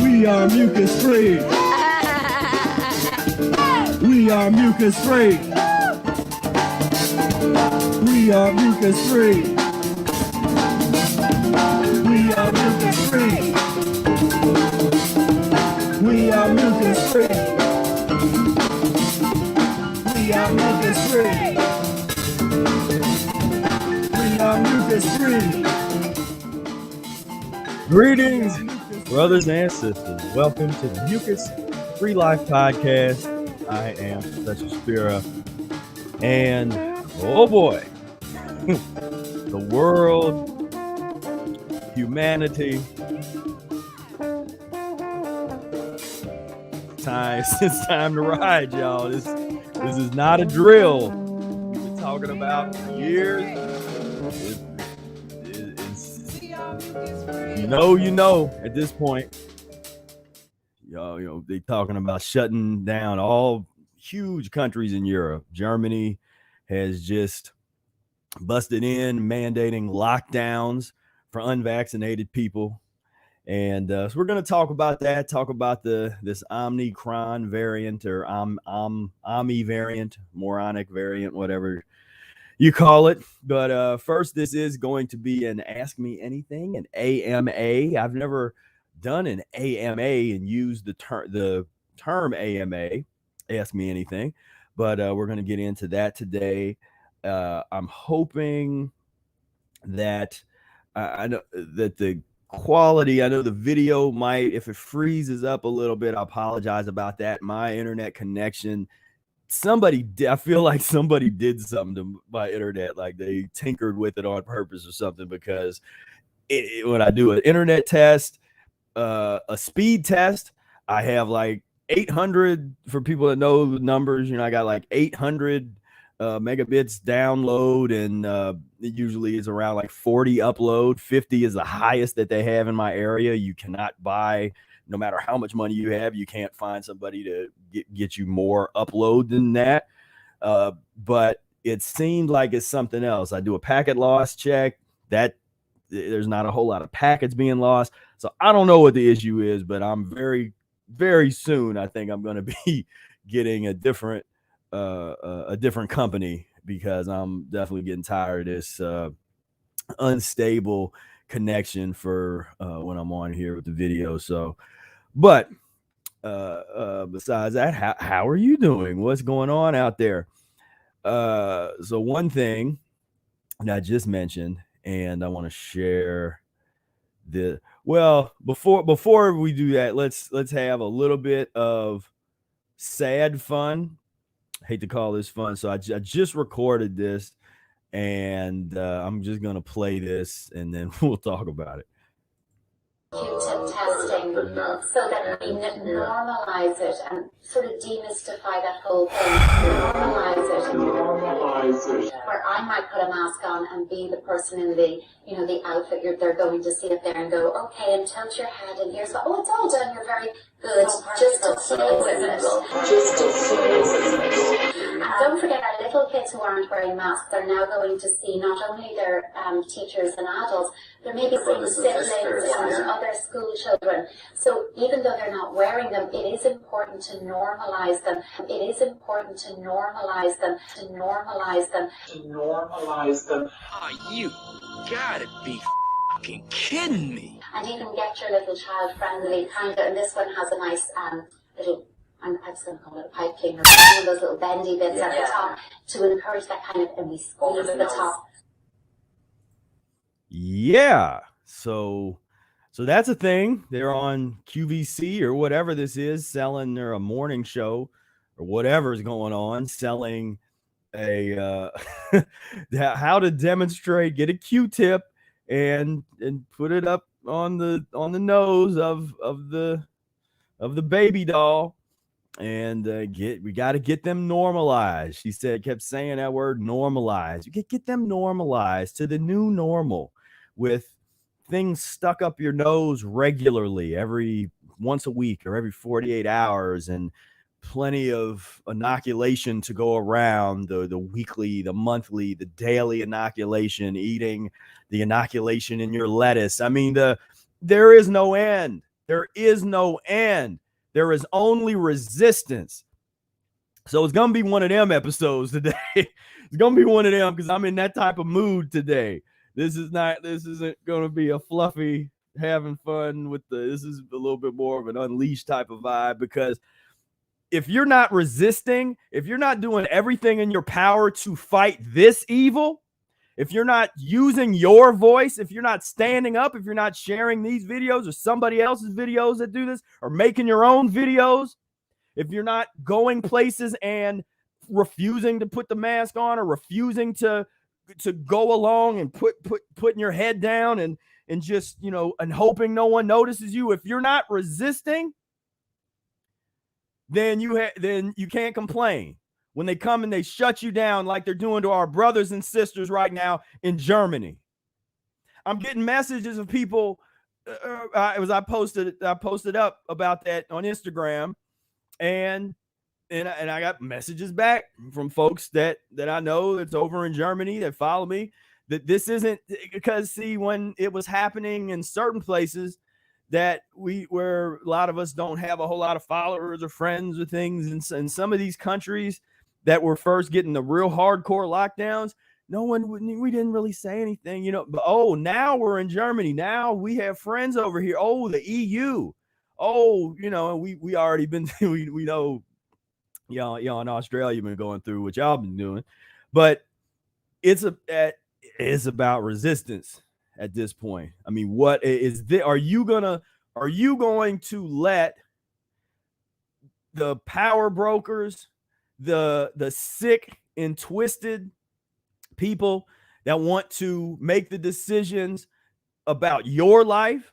We are mucus-free. We are mucus-free. We are mucus-free. We are mucus-free. We are mucus-free. We are mucus-free. We are mucus-free. Greetings, brothers and sisters. Welcome to the Mucus-free Life Podcast. I am Professor Spira, and oh boy, the world, humanity, it's time to ride, y'all. This is not a drill we've been talking about for years. You know, at this point, they talking about shutting down all huge countries in Europe. Germany has just busted in, mandating lockdowns for unvaccinated people. And so we're going to talk about that, this Omicron variant or Omi variant, moronic variant, whatever you call it. But first, this is going to be an Ask Me Anything, an AMA. I've never done an AMA and used the term AMA, Ask Me Anything, but we're going to get into that today. I'm hoping that I know that the quality, I know the video might, if it freezes up a little bit, I apologize about that. My internet connection, I feel like somebody did something to my internet, like they tinkered with it on purpose or something, because when I do an internet test, a speed test, I have like 800, for people that know the numbers, I got like 800 megabits download, and it usually is around like 40 upload. 50 is the highest that they have in my area. You cannot buy, no matter how much money you have, you can't find somebody to get you more upload than that. But it seemed like it's something else. I do a packet loss check, that there's not a whole lot of packets being lost. So I don't know what the issue is, but I'm very, very soon, I think I'm going to be getting a different company, because I'm definitely getting tired of this unstable connection for when I'm on here with the video. So, but besides that, how are you doing? What's going on out there? So one thing that I just mentioned, and I want to share before we do that, let's have a little bit of sad fun. I hate to call this fun. So I just recorded this, and I'm just going to play this, and then we'll talk about it. Q-tip testing, so that we normalize it and sort of demystify that whole thing. Normalize it. Where I might put a mask on and be the person in the outfit they're going to see it there and go, okay, and tilt your head, and here's what, it's all done, you're very good. Just to play with it. And don't forget, our little kids who aren't wearing masks are now going to see not only their teachers and adults, they're maybe seeing siblings and other school children. So even though they're not wearing them, it is important to normalize them. It is important to normalize them. Oh, you gotta be fucking kidding me. And even get your little child-friendly kind of, and this one has a nice little, I was going to call it a pipe cleaner, but one of those little bendy bits at the top to encourage that kind of, and we squeeze the top. Yeah, so that's a thing. They're on QVC or whatever this is, selling their a morning show or whatever's going on, selling a how to demonstrate, get a Q-tip and put it up on the nose of the baby doll, and we got to get them normalized. She kept saying that word, normalized. You get them normalized to the new normal, with things stuck up your nose regularly, every once a week or every 48 hours, and plenty of inoculation to go around, the weekly, the monthly, the daily inoculation, eating the inoculation in your lettuce. I mean, there is no end. There is no end. There is only resistance. So it's gonna be one of them episodes today. It's gonna be one of them because I'm in that type of mood today. This isn't gonna be a fluffy having fun with this is a little bit more of an unleashed type of vibe, because if you're not resisting, if you're not doing everything in your power to fight this evil, if you're not using your voice, if you're not standing up, if you're not sharing these videos or somebody else's videos that do this, or making your own videos, if you're not going places and refusing to put the mask on, or refusing to go along and putting your head down and just, and hoping no one notices you, if you're not resisting, then you can't complain when they come and they shut you down like they're doing to our brothers and sisters right now in Germany. I'm getting messages of people. I posted up about that on Instagram, and I got messages back from folks that I know that's over in Germany that follow me, that this isn't because, see, when it was happening in certain places that where a lot of us don't have a whole lot of followers or friends or things, and some of these countries that were first getting the real hardcore lockdowns, we didn't really say anything, but now we're in Germany. Now we have friends over here. Oh, the EU. Oh, we already been, we know, y'all in Australia been going through what y'all been doing, but it's about resistance at this point. I mean, what is this? Are you going to let the power brokers, the sick and twisted people that want to make the decisions about your life,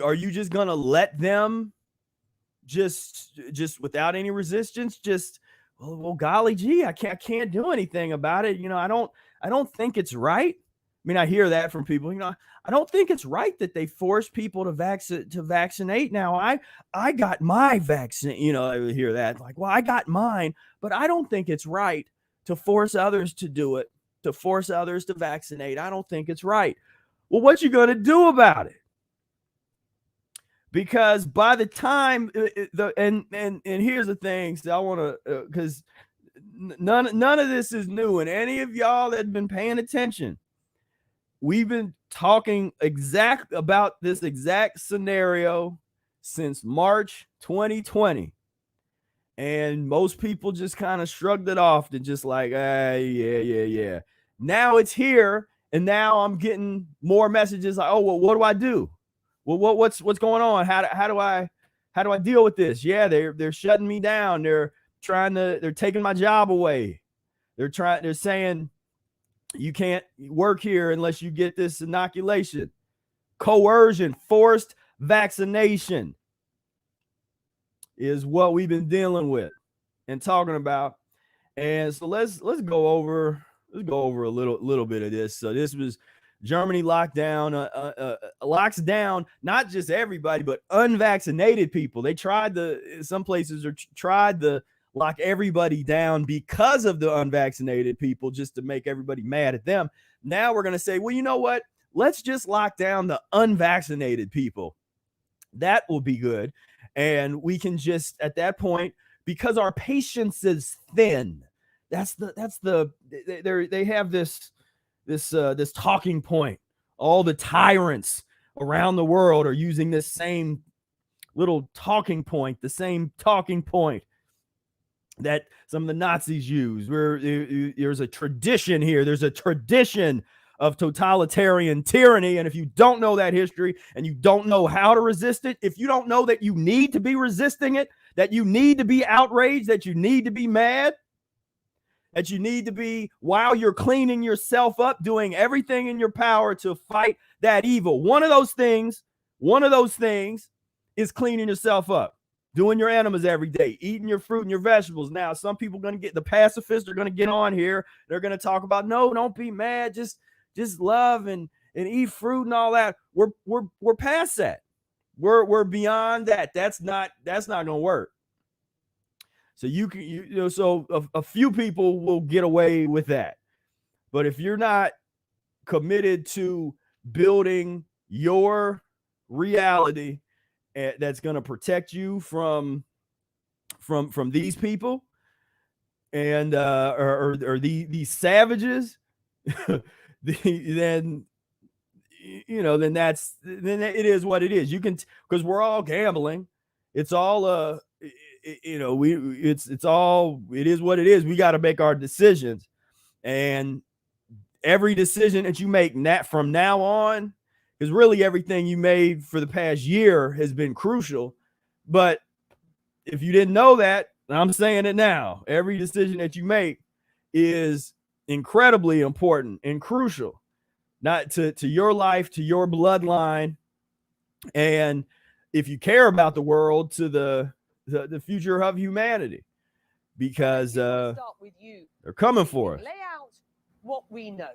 are you just going to let them just without any resistance, just, well, golly gee, I can't do anything about it. I don't think it's right. I mean, I hear that from people, I don't think it's right that they force people to vaccinate. Now, I got my vaccine, I would hear that, like, well, I got mine, but I don't think it's right to force others to do it, to force others to vaccinate. I don't think it's right. Well, what you going to do about it? Because by the time and here's the thing, so I want to, because none of this is new, and any of y'all that have been paying attention, we've been talking about this exact scenario since March 2020, and most people just kind of shrugged it off and just like, yeah. Now it's here, and now I'm getting more messages like, oh, well, what do I do? Well, what's going on? How do I deal with this? Yeah, they're shutting me down. They're taking my job away. They're saying you can't work here unless you get this inoculation. Coercion, forced vaccination is what we've been dealing with and talking about. And so let's go over a little bit of this. So this was Germany locks down not just everybody, but unvaccinated people. They some places tried to lock everybody down because of the unvaccinated people, just to make everybody mad at them. Now we're going to say, well, you know what? Let's just lock down the unvaccinated people. That will be good. And we can just, at that point, because our patience is thin, they have this talking point. All the tyrants around the world are using this same little talking point, the same talking point that some of the Nazis use, where there's a tradition here. There's a tradition of totalitarian tyranny. And if you don't know that history and you don't know how to resist it, if you don't know that you need to be resisting it, that you need to be outraged, that you need to be mad, that you need to be, while you're cleaning yourself up, doing everything in your power to fight that evil. One of those things is cleaning yourself up, doing your enemas every day, eating your fruit and your vegetables. Now, some people are going to get, the pacifists are going to get on here. They're going to talk about, no, don't be mad. Just love and eat fruit and all that. We're past that. We're beyond that. That's not going to work. So so a few people will get away with that. But if you're not committed to building your reality that's going to protect you from these people and or these savages, then then it is what it is. You can, because we're all gambling. It's all it is what it is. We got to make our decisions, and every decision that you make from now on, because really everything you made for the past year has been crucial. But if you didn't know that, I'm saying it now. Every decision that you make is incredibly important and crucial, not to your life, to your bloodline, and if you care about the world, to the future of humanity, because start with you. They're coming for us. Lay out what we know.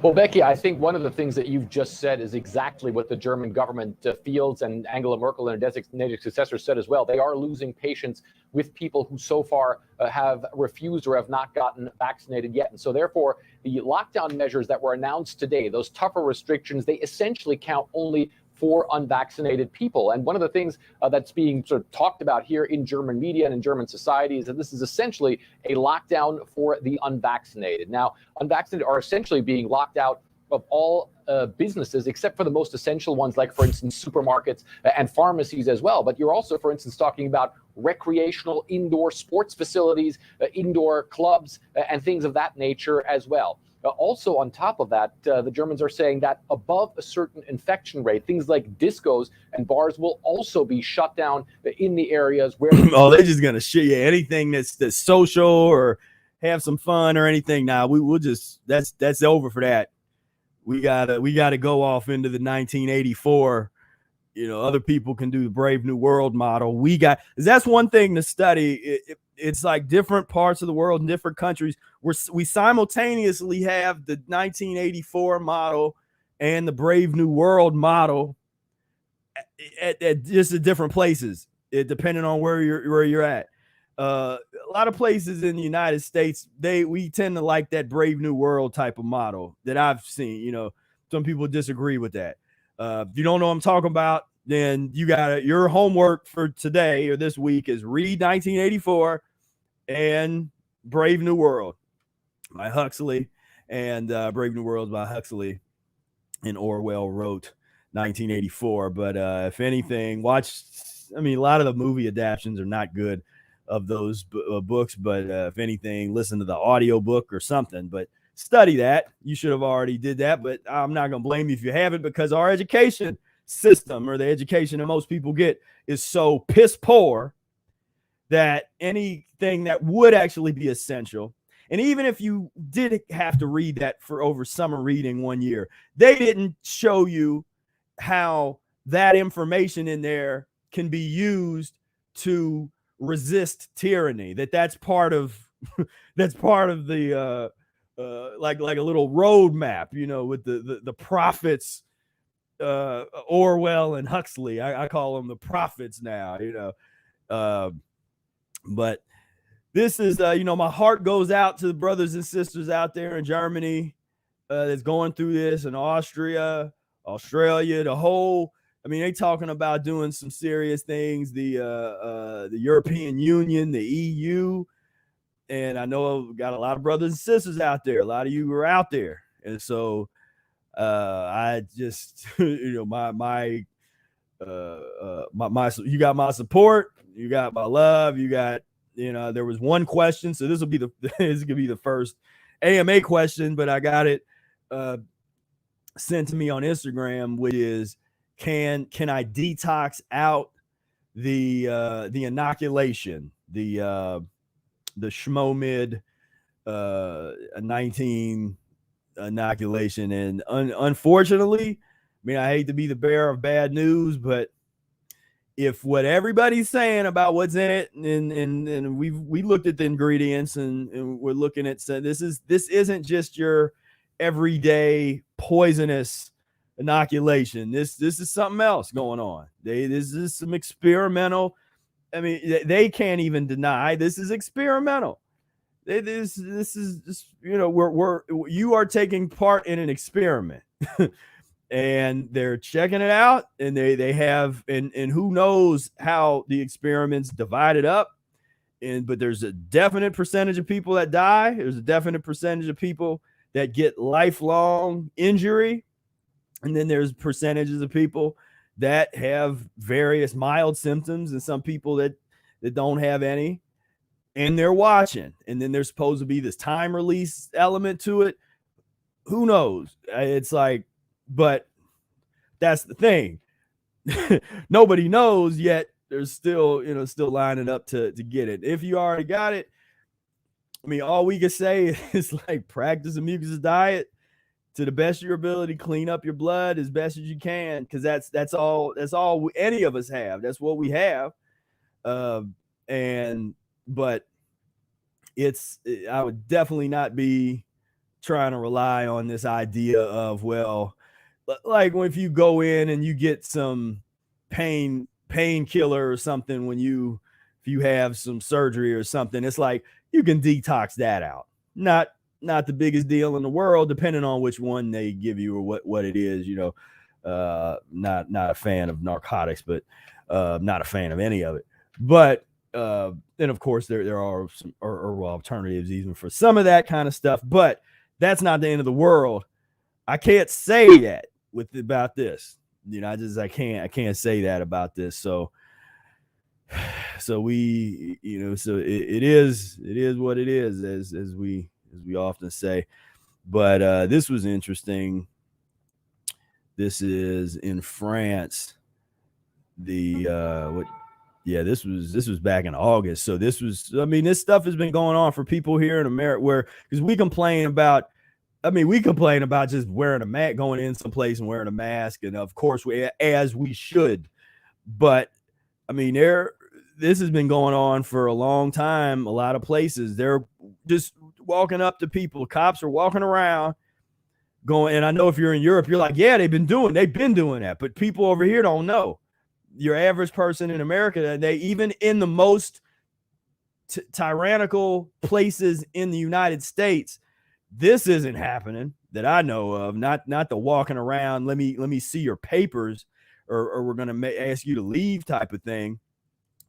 Well, Becky, I think one of the things that you've just said is exactly what the German government feels, and Angela Merkel and her designated successor said as well. They are losing patience with people who so far have refused or have not gotten vaccinated yet. And so therefore, the lockdown measures that were announced today, those tougher restrictions, they essentially count only for unvaccinated people. And one of the things that's being sort of talked about here in German media and in German society is that this is essentially a lockdown for the unvaccinated. Now, unvaccinated are essentially being locked out of all businesses, except for the most essential ones, like, for instance, supermarkets and pharmacies as well. But you're also, for instance, talking about recreational indoor sports facilities, indoor clubs, and things of that nature as well. Also, on top of that, the Germans are saying that above a certain infection rate, things like discos and bars will also be shut down in the areas where... Oh, they're just going to shit you. Anything that's social or have some fun or anything. Now, we'll just, that's over for that. We gotta go off into the 1984. Other people can do the Brave New World model. That's one thing to study. It's like different parts of the world in different countries where we simultaneously have the 1984 model and the Brave New World model at just different places, depending on where you're at. A lot of places in the United States, we tend to like that Brave New World type of model that I've seen. Some people disagree with that. If you don't know what I'm talking about, then your homework for today or this week is read 1984 and Brave New World by Huxley, and Brave New World by Huxley, and Orwell wrote 1984. But if anything, a lot of the movie adaptations are not good of those books, but if anything, listen to the audio book or something, but study that. You should have already did that, but I'm not going to blame you if you haven't, because our education system, or the education that most people get, is so piss poor that anything that would actually be essential, and even if you did have to read that for over summer reading one year, they didn't show you how that information in there can be used to resist tyranny. That's part of the like a little roadmap, with the prophets, Orwell and Huxley. I call them the prophets now, but this is my heart goes out to the brothers and sisters out there in Germany that's going through this, and Austria, Australia, they talking about doing some serious things. The European Union, the EU, and I know I've got a lot of brothers and sisters out there. A lot of you are out there, and so I just, you got my support, you got my love, you got, there was one question, so this will be the first AMA question, but I got it sent to me on Instagram, which is, can I detox out the inoculation, the Schmomid 19 inoculation? And unfortunately, I hate to be the bearer of bad news, but if what everybody's saying about what's in it, and we looked at the ingredients, and we're looking at, so this isn't just your everyday poisonous inoculation. This is something else going on. This is some experimental I mean, they can't even deny this is experimental. This is just, you know, you are taking part in an experiment. And they're checking it out, and they have, and who knows how the experiment's divided up. But there's a definite percentage of people that die. There's a definite percentage of people that get lifelong injury. And then there's percentages of people that have various mild symptoms, and some people that don't have any, and they're watching. And then there's supposed to be this time release element to it. Who knows? It's like, but that's the thing. Nobody knows yet. There's still, you know, still lining up to get it. If you already got it, I mean, all we can say is like practice a mucusless diet to the best of your ability, clean up your blood as best as you can, because that's all any of us have. That's what we have. But I would definitely not be trying to rely on this idea of, well, like if you go in and you get some painkiller or something if you have some surgery or something, it's like you can detox that out. Not the biggest deal in the world, depending on which one they give you or what it is, you know. Not a fan of narcotics, but not a fan of any of it. But then of course there are some herbal alternatives even for some of that kind of stuff, but that's not the end of the world. I can't say that about this, you know. I can't say that about this. So we, you know, so it is what it is, as we often say. But this was interesting. This is in France. This was back in August. So this stuff has been going on for people here in America, because we complain about just wearing a mask, going in someplace and wearing a mask, and of course as we should. But I mean, this has been going on for a long time. A lot of places, they're just walking up to people. Cops are walking around going, and I know if you're in Europe, you're like, yeah, they've been doing that. But people over here don't know. Your average person in America, they even in the most tyrannical places in the United States, this isn't happening that I know of. Not the walking around, let me see your papers, or we're going to ask you to leave type of thing.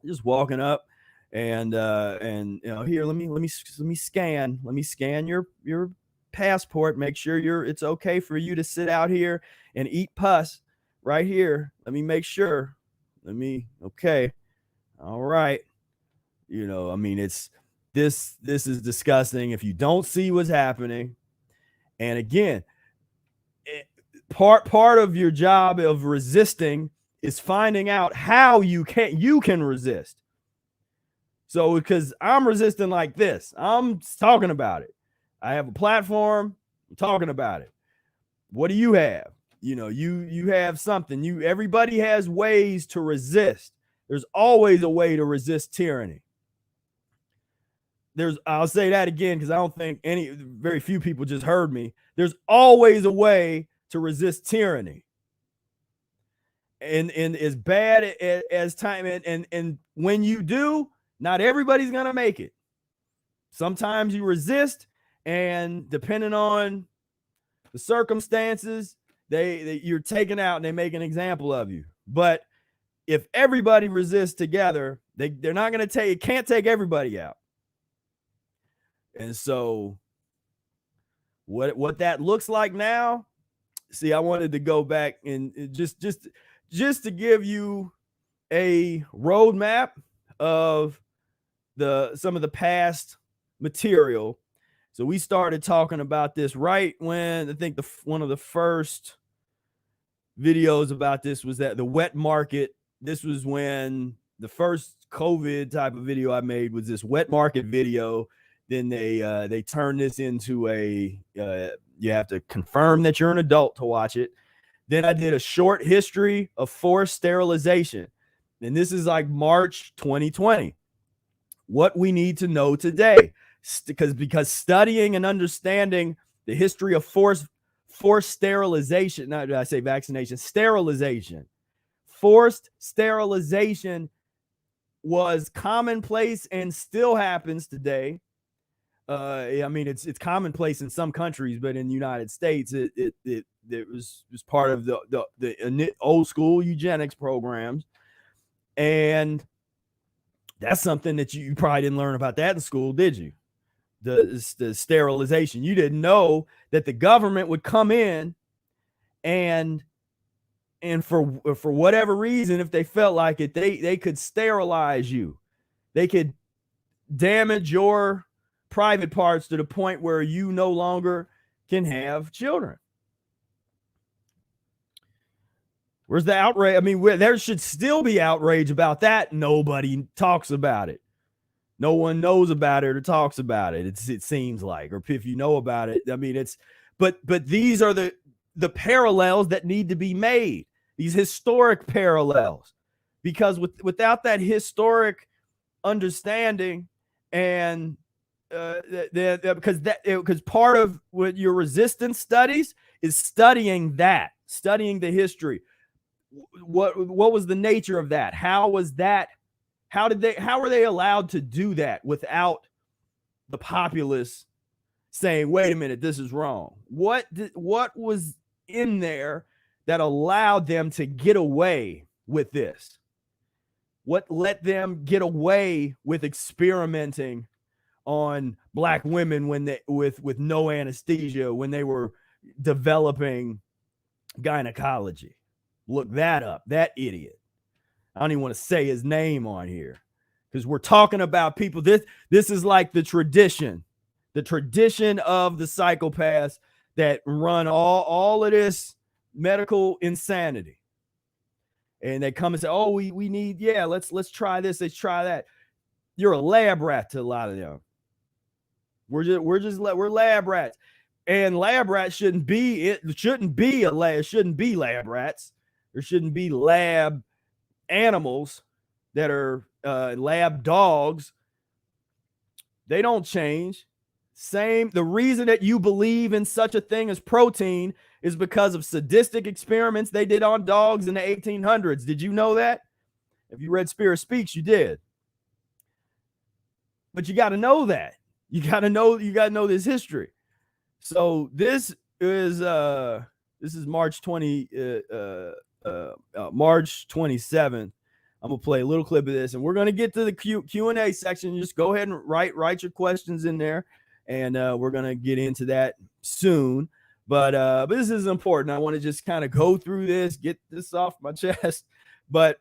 Just walking up and you know, here, let me scan your passport, make sure it's okay for you to sit out here and eat pus right here. Let me make sure. Okay. All right. You know, I mean, this is disgusting if you don't see what's happening. And again, part of your job of resisting is finding out how you can resist. So, because I'm resisting like this, I'm talking about it. I have a platform, I'm talking about it. What do you have? You know, you have something. Everybody has ways to resist. There's always a way to resist tyranny. I'll say that again, because I don't think very few people just heard me. There's always a way to resist tyranny. And as bad as time, and when you do, not everybody's gonna make it. Sometimes you resist, and depending on the circumstances, you're taken out and they make an example of you. But if everybody resists together, they're not going to can't take everybody out. And so what that looks like now, see, I wanted to go back and just to give you a roadmap of some of the past material. So we started talking about this right when I think one of the first videos about this was that the wet market. This was when the first COVID type of video I made was this wet market video. Then they turned this into you have to confirm that you're an adult to watch it. Then I did a short history of forced sterilization. And this is like March 2020. What we need to know today. Because studying and understanding the history of forced sterilization, not did I say vaccination, sterilization, forced sterilization was commonplace and still happens today. I mean, it's commonplace in some countries, but in the United States, it was part of the old school eugenics programs, and that's something that you probably didn't learn about that in school, did you? The sterilization. You didn't know that the government would come in and for whatever reason, if they felt like it, they could sterilize you. They could damage your private parts to the point where you no longer can have children. Where's the outrage? I mean, there should still be outrage about that. Nobody talks about it. No one knows about it or talks about it. It seems like, or if you know about it, I mean, but these are the parallels that need to be made. These historic parallels, because without that historic understanding, and because part of what your resistance studies is studying the history. What was the nature of that? How was that? How were they allowed to do that without the populace saying, wait a minute, this is wrong? What was in there that allowed them to get away with this? What let them get away with experimenting on Black women when they with no anesthesia, when they were developing gynecology? Look that up. That idiot. I don't even want to say his name on here, because we're talking about people. This is like the tradition of the psychopaths that run all of this medical insanity. And they come and say, oh, we need, let's try this, let's try that. You're a lab rat to a lot of them. We're lab rats. And lab rats shouldn't be lab rats. There shouldn't be lab animals that are lab dogs. They don't change. The reason that you believe in such a thing as protein is because of sadistic experiments they did on dogs in the 1800s. Did you know that? If you read Spira Speaks, you did. But you got to know that. You got to know this history. So this is March 27th. I'm gonna play a little clip of this, and we're gonna get to the Q&A section. Just go ahead and write your questions in there, and we're gonna get into that soon. But this is important. I want to just kind of go through this, get this off my chest. But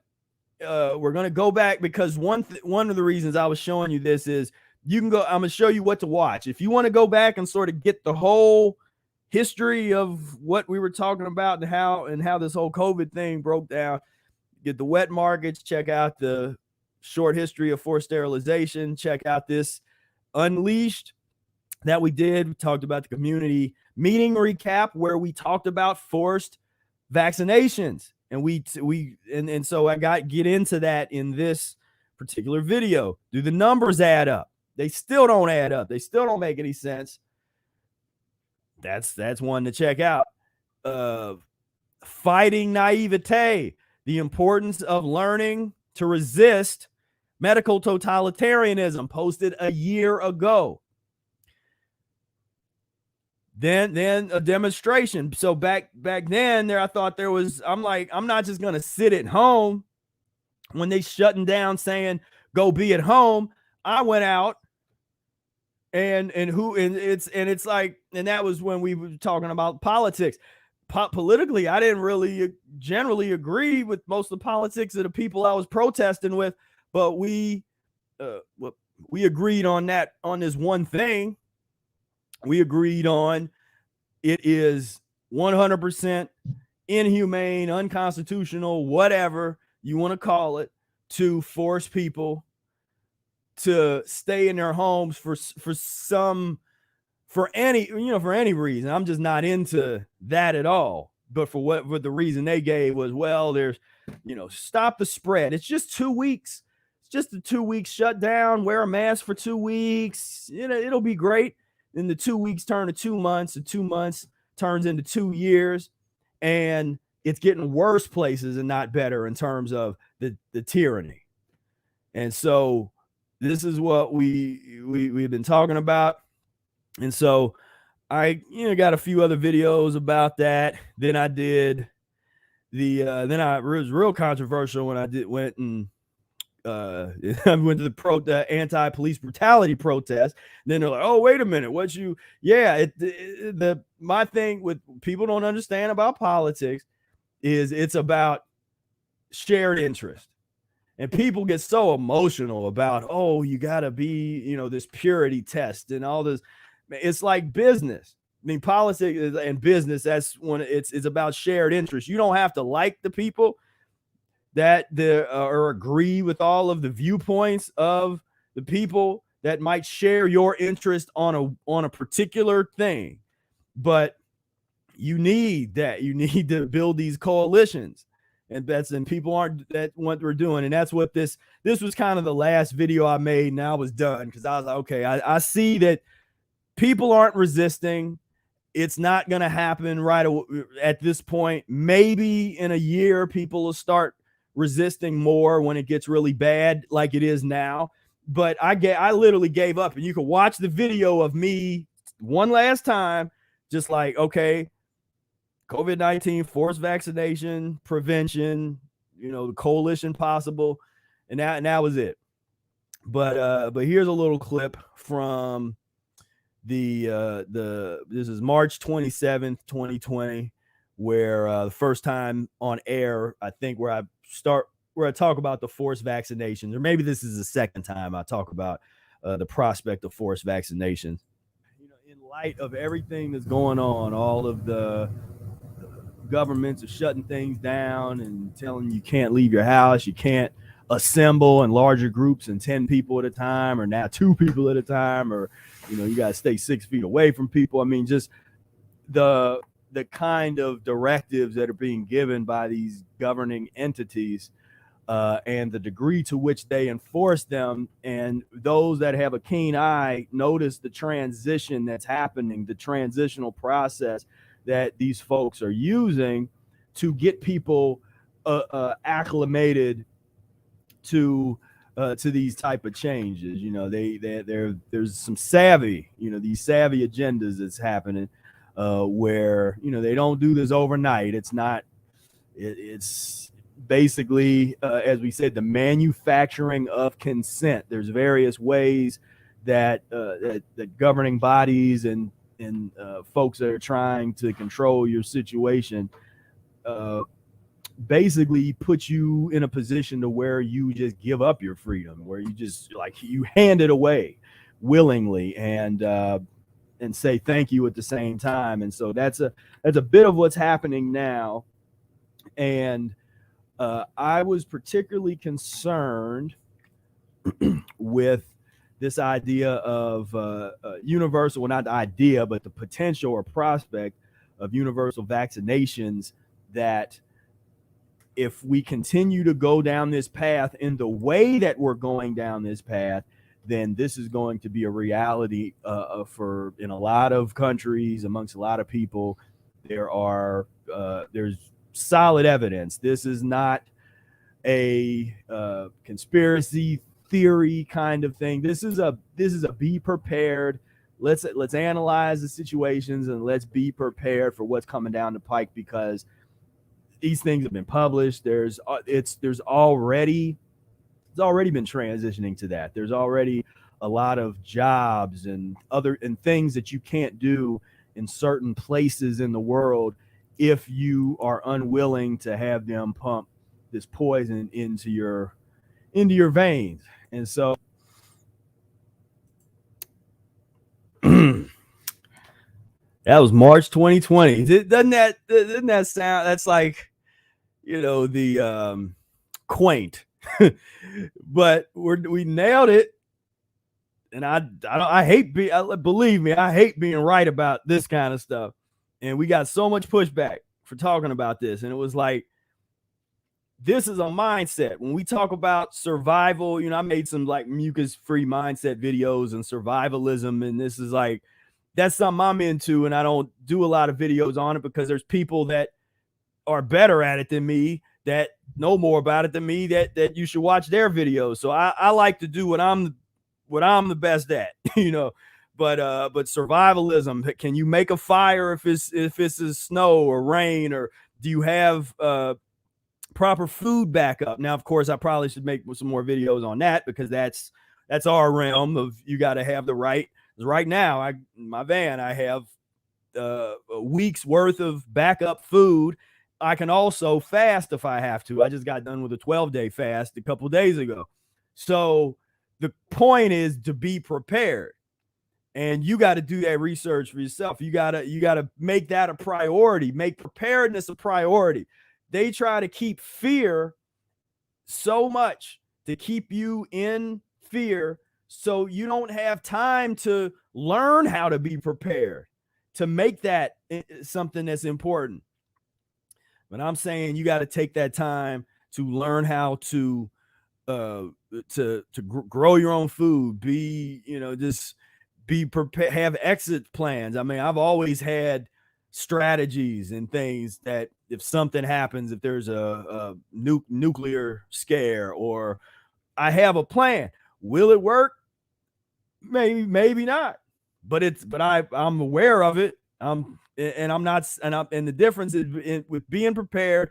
we're gonna go back, because one of the reasons I was showing you this is you can go. I'm gonna show you what to watch if you want to go back and sort of get the whole history of what we were talking about and how this whole COVID thing broke down. Get the wet markets, check out the short history of forced sterilization, check out this Unleashed that we did. We talked about the community meeting recap where we talked about forced vaccinations, and so I get into that in this particular video. Do the numbers add up? They still don't add up. They still don't make any sense. That's one to check out. Fighting naivete, the importance of learning to resist medical totalitarianism, posted a year ago. Then a demonstration. So back then there, I thought there was, I'm like, I'm not just gonna sit at home when they shutting down saying go be at home. I went out and it's like, and that was when we were talking about politics. Politically, I didn't really generally agree with most of the politics of the people I was protesting with, but we agreed on this one thing. We agreed on it is 100% inhumane, unconstitutional, whatever you want to call it, to force people to stay in their homes for any reason. I'm just not into that at all. But for the reason they gave was, well, there's, stop the spread. It's just 2 weeks. It's just a 2 week shutdown. Wear a mask for 2 weeks. It'll be great. Then the 2 weeks turn to 2 months. The 2 months turns into 2 years, and it's getting worse places and not better in terms of the tyranny. And so this is what we've been talking about. And so I got a few other videos about that. Then I did it was real controversial when I went I went to the anti-police brutality protest. And then they're like, oh, wait a minute, my thing with people don't understand about politics is it's about shared interest. And people get so emotional about, oh, you gotta be, this purity test and all this. It's like business. I mean, politics and business, that's when it's about shared interest. You don't have to like the people that or agree with all of the viewpoints of the people that might share your interest on a particular thing, but you need to build these coalitions, and people aren't that what we're doing. And that's what this was kind of the last video I made, and I was done because I was like, okay, I see that people aren't resisting. It's not going to happen right at this point. Maybe in a year people will start resisting more when it gets really bad like it is now. But I literally gave up, and you can watch the video of me one last time, just like, okay, COVID-19, forced vaccination, prevention, the coalition possible, and that was it. But here's a little clip from this is March 27th, 2020, where the first time on air, I think, where I talk about the forced vaccinations, or maybe this is the second time I talk about the prospect of forced vaccinations. In light of everything that's going on, all of the governments are shutting things down and telling you can't leave your house, you can't assemble in larger groups and 10 people at a time, or now 2 people at a time, or you got to stay 6 feet away from people. I mean, just the kind of directives that are being given by these governing entities, and the degree to which they enforce them. And those that have a keen eye notice the transition that's happening, the transitional process that these folks are using to get people acclimated to these type of changes. There's some savvy, these savvy agendas that's happening, where they don't do this overnight. It's basically, as we said, the manufacturing of consent. There's various ways that governing bodies and folks that are trying to control your situation basically put you in a position to where you just give up your freedom, where you just you hand it away willingly and say thank you at the same time. And so that's a bit of what's happening now. And I was particularly concerned with this idea of universal, well, not the idea, but the potential or prospect of universal vaccinations, that if we continue to go down this path in the way that we're going down this path, then this is going to be a reality in a lot of countries, amongst a lot of people. There's solid evidence. This is not a conspiracy theory kind of thing. This is a be prepared. Let's analyze the situations and let's be prepared for what's coming down the pike, because these things have been published. There's already been transitioning to that. There's already a lot of jobs and things that you can't do in certain places in the world if you are unwilling to have them pump this poison into your veins. And so that was March 2020. Doesn't that sound, that's like, the quaint, but we nailed it. And I hate believe me, I hate being right about this kind of stuff. And we got so much pushback for talking about this. And it was like, this is a mindset. When we talk about survival, I made some mucus-free mindset videos and survivalism. And this is that's something I'm into. And I don't do a lot of videos on it because there's people that are better at it than me that know more about it than me that you should watch their videos. So I like to do what I'm the best at, you know. But survivalism, can you make a fire if it's a snow or rain, or do you have proper food backup? Now, of course, I probably should make some more videos on that, because that's our realm of, you got to have the right. Right now, my van, I have a week's worth of backup food. I can also fast if I have to. I just got done with a 12-day fast a couple days ago. So the point is to be prepared, and you got to do that research for yourself. You got to make that a priority, make preparedness a priority. They try to keep fear so much, to keep you in fear, so you don't have time to learn how to be prepared, to make that something that's important. But I'm saying you got to take that time to learn how to grow your own food, just be prepared, have exit plans. I mean, I've always had strategies and things that if something happens, if there's a nuclear scare, or I have a plan. Will it work? Maybe not, but I'm aware of it. And the difference is with being prepared.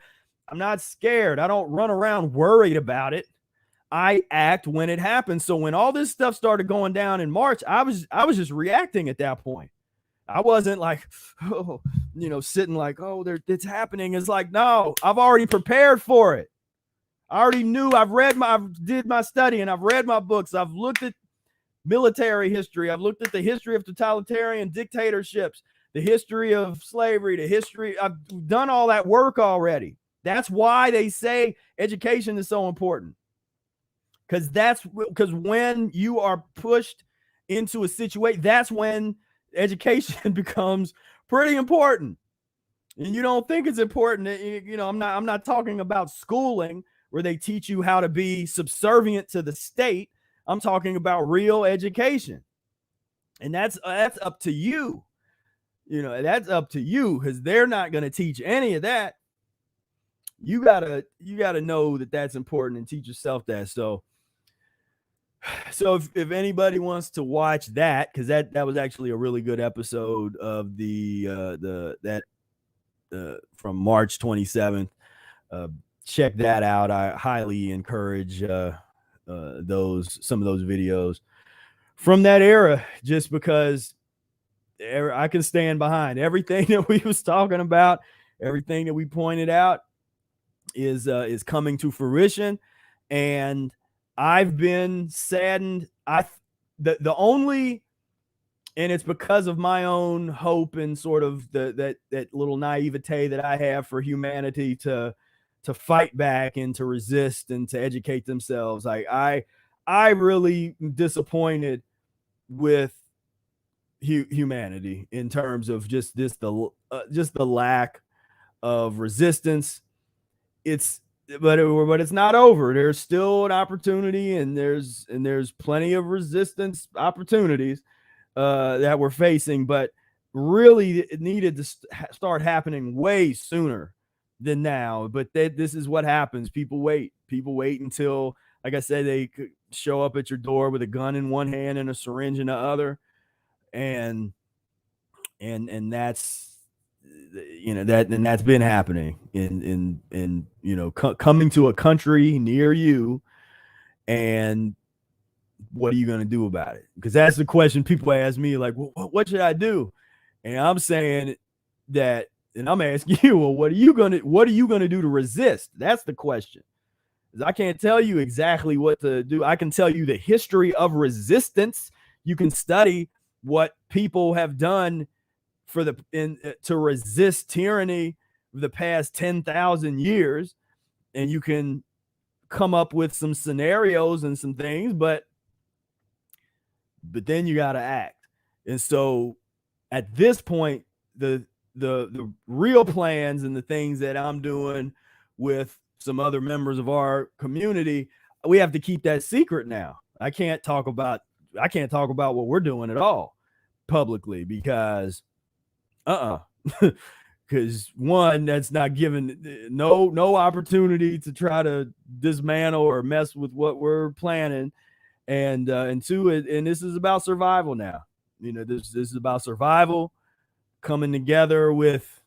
I'm not scared. I don't run around worried about it. I act when it happens. So when all this stuff started going down in March, I was just reacting at that point. I wasn't like, sitting like, it's happening. It's like, no, I've already prepared for it. I already knew. I did my study, and I've read my books. I've looked at military history. I've looked at the history of totalitarian dictatorships, the history of slavery, I've done all that work already. That's why they say education is so important. Because when you are pushed into a situation, that's when education becomes pretty important. And you don't think it's important. I'm not talking about schooling where they teach you how to be subservient to the state. I'm talking about real education. And that's up to you. That's up to you, because they're not going to teach any of that. You gotta know that that's important and teach yourself that. So if anybody wants to watch that, because that was actually a really good episode of from March 27th. Check that out. I highly encourage some of those videos from that era, just because I can stand behind everything that we was talking about. Everything that we pointed out is coming to fruition, and I've been saddened. The only, and it's because of my own hope and sort of that little naivete that I have for humanity to fight back and to resist and to educate themselves. Like I really am disappointed with humanity in terms of just the lack of resistance. But it's not over. There's still an opportunity, and there's plenty of resistance opportunities that we're facing, but really it needed to start happening way sooner than now. But this is what happens. People wait until, like I said, they could show up at your door with a gun in one hand and a syringe in the other, and that's that's been happening in coming to a country near you. And what are you going to do about it? Because that's the question people ask me, like, well, what should I do? And I'm saying that, and I'm asking you, well, what are you going to do to resist? That's the question. I can't tell you exactly what to do. I can tell you the history of resistance. You can study what people have done to resist tyranny for the past 10,000 years, and you can come up with some scenarios and some things, but then you got to act. And so at this point, the real plans and the things that I'm doing with some other members of our community, we have to keep that secret now. I can't talk about what we're doing at all publicly, because because one, that's not given no opportunity to try to dismantle or mess with what we're planning, and two, and this is about survival now. You know, this is about survival, coming together with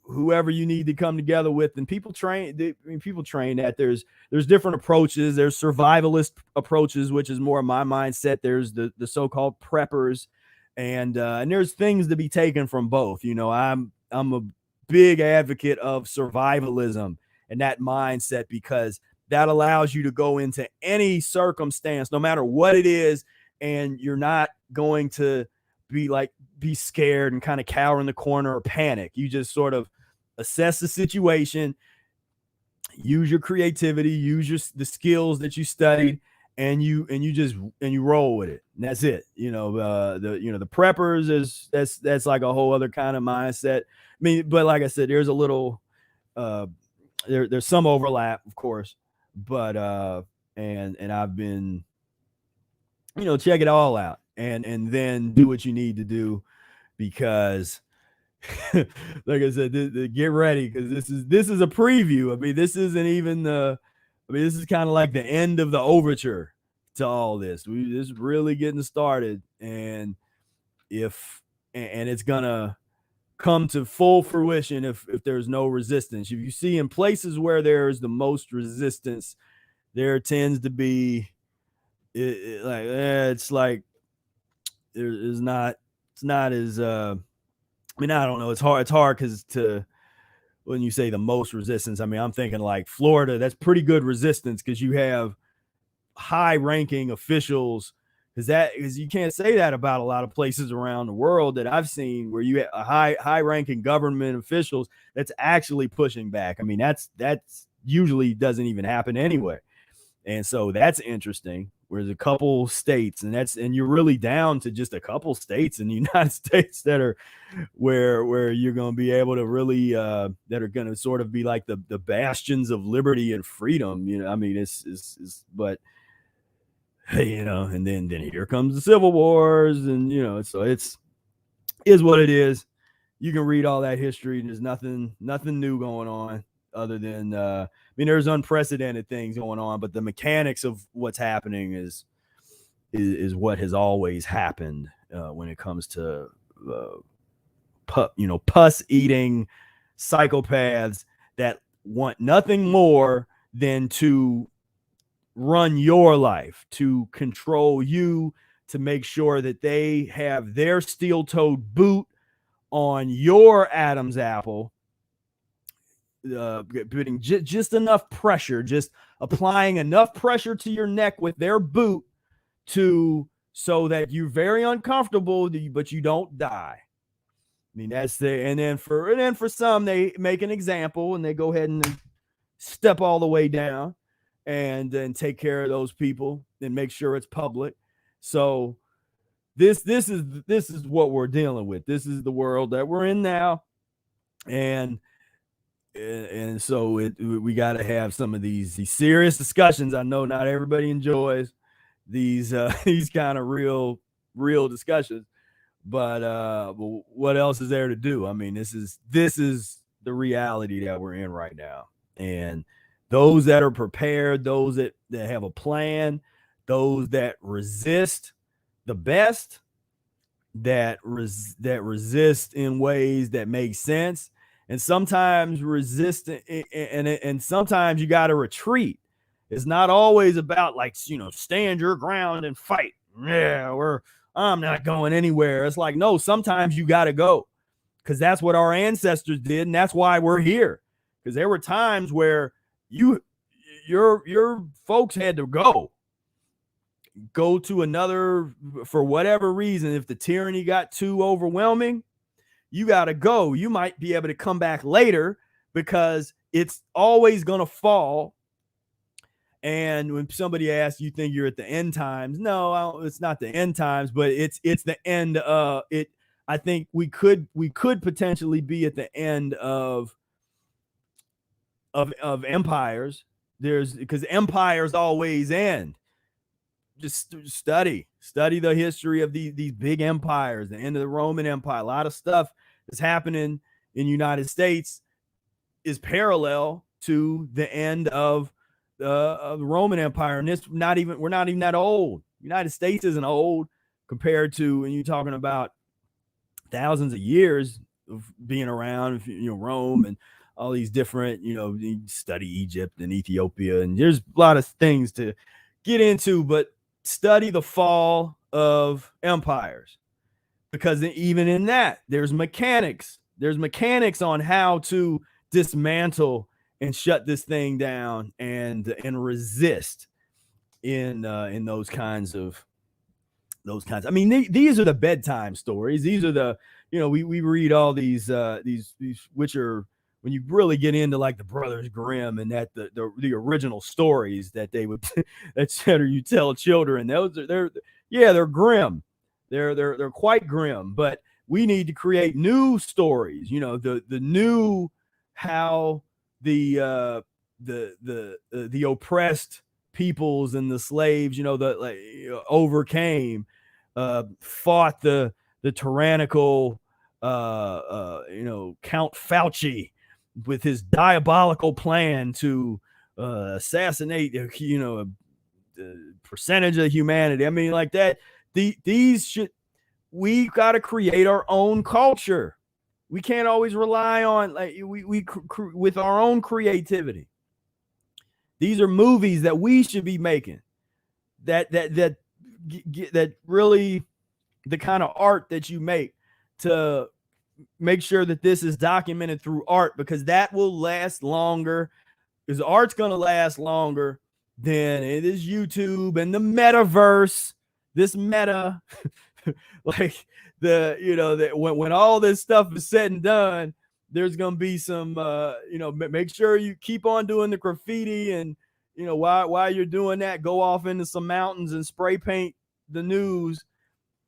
whoever you need to come together with. And people train that there's different approaches. There's survivalist approaches, which is more my mindset. There's the so-called preppers, and there's things to be taken from both. You know, I'm a big advocate of survivalism and that mindset, because that allows you to go into any circumstance, no matter what it is, and you're not going to be scared and kind of cower in the corner or panic. You just sort of assess the situation, use your creativity, use the skills that you studied, and you roll with it. And that's it. You know, the preppers that's like a whole other kind of mindset. I mean, but like I said, there's a little there's some overlap, of course, but and I've been, you know, check it all out and then do what you need to do, because like I said, get ready, because this is a preview. I mean, this isn't even this is kind of like the end of the overture to all this. We just really getting started, and it's gonna come to full fruition if there's no resistance. If you see in places where there's the most resistance, there tends to be it's like it's not as I mean, I don't know. It's hard because when you say the most resistance, I mean, I'm thinking like Florida, that's pretty good resistance, because you have high ranking officials, because you can't say that about a lot of places around the world that I've seen, where you have a high ranking government officials that's actually pushing back. I mean, that's usually doesn't even happen anyway. And so that's interesting. Whereas a couple states, and you're really down to just a couple states in the United States that are where you're going to be able to really that are going to sort of be like the bastions of liberty and freedom. You know, I mean, but you know, and then here comes the civil wars, and you know, so is what it is. You can read all that history, and there's nothing new going on, other than I mean, there's unprecedented things going on, but the mechanics of what's happening is what has always happened when it comes to pus eating psychopaths that want nothing more than to run your life, to control you, to make sure that they have their steel-toed boot on your Adam's apple, putting just enough pressure, just applying enough pressure to your neck with their boot so that you're very uncomfortable, but you don't die. I mean, that's and then for some, they make an example and they go ahead and step all the way down and then take care of those people and make sure it's public. So this is what we're dealing with. This is the world that we're in now, and so we got to have some of these serious discussions. I know not everybody enjoys these kind of real discussions, but what else is there to do? I mean, this is the reality that we're in right now, and those that are prepared, those that have a plan, those that resist the best, that resist in ways that make sense. And sometimes resistant, and sometimes you got to retreat. It's not always about like, you know, stand your ground and fight. Yeah, I'm not going anywhere. It's like, no, sometimes you got to go, because that's what our ancestors did, and that's why we're here. Because there were times where your folks had to go to another, for whatever reason. If the tyranny got too overwhelming, you got to go. You might be able to come back later, because it's always going to fall. And when somebody asks, you think you're at the end times? No, it's not the end times, but it's the end of it. I think we could potentially be at the end of empires. Because empires always end. Just study the history of these big empires, the end of the Roman Empire. A lot of stuff that's happening in the United States is parallel to the end of the Roman Empire. And we're not even that old. United States isn't old compared to when you're talking about thousands of years of being around, Rome and all these different, you study Egypt and Ethiopia, and there's a lot of things to get into, but study the fall of empires, because even in that, there's mechanics. There's mechanics on how to dismantle and shut this thing down and resist in those kinds. I mean, these are the bedtime stories. These are the, we read all these which are, when you really get into like the Brothers Grimm and that the original stories that they would you tell children, they're grim. They're quite grim, but we need to create new stories, the new, how the oppressed peoples and the slaves, overcame, fought the tyrannical, Count Fauci with his diabolical plan to assassinate, a percentage of humanity. I mean, like that. We got to create our own culture. We can't always rely on with our own creativity. These are movies that we should be making. That really, the kind of art that you make, to make sure that this is documented through art, because that will last longer. Because art's going to last longer than it is YouTube and the metaverse. This meta, like when all this stuff is said and done, there's going to be some, make sure you keep on doing the graffiti, and, while you're doing that, go off into some mountains and spray paint the news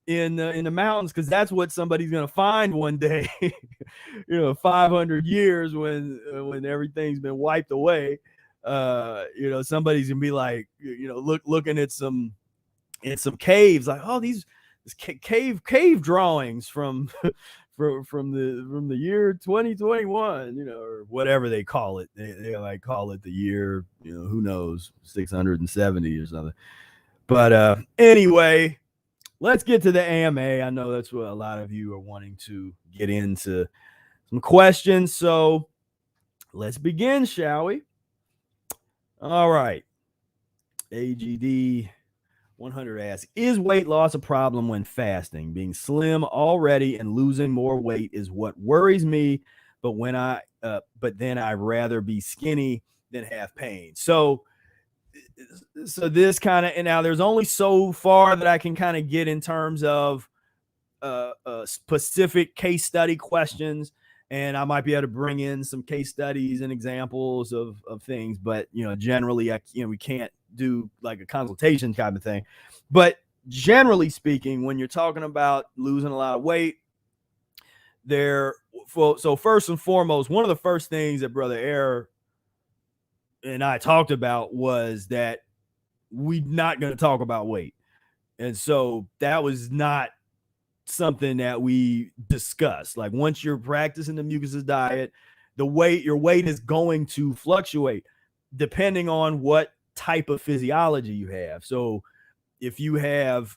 in the mountains, because that's what somebody's going to find one day, 500 years when everything's been wiped away. Somebody's going to be like, looking at some caves, like, oh, these cave drawings from the year 2021, or whatever they call it. They like call it the year, who knows, 670 or something. But anyway, let's get to the AMA. I know that's what a lot of you are wanting to get into, some questions. So let's begin, shall we? All right. AGD 100 asks, is weight loss a problem when fasting? Being slim already and losing more weight is what worries me, but then I'd rather be skinny than have pain. So this kind of, and now there's only so far that I can kind of get in terms of specific case study questions, and I might be able to bring in some case studies and examples of things, but generally we can't do like a consultation kind of thing. But generally speaking, when you're talking about losing a lot of weight, so first and foremost, one of the first things that Brother Air and I talked about was that we're not going to talk about weight. And so that was not something that we discussed. Like, once you're practicing the Mucusless diet, your weight is going to fluctuate depending on what type of physiology you have. So if you have,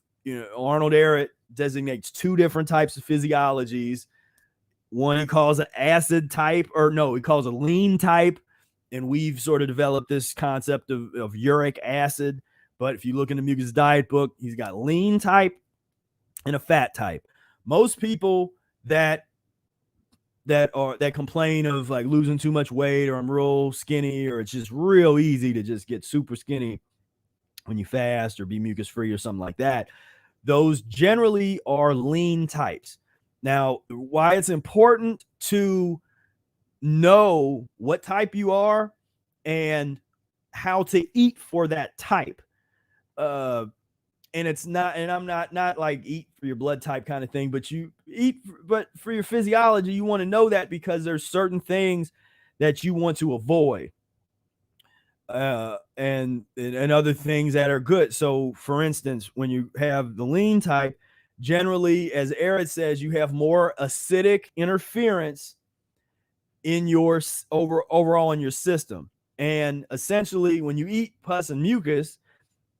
Arnold Ehret designates two different types of physiologies. One he calls an acid type, he calls a lean type. And we've sort of developed this concept of uric acid. But if you look in the Mucusless diet book, he's got lean type and a fat type. Most people that complain of like losing too much weight, or I'm real skinny, or it's just real easy to just get super skinny when you fast or be mucus free or something like that, those generally are lean types. Now, why it's important to know what type you are and how to eat for that type. And it's not, and I'm not like eat for your blood type kind of thing, but you eat, but for your physiology, you want to know that because there's certain things that you want to avoid. And other things that are good. So for instance, when you have the lean type, generally, as Eric says, you have more acidic interference in your overall in your system. And essentially, when you eat pus and mucus,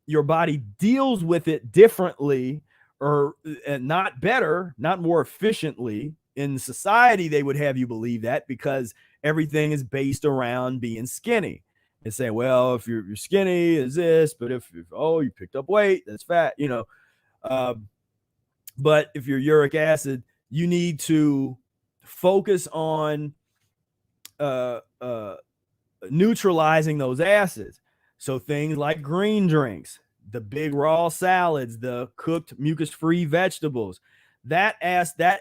your body deals with it differently, or not better, not more efficiently. In society, they would have you believe that, because everything is based around being skinny. They say, well, if you're skinny is this, but if you picked up weight, that's fat, you know. But if you're uric acid, you need to focus on neutralizing those acids. So things like green drinks, the big raw salads, the cooked mucus-free vegetables, that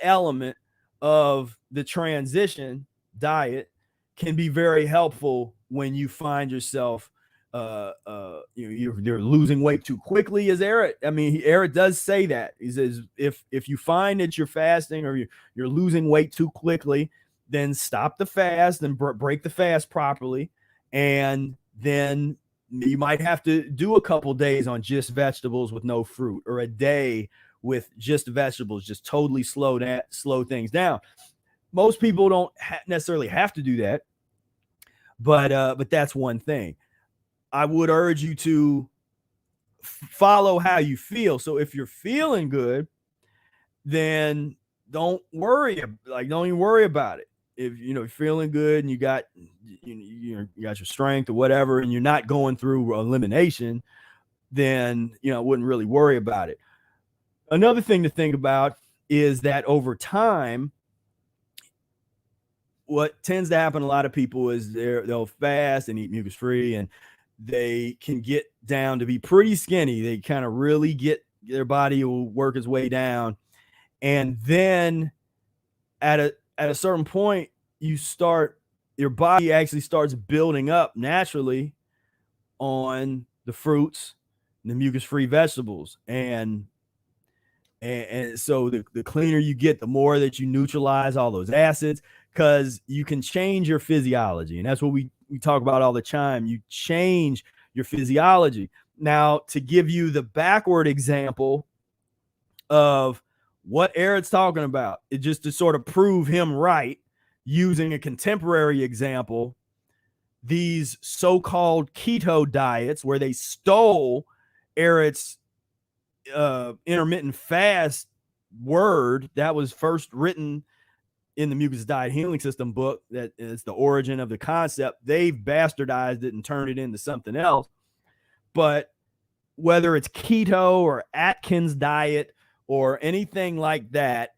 element of the transition diet can be very helpful when you find yourself you're losing weight too quickly. As Eric does say that. He says if you find that you're fasting or you're losing weight too quickly, then stop the fast and break the fast properly, and then you might have to do a couple days on just vegetables with no fruit, or a day with just vegetables, just totally slow things down. Most people don't necessarily have to do that, but that's one thing. I would urge you to follow how you feel. So if you're feeling good, then don't even worry about it. If you're feeling good and you got your strength or whatever, and you're not going through elimination, then I wouldn't really worry about it. Another thing to think about is that over time, what tends to happen to a lot of people is they'll fast and eat mucus-free, and they can get down to be pretty skinny. They kind of really get, their body will work its way down. And then at a certain point, your body actually starts building up naturally on the fruits and the mucus-free vegetables. And so the cleaner you get, the more that you neutralize all those acids, because you can change your physiology. And that's what we talk about all the time. You change your physiology. Now, to give you the backward example of what Eric's talking about, it just to sort of prove him right, using a contemporary example, these so-called keto diets, where they stole Eric's intermittent fast word that was first written in the Mucusless Diet Healing System book, that is the origin of the concept. They've bastardized it and turned it into something else. But whether it's keto or Atkins diet or anything like that,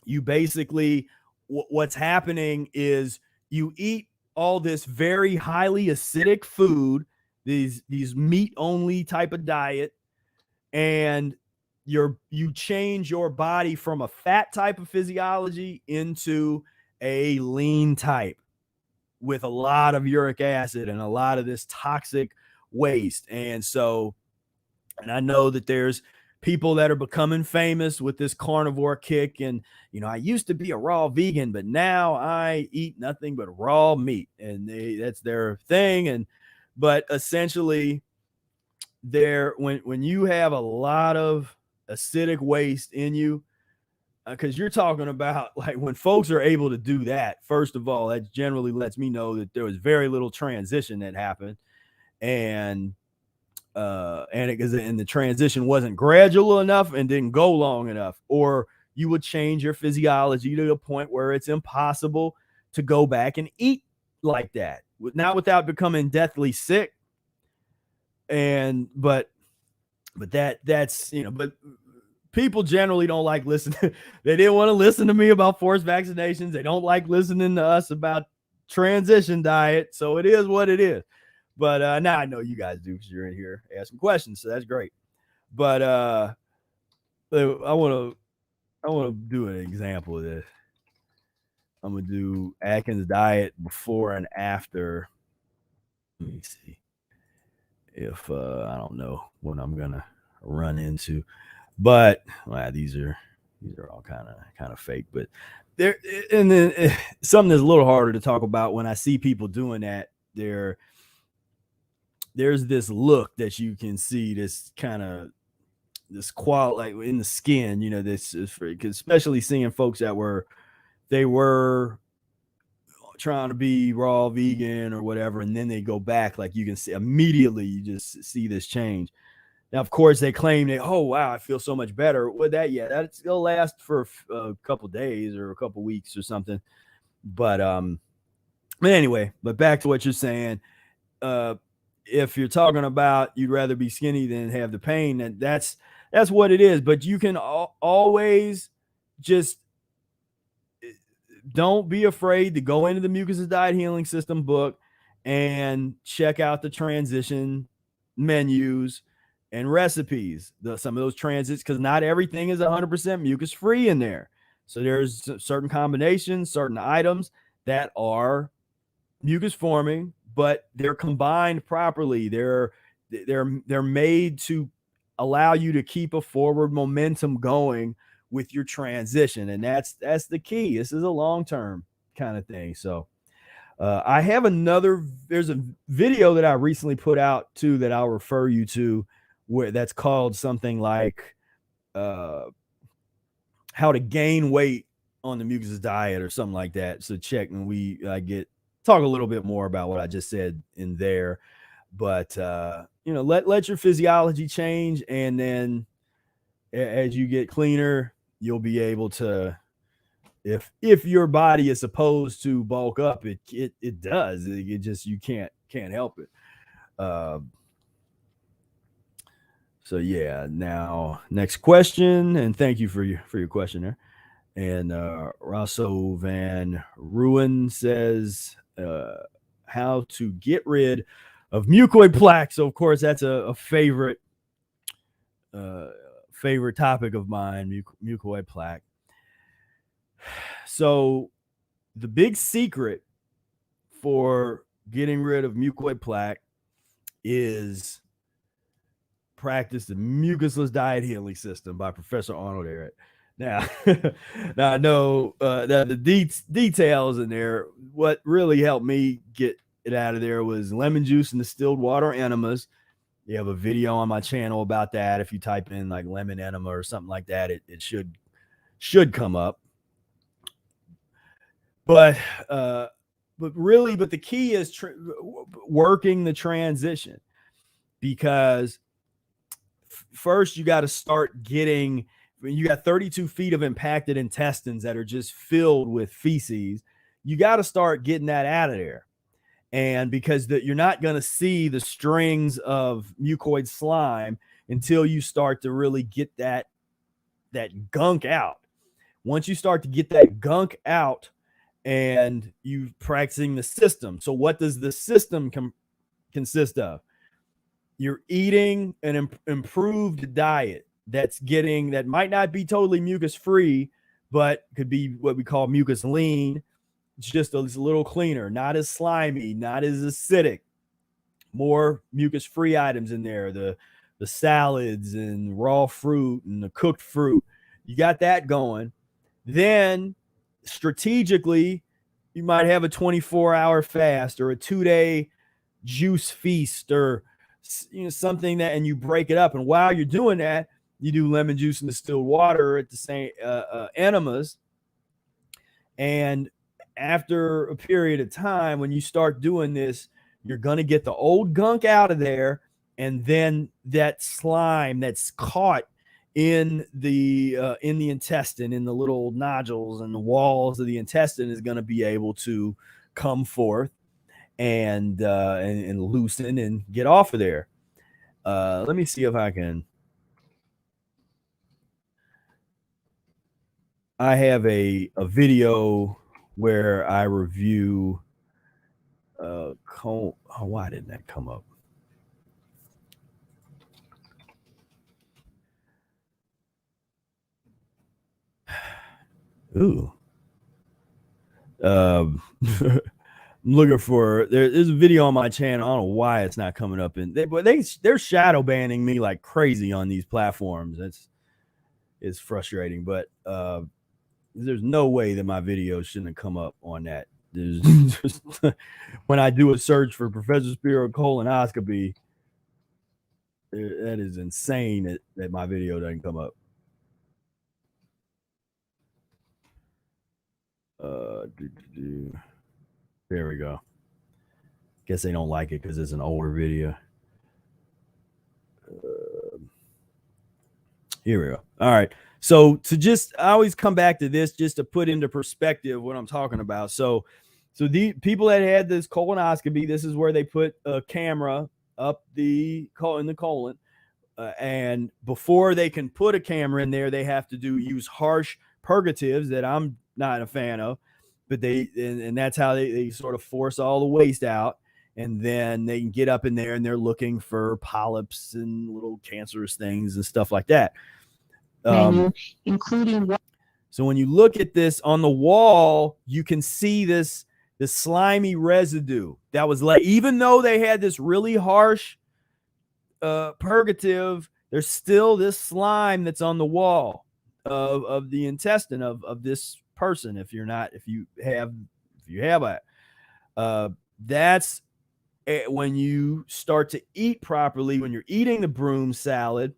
you basically, what's happening is you eat all this very highly acidic food, these meat only type of diet, and you change your body from a fat type of physiology into a lean type with a lot of uric acid and a lot of this toxic waste. And I know that there's people that are becoming famous with this carnivore kick, and I used to be a raw vegan, but now I eat nothing but raw meat, and that's their thing. But essentially, when you have a lot of acidic waste in you, because you're talking about, like, when folks are able to do that, first of all, that generally lets me know that there was very little transition that happened, and the transition wasn't gradual enough and didn't go long enough, or you would change your physiology to a point where it's impossible to go back and eat like that, not without becoming deathly sick. But people generally don't like listening. They didn't want to listen to me about forced vaccinations. They don't like listening to us about transition diet. So it is what it is. But now I know you guys do, because you're in here asking questions, so that's great. But I want to do an example of this. I'm gonna do Atkins diet before and after. Let me see if I don't know what I'm gonna run into, but these are all kind of fake. But there, and then something that's a little harder to talk about when I see people doing that. There's this look that you can see, this kind of like in the skin, you know, this is for, especially seeing folks that were trying to be raw vegan or whatever, and then they go back, like you can see immediately, you just see this change. Now, of course, they claim that, oh wow, I feel so much better. Well, that'll last for a couple days or a couple weeks or something. But anyway, but back to what you're saying. If you're talking about you'd rather be skinny than have the pain, then that's what it is. But you can always just don't be afraid to go into the Mucusless Diet Healing System book and check out the transition menus and recipes, some of those transits, because not everything is 100% mucus free in there. So there's certain combinations, certain items that are mucus forming, but they're combined properly. They're made to allow you to keep a forward momentum going with your transition, and that's the key. This is a long-term kind of thing. So I have there's a video that I recently put out too that I'll refer you to, where that's called something like how to gain weight on the Mucusless diet or something like that. So check, and talk a little bit more about what I just said in there. But you know, let your physiology change, and then as you get cleaner, you'll be able to, if your body is supposed to bulk up, it does. It just, you can't help it. So yeah, now next question, and thank you for your question there. And Rosso Van Ruin says how to get rid of mucoid plaque. So of course that's a favorite topic of mine, mucoid plaque. So the big secret for getting rid of mucoid plaque is practice the Mucusless Diet Healing System by Professor Arnold Ehret. Now, I know that the details in there, what really helped me get it out of there was lemon juice and distilled water enemas. You have a video on my channel about that. If you type in like lemon enema or something like that, it should come up. But the key is working the transition, because first you got to start getting, you got 32 feet of impacted intestines that are just filled with feces. You got to start getting that out of there. And because you're not going to see the strings of mucoid slime until you start to really get that gunk out. Once you start to get that gunk out and you practicing the system. So what does the system consist of? You're eating an improved diet that might not be totally mucus free, but could be what we call mucus lean. It's just a little cleaner, not as slimy, not as acidic. More mucus free items in there, the salads and raw fruit and the cooked fruit. You got that going. Then strategically, you might have a 24-hour fast or a 2-day juice feast, or something that, and you break it up. And while you're doing that, you do lemon juice and distilled water at the same enemas. And after a period of time, when you start doing this, you're going to get the old gunk out of there, and then that slime that's caught in the intestine, in the little nodules and the walls of the intestine, is going to be able to come forth and loosen and get off of there. Let me see if I can. I have a video where I review why didn't that come up? Ooh. I'm looking for, there's a video on my channel. I don't know why it's not coming up, but they're shadow banning me like crazy on these platforms. It's frustrating, but there's no way that my video shouldn't have come up on that. When I do a search for Professor Spira colonoscopy, That is insane that my video doesn't come up. There we go. Guess they don't like it because it's an older video. Here we go. All right. So I always come back to this just to put into perspective what I'm talking about. So the people that had this colonoscopy, this is where they put a camera up in the colon, and before they can put a camera in there, they have to use harsh purgatives that I'm not a fan of, but and that's how they sort of force all the waste out, and then they can get up in there and they're looking for polyps and little cancerous things and stuff like that. Including what? So when you look at this on the wall, you can see the slimy residue that was like, even though they had this really harsh purgative, there's still this slime that's on the wall of the intestine of this person. If you have it, that's when you start to eat properly, when you're eating the broom salad,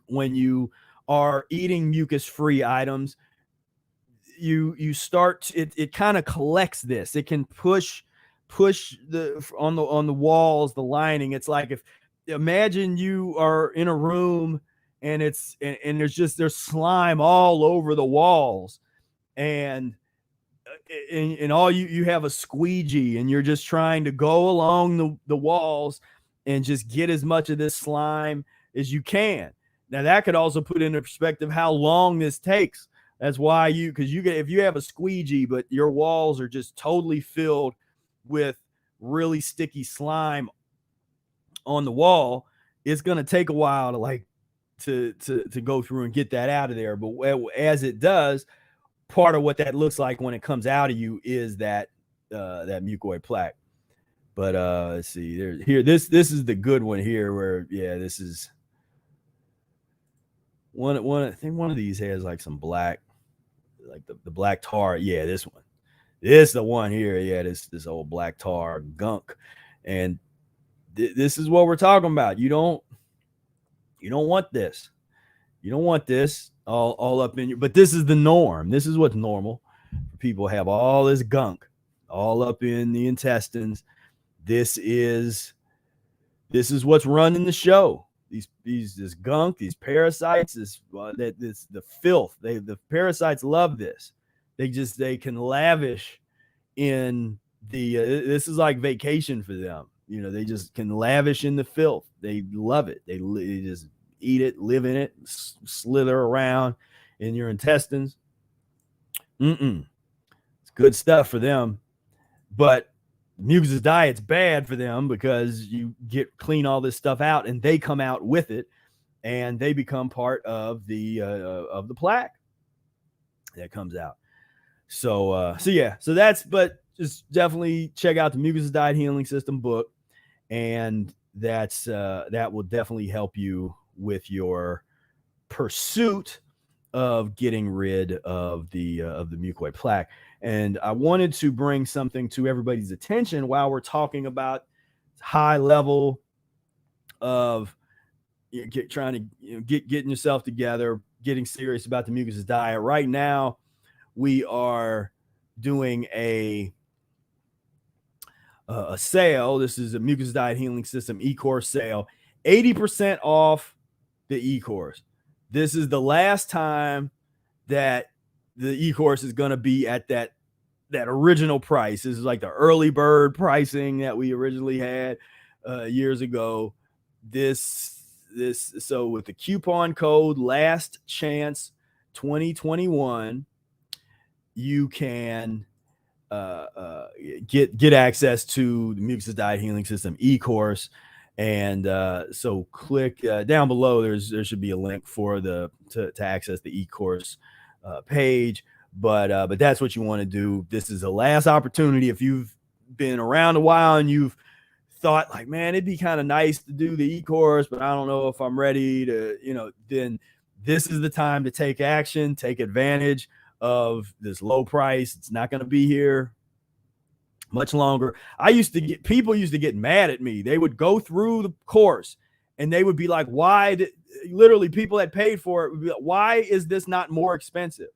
when you are eating mucus-free items, you start, it kind of collects this. It can push on the walls, the lining. It's like, imagine you are in a room and there's slime all over the walls, and all you have a squeegee, and you're just trying to go along the walls and just get as much of this slime as you can. Now that could also put into perspective how long this takes. That's why if you have a squeegee, but your walls are just totally filled with really sticky slime on the wall, it's going to take a while to go through and get that out of there. But as it does, part of what that looks like when it comes out of you is that mucoid plaque. But let's see, this is the good one here, where this is one. I think one of these has like some black, like the black tar. Yeah, this one. This the one here. Yeah, this old black tar gunk. And this is what we're talking about. You don't want this. You don't want this all up in you. But this is the norm. This is what's normal. People have all this gunk all up in the intestines. This is what's running the show. This gunk, these parasites, the filth. The parasites love this. They can lavish in this is like vacation for them. They just can lavish in the filth. They love it. They just eat it, live in it, slither around in your intestines. It's good stuff for them. But Mucusless diet's bad for them, because you clean all this stuff out and they come out with it, and they become part of the plaque that comes out. So but just definitely check out the Mucusless Diet Healing System book, and that will definitely help you with your pursuit of getting rid of the mucoid plaque. And I wanted to bring something to everybody's attention while we're talking about high level of getting yourself together, getting serious about the Mucusless diet. Right now, we are doing a sale. This is a Mucusless Diet Healing System e-course sale, 80% off the e-course. This is the last time that the e-course is going to be at that original price. This is like the early bird pricing that we originally had years ago. So with the coupon code Last Chance 2021, you can get access to the Mucusless Diet Healing System e-course. And so click down below. There should be a link for to access the e-course page. But that's what you want to do. This is the last opportunity. If you've been around a while and you've thought like, man, it'd be kind of nice to do the e-course, but I don't know if I'm ready to, then this is the time to take action, take advantage of this low price. It's not going to be here much longer. People used to get mad at me. They would go through the course And they would be like, why? Literally, people that paid for it would be like, why is this not more expensive?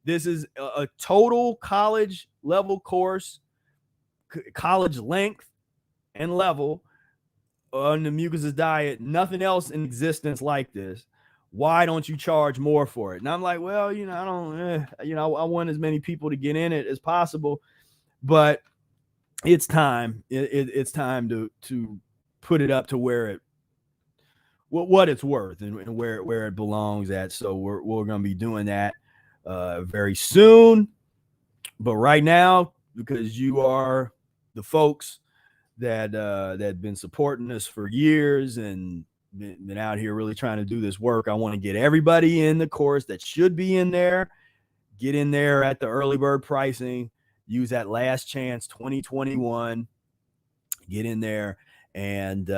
This is a total college level course, college length and level on the Mucusless diet. Nothing else in existence like this. Why don't you charge more for it? And I'm like, well, I don't, I want as many people to get in it as possible, but it's time. It's time to put it up to where what it's worth and where it belongs at. So we're going to be doing that very soon. But right now, because you are the folks that been supporting us for years and been out here really trying to do this work, I want to get everybody in the course that should be in there. Get in there at the early bird pricing. Use that last chance 2021. Get in there and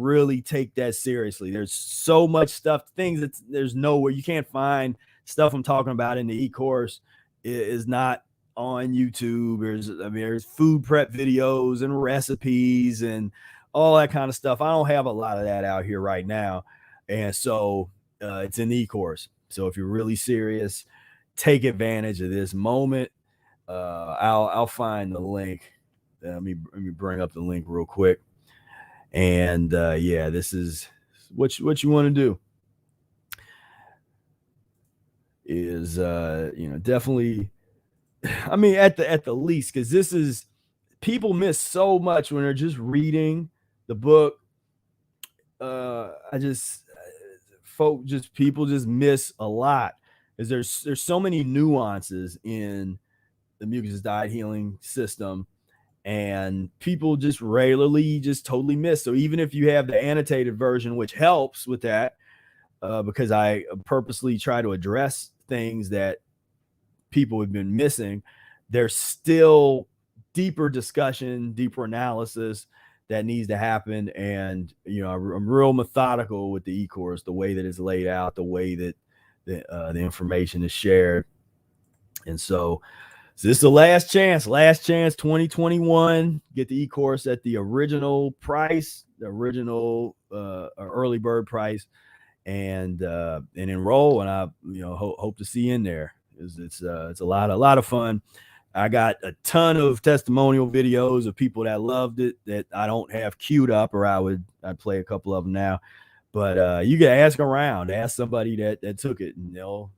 really take that seriously. There's so much stuff, things that there's nowhere you can't find. Stuff I'm talking about in the e-course is not on YouTube. There's food prep videos and recipes and all that kind of stuff. I don't have a lot of that out here right now. And so it's an e-course. So if you're really serious, take advantage of this moment. I'll find the link. Let me bring up the link real quick. And yeah, this is what you want to do is definitely, I mean, at the least, because this is, people miss so much when they're just reading the book. People just miss a lot, because there's so many nuances in the Mucusless Diet Healing System, and people just regularly just totally miss. So even if you have the annotated version, which helps with that, because I purposely try to address things that people have been missing, there's still deeper discussion, deeper analysis that needs to happen. And I'm real methodical with the e-course, the way that it's laid out, the way that the information is shared. And so this is the last chance 2021. Get the e-course at the original price, the original early bird price, and enroll. And I hope to see you in there. It's a lot of fun. I got a ton of testimonial videos of people that loved it that I don't have queued up, or I'd play a couple of them now. But you can ask around, ask somebody that took it, and they'll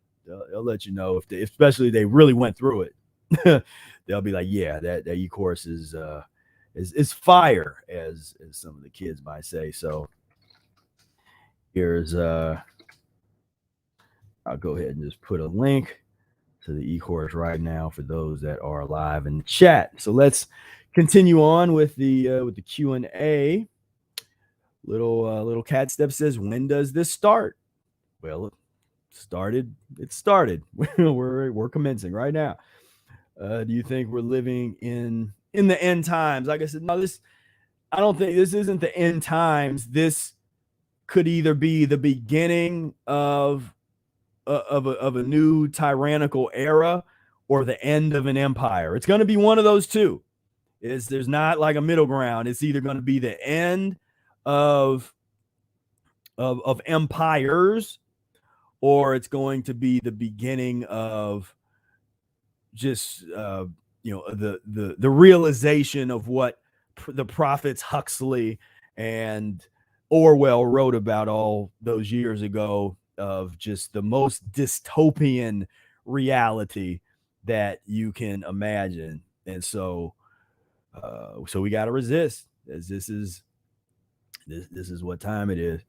let you know especially they really went through it. They'll be like, yeah, that e-course is fire, as some of the kids might say. So here's I'll go ahead and just put a link to the e-course right now for those that are live in the chat. So let's continue on with the Q&A. Little cat step says, when does this start? Well, it started. We're commencing right now. Do you think we're living in the end times? Like I said, no, I don't think this isn't the end times. This could either be the beginning of a new tyrannical era or the end of an empire. It's going to be one of those two. There's not like a middle ground. It's either going to be the end of empires, or it's going to be the beginning of just the realization of what the prophets Huxley and Orwell wrote about all those years ago, of just the most dystopian reality that you can imagine. And so we got to resist, as this is what time it is.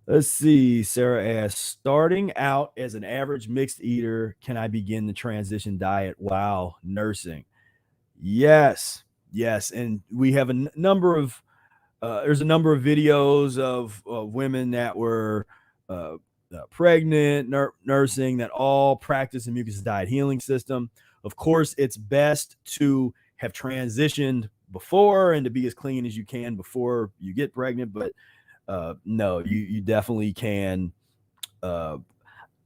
Let's see. Sarah asks, starting out as an average mixed eater, can I begin the transition diet while nursing? Yes. And we have a number of there's a number of videos of women that were pregnant, nursing, that all practice the Mucusless Diet Healing System. Of course, it's best to have transitioned before and to be as clean as you can before you get pregnant. But no, you definitely can.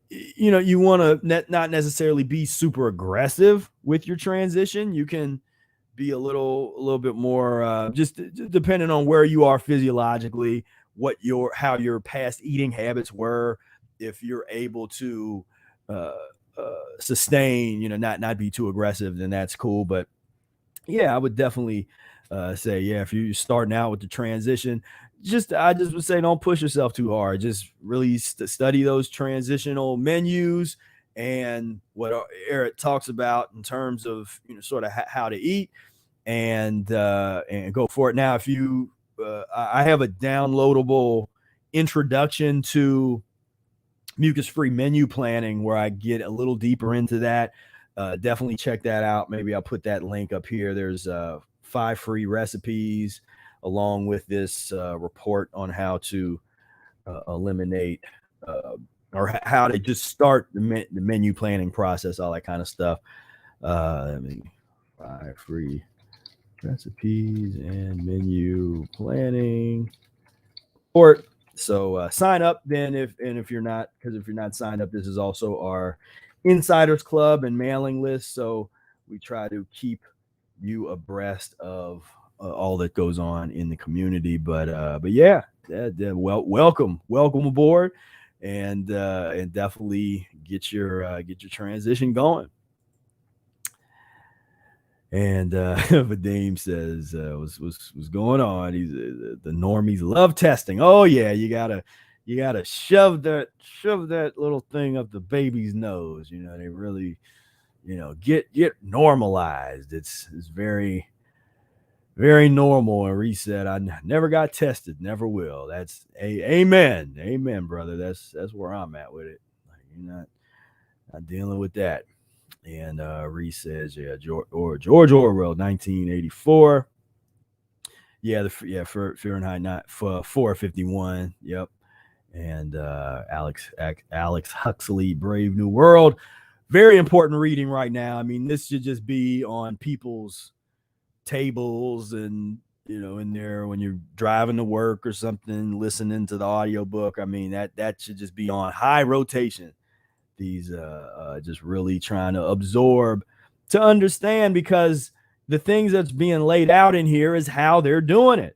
You want to not necessarily be super aggressive with your transition. You can be a little bit more, just depending on where you are physiologically, how your past eating habits were, if you're able to sustain, not be too aggressive, then that's cool. But yeah, I would definitely say, yeah, if you're starting out with the transition, I just would say, don't push yourself too hard. Just really study those transitional menus and what Eric talks about in terms of, sort of how to eat, and go for it. Now, if you, I have a downloadable introduction to mucus-free menu planning where I get a little deeper into that. Definitely check that out. Maybe I'll put that link up here. There's 5 free recipes along with this report on how to eliminate or how to just start the menu planning process, all that kind of stuff. 5 free recipes and menu planning report. So sign up then if you're not signed up, this is also our Insiders Club and mailing list. So we try to keep you abreast of all that goes on in the community. But yeah, welcome aboard, and definitely get your transition going. And Vadim says, what's going on? He's the normies love testing. Oh yeah, you gotta shove that little thing up the baby's nose. They really, get normalized. It's very, very normal. And Reese said, I never got tested, never will. That's amen, brother. That's where I'm at with it. Like, you're not dealing with that. And Reese says, yeah, George Orwell, 1984. Yeah, Fahrenheit 451. Yep. And Alex Huxley, Brave New World. Very important reading right now. I mean, this should just be on people's tables and, in there when you're driving to work or something, listening to the audiobook. I mean, that should just be on high rotation. These just really trying to absorb, to understand, because the things that's being laid out in here is how they're doing it.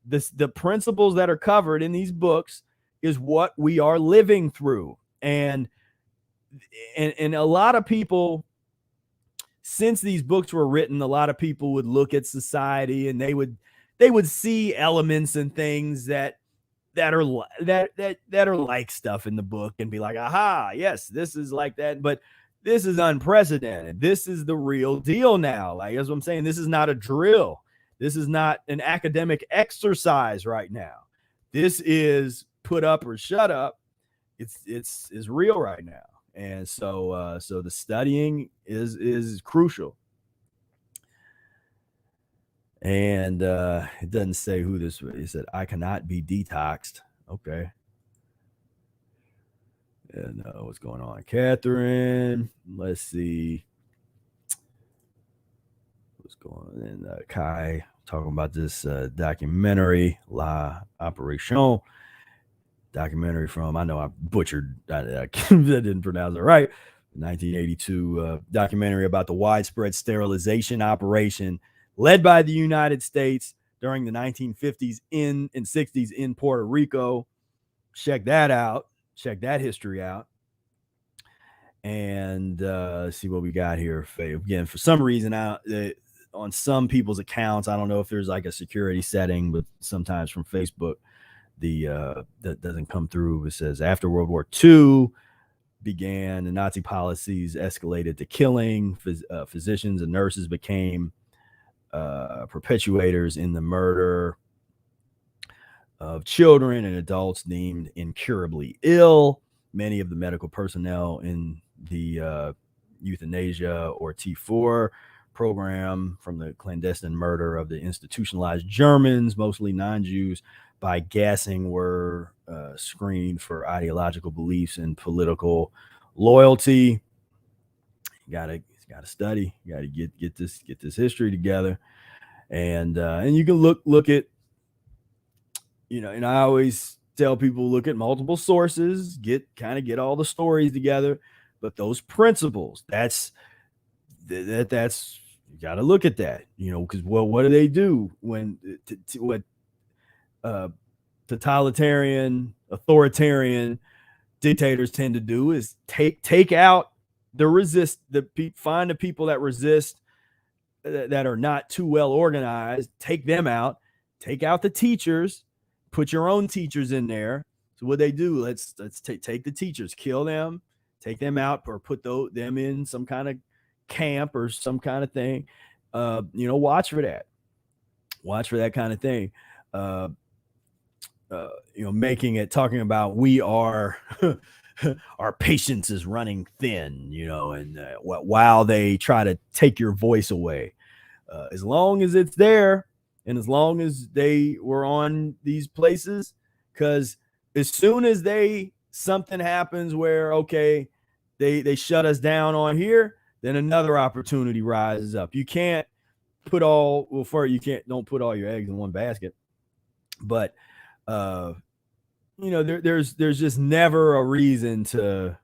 The principles that are covered in these books is what we are living through. And a lot of people, since these books were written, a lot of people would look at society and they would see elements and things that are like stuff in the book and be like, aha, yes, this is like that. But this is unprecedented. This is the real deal now. Like, that's what I'm saying. This is not a drill. This is not an academic exercise right now. This is put up or shut up. It's real right now. And so the studying is crucial. And it doesn't say who this was. It said, I cannot be detoxed. Okay. And what's going on? Catherine. Let's see. What's going on? And Kai talking about this documentary, La Operation. Documentary from, I know I butchered, I didn't pronounce it right. 1982 documentary about the widespread sterilization operation led by the United States during the 1950s and 60s in Puerto Rico. Check that out. Check that history out. And see what we got here. Again, for some reason, on some people's accounts, I don't know if there's like a security setting, but sometimes from Facebook, that doesn't come through. It says, after World War II began, the Nazi policies escalated to killing. Physicians and nurses became perpetuators in the murder of children and adults deemed incurably ill. Many of the medical personnel in the euthanasia or T4 program from the clandestine murder of the institutionalized Germans, mostly non-Jews, by gassing were screened for ideological beliefs and political loyalty. You gotta study. You gotta get this history together, and you can look at, and I always tell people, look at multiple sources, get all the stories together, but those principles, that's you got to look at that, because what do they do when what totalitarian, authoritarian dictators tend to do is take out find the people that resist, that are not too well organized, take them out, take out the teachers, put your own teachers in there. So what they do, let's take the teachers, kill them, take them out, or put them in some kind of camp or some kind of thing. Watch for that kind of thing. Making it, talking about we are our patience is running thin, and while they try to take your voice away, as long as it's there and as long as they were on these places, because as soon as something happens where, okay, they shut us down on here, then another opportunity rises up. You can't don't put all your eggs in one basket, but there's just never a reason to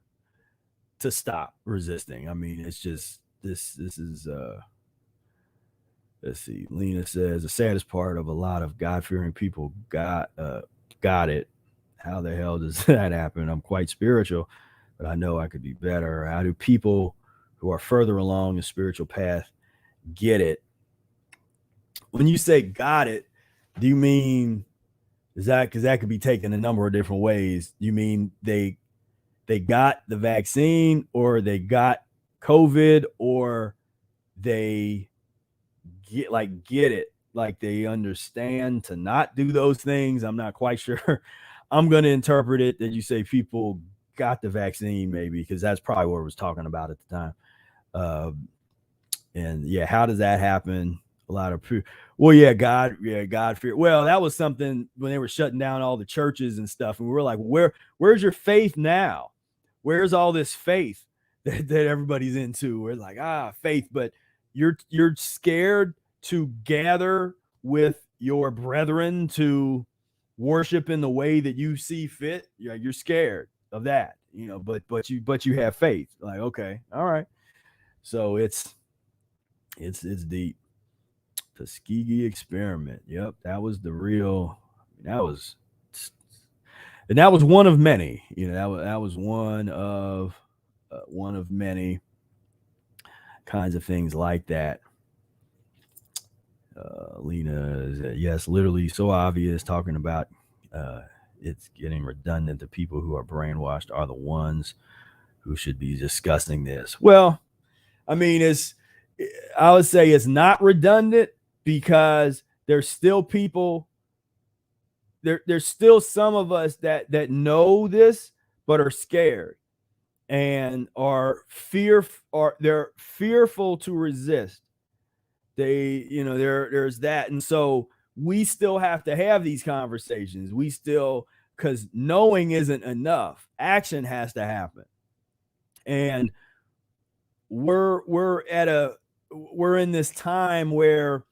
stop resisting. I mean, it's just this is let's see. Lena says the saddest part of a lot of God-fearing people got it. How the hell does that happen? I'm quite spiritual, but I know I could be better. How do people who are further along the spiritual path get it? When you say got it, do you mean, because that could be taken a number of different ways. You mean they got the vaccine, or they got COVID, or they get it, like they understand to not do those things? I'm not quite sure. I'm going to interpret it that you say people got the vaccine, maybe, because that's probably what I was talking about at the time. And yeah, how does that happen? A lot of God fear. Well, that was something when they were shutting down all the churches and stuff, and we were like, where's your faith now? Where's all this faith that everybody's into? We're like, faith, but you're scared to gather with your brethren to worship in the way that you see fit. You're scared of that, but you have faith. Like, okay, all right. So it's deep. Tuskegee experiment. Yep, that was the real. That was one of many. That was one of many kinds of things like that. Lena, yes, literally so obvious. Talking about it's getting redundant. The people who are brainwashed are the ones who should be discussing this. Well, I mean, I would say it's not redundant, because there's still people, there's still some of us that know this but are scared and they're fearful to resist. There's that. And so we still have to have these conversations. Because knowing isn't enough. Action has to happen. And we're in this time where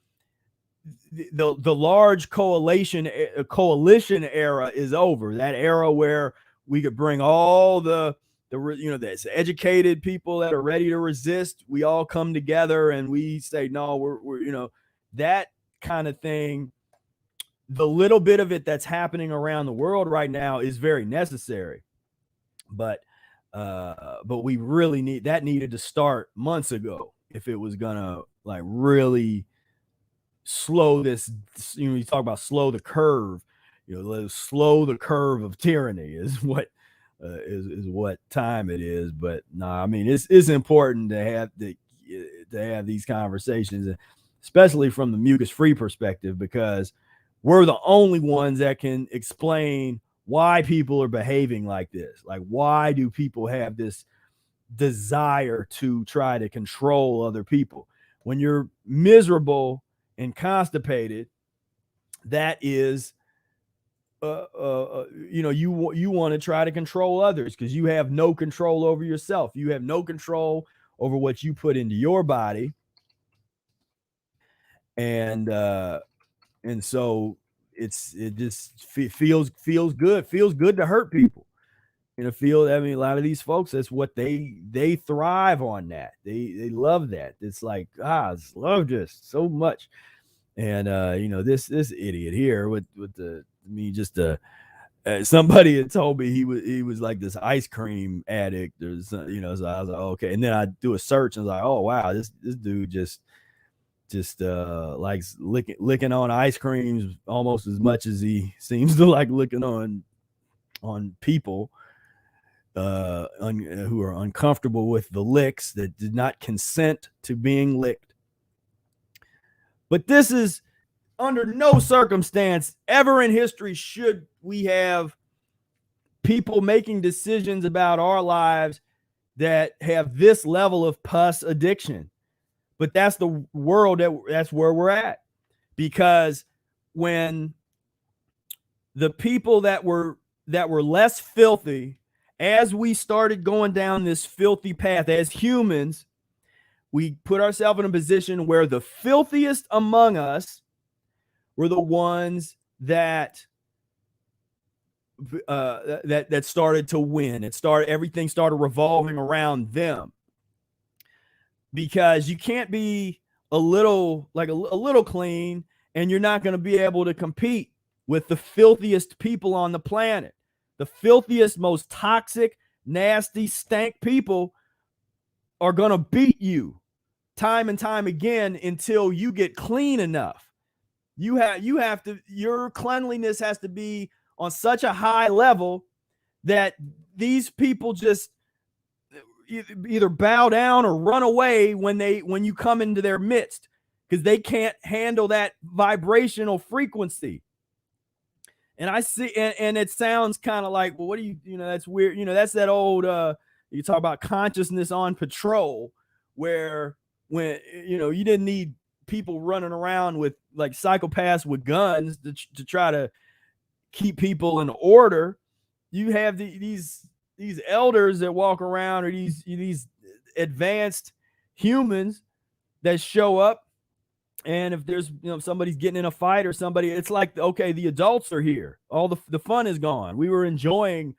the large coalition era is over. That era where we could bring all the educated people that are ready to resist. We all come together and we say, no, we're that kind of thing. The little bit of it that's happening around the world right now is very necessary, but we really needed to start months ago if it was gonna really slow this. You talk about slow the curve. Let's slow the curve of tyranny is what time it is. But I mean, it's important to have these conversations, especially from the mucus-free perspective, because we're the only ones that can explain why people are behaving like this. Like, why do people have this desire to try to control other people? When you're miserable and constipated, that is, you want to try to control others because you have no control over yourself. You have no control over what you put into your body. And so it just feels good. Feels good to hurt people in a field. I mean, a lot of these folks, that's what they thrive on. That they love that. It's like, I love this so much. And this idiot here with the mean, just somebody had told me he was like this ice cream addict, or something, you know. So I was like, okay. And then I do a search and I was like, oh wow, this dude just likes licking on ice creams almost as much as he seems to like licking on people who are uncomfortable with the licks, that did not consent to being licked. But this is, under no circumstance ever in history should we have people making decisions about our lives that have this level of pus addiction. But that's the world that's where we're at. Because when the people that were less filthy, as we started going down this filthy path as humans, we put ourselves in a position where the filthiest among us were the ones that started to win. Everything started revolving around them. Because you can't be a little clean, and you're not going to be able to compete with the filthiest people on the planet. The filthiest, most toxic, nasty, stank people are going to beat you time and time again until you get clean enough. Your cleanliness has to be on such a high level that these people just either bow down or run away when you come into their midst, because they can't handle that vibrational frequency. And I see, and it sounds kind of like, well, what do you know, that's weird. You know, that's that old, you talk about consciousness on patrol, where when, you know, you didn't need people running around with like psychopaths with guns to try to keep people in order. You have these elders that walk around, or these advanced humans that show up. And if there's, you know, if somebody's getting in a fight or somebody, it's like, okay, the adults are here. All the fun is gone. We were enjoying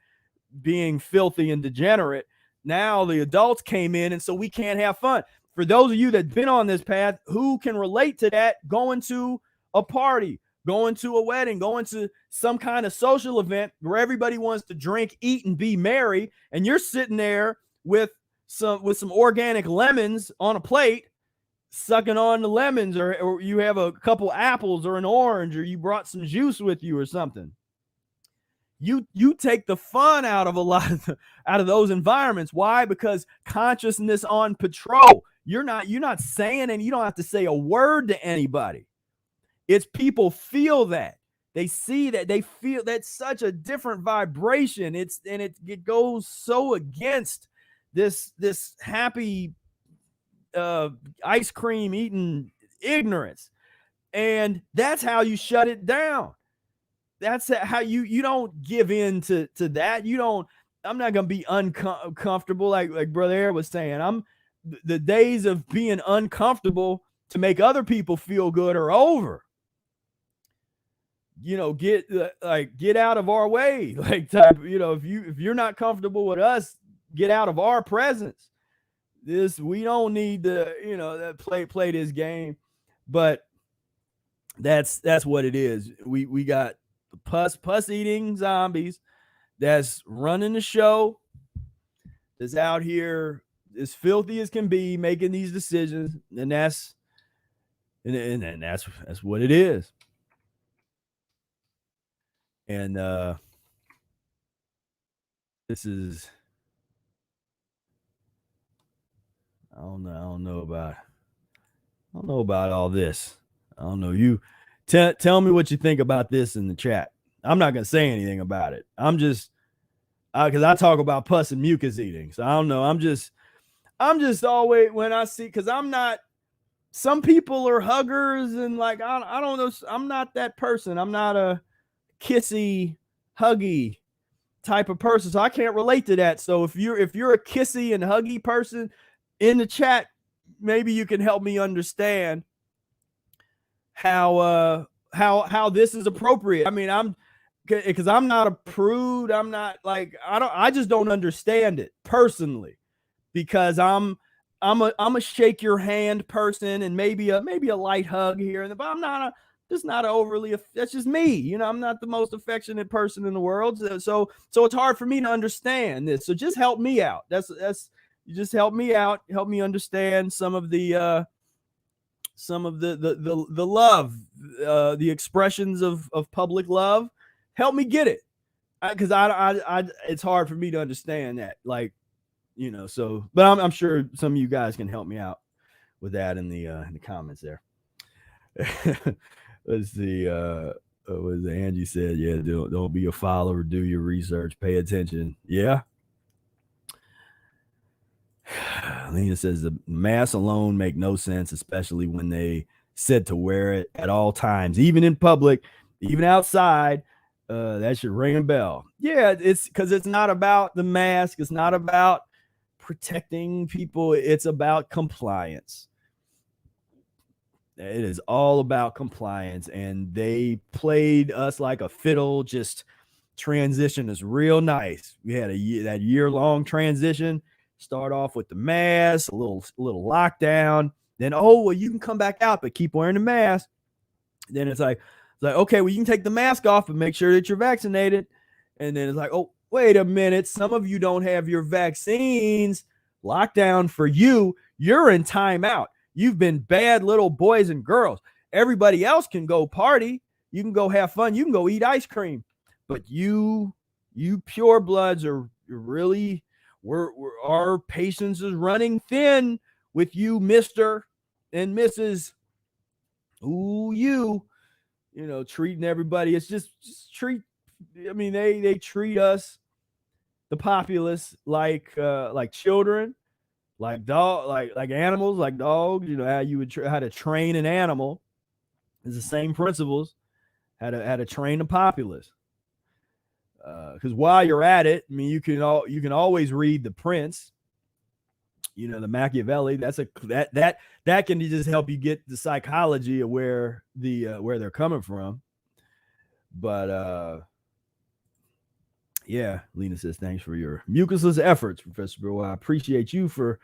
being filthy and degenerate. Now the adults came in, and so we can't have fun. For those of you that've been on this path, who can relate to that, going to a party, going to a wedding, going to some kind of social event where everybody wants to drink, eat, and be merry, and you're sitting there with some organic lemons on a plate, sucking on the lemons, or you have a couple apples or an orange, or you brought some juice with you or something. You take the fun out of a lot of those environments. Why? Because consciousness on patrol. You're not saying, and you don't have to say a word to anybody. It's people feel that. They see that, they feel that's such a different vibration. It goes so against this happy ice cream eating ignorance. And that's how you shut it down. That's how you don't give in to that. I'm not going to be uncomfortable. Like Brother Eric was saying, the days of being uncomfortable to make other people feel good are over. You know, get out of our way. Like, type, you know, if you're not comfortable with us, get out of our presence. We don't need to, you know, that play this game. But that's what it is. We got the pus eating zombies that's running the show, that's out here as filthy as can be, making these decisions, and that's what it is. And this is, I don't know about all this. I don't know. You tell me what you think about this in the chat. I'm not going to say anything about it. I'm just, because I talk about pus and mucus eating. So I don't know. I'm just always, when I see, because I'm not, some people are huggers, and like, I don't know. I'm not that person. I'm not a kissy, huggy type of person. So I can't relate to that. So if you're a kissy and huggy person in the chat, maybe you can help me understand how this is appropriate. I mean, because I'm not a prude. I'm not like, I just don't understand it personally, because I'm a shake your hand person, and maybe a light hug here and there, but I'm Just not overly, that's just me. You know, I'm not the most affectionate person in the world. So it's hard for me to understand this. So just help me out. You just help me out, help me understand some of the love, the expressions of public love. Help me get it. Because I it's hard for me to understand that. Like, you know, so, but I'm sure some of you guys can help me out with that in the comments there. Let's see. What Angie said? Yeah, don't be a follower. Do your research. Pay attention. Yeah. Lena says the mask alone make no sense, especially when they said to wear it at all times, even in public, even outside. That should ring a bell. Yeah, it's because it's not about the mask. It's not about protecting people. It's about compliance. It is all about compliance, and they played us like a fiddle. Just transition is real nice. We had that year-long transition. Start off with the mask, a little lockdown. Then, oh, well, you can come back out, but keep wearing the mask. Then it's like, okay, well, you can take the mask off, but make sure that you're vaccinated. And then it's like, oh, wait a minute. Some of you don't have your vaccines. Lockdown for you. You're in timeout. You've been bad little boys and girls. Everybody else can go party. You can go have fun. You can go eat ice cream. But you pure bloods are really, our patience is running thin with you, Mr. and Mrs. Ooh, you know, treating everybody. It's just treat. I mean, they treat us, the populace, like children. Like like animals, like dogs. You know how you would how to train an animal is the same principles. How to train the populace. Because while you're at it, I mean, you can always read The Prince. You know, the Machiavelli. That can just help you get the psychology of where they're coming from. But yeah, Lena says, thanks for your mucusless efforts, Professor Bill. I appreciate you for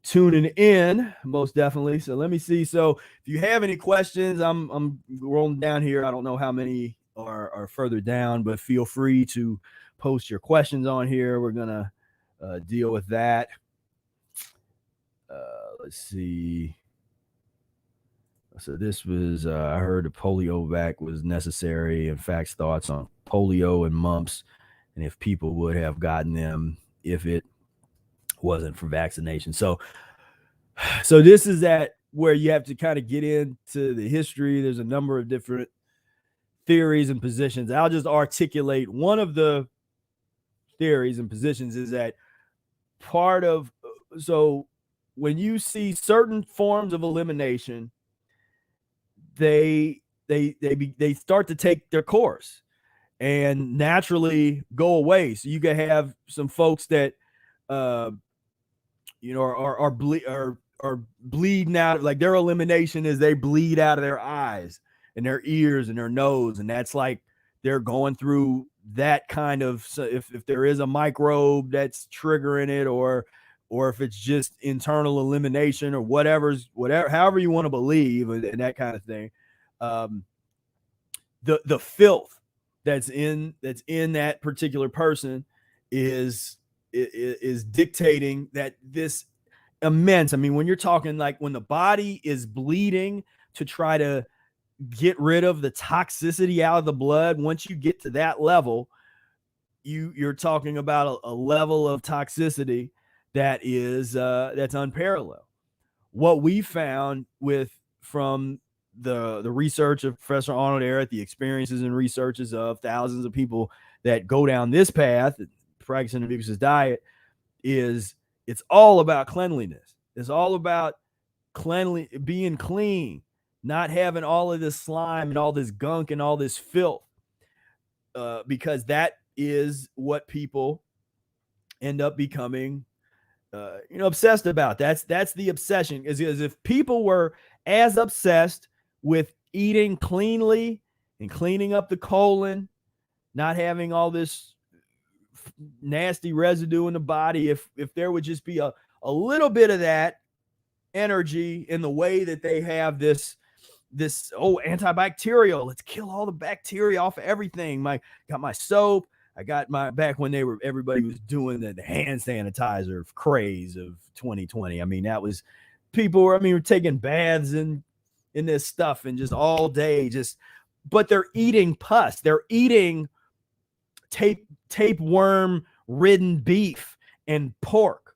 tuning in, most definitely. So let me see. So if you have any questions, I'm rolling down here. I don't know how many are further down, but feel free to post your questions on here. We're going to deal with that. Let's see. So this was, I heard a polio vac was necessary. In fact, thoughts on polio and mumps, and if people would have gotten them if it wasn't for vaccination. So this is that where you have to kind of get into the history. There's a number of different theories and positions. I'll just articulate one of the theories and positions is that so when you see certain forms of elimination, they start to take their course and naturally go away. So you can have some folks that you know are bleeding out, like their elimination is they bleed out of their eyes and their ears and their nose, and that's like they're going through that kind of, so if there is a microbe that's triggering it, or if it's just internal elimination or whatever, however you want to believe, and that kind of thing. The filth that's in that particular person is dictating that this immense. I mean, when you're talking like when the body is bleeding to try to get rid of the toxicity out of the blood, once you get to that level, you're talking about a level of toxicity that is that's unparalleled. What we found from the research of Professor Arnold Ehret, the experiences and researches of thousands of people that go down this path, practicing the Mucusless diet, is it's all about cleanliness. It's all about being clean, not having all of this slime and all this gunk and all this filth, because that is what people end up becoming obsessed about. That's the obsession. Is if people were as obsessed with eating cleanly and cleaning up the colon, not having all this nasty residue in the body, if there would just be a little bit of that energy in the way that they have this this antibacterial. Let's kill all the bacteria off of everything. Got my soap. I got my back when everybody was doing the hand sanitizer craze of 2020. I mean, that was people were taking baths in this stuff and just all day but they're eating pus. They're eating tapeworm ridden beef and pork.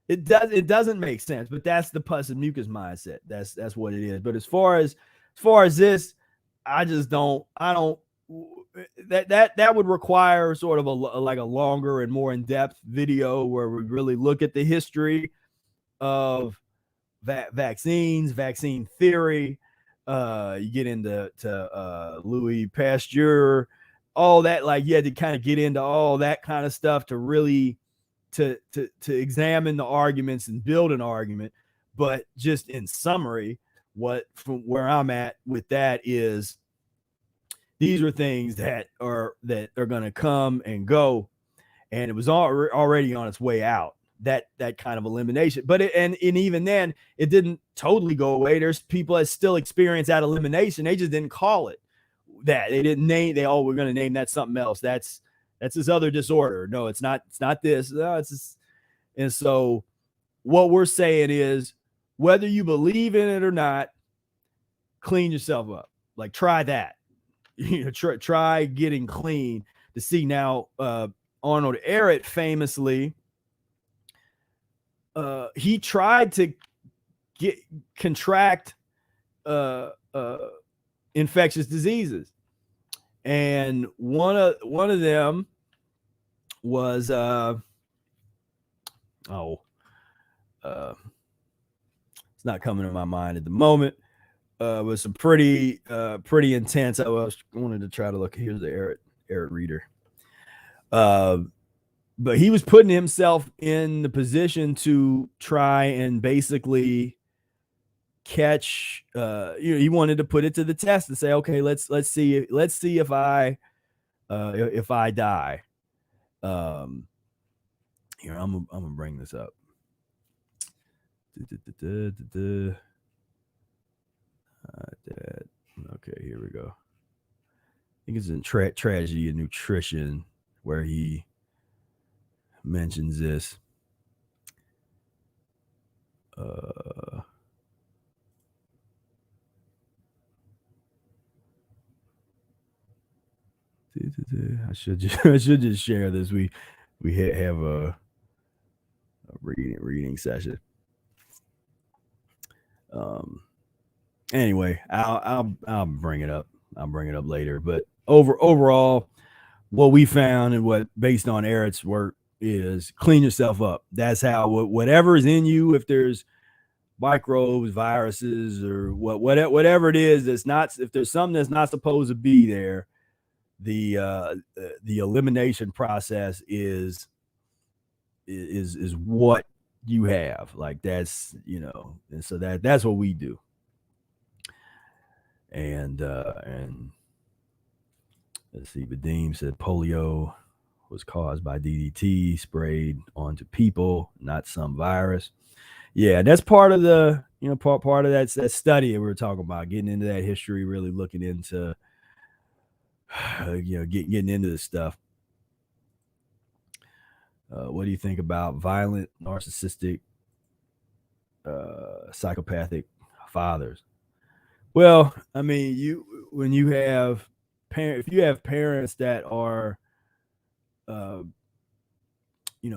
It doesn't make sense, but that's the pus and mucus mindset. That's what it is. But as far as this, I don't that would require sort of a longer and more in-depth video where we really look at the history of vaccines, vaccine theory. You get into Louis Pasteur, all that. Like you had to kind of get into all that kind of stuff to really to examine the arguments and build an argument. But just in summary, from where I'm at with that is these are things that are going to come and go, and it was already on its way out. That kind of elimination, but and even then, it didn't totally go away. There's people that still experience that elimination. They just didn't call it that. They didn't name. We're going to name that something else. That's this other disorder. No, it's not. It's not this. No, it's this. And so, what we're saying is, whether you believe in it or not, clean yourself up. Like try that. Try getting clean to see. Now, Arnold Ehret famously, he tried to contract infectious diseases, and one of them was it's not coming to my mind at the moment. Was some pretty intense. I wanted to try to look. Here's the Ehret reader. But he was putting himself in the position to try and basically catch. He wanted to put it to the test and say, okay, let's see if I die. Here, I'm gonna bring this up. Okay, here we go. I think it's in Tragedy of Nutrition where he mentions this. I should just share this. We have a reading session. Anyway, I'll bring it up. I'll bring it up later. But overall, what we found and what based on Ehret's work is clean yourself up. That's how whatever is in you, if there's microbes, viruses, or whatever it is that's not, if there's something that's not supposed to be there, the elimination process is what you have. Like that's, and so that's what we do. And let's see, Vadim said polio was caused by DDT sprayed onto people, not some virus. Yeah, that's part of the, part of that study that we were talking about, getting into that history, really looking into, getting into this stuff. What do you think about violent, narcissistic, psychopathic fathers? Well, I mean, if you have parents that are,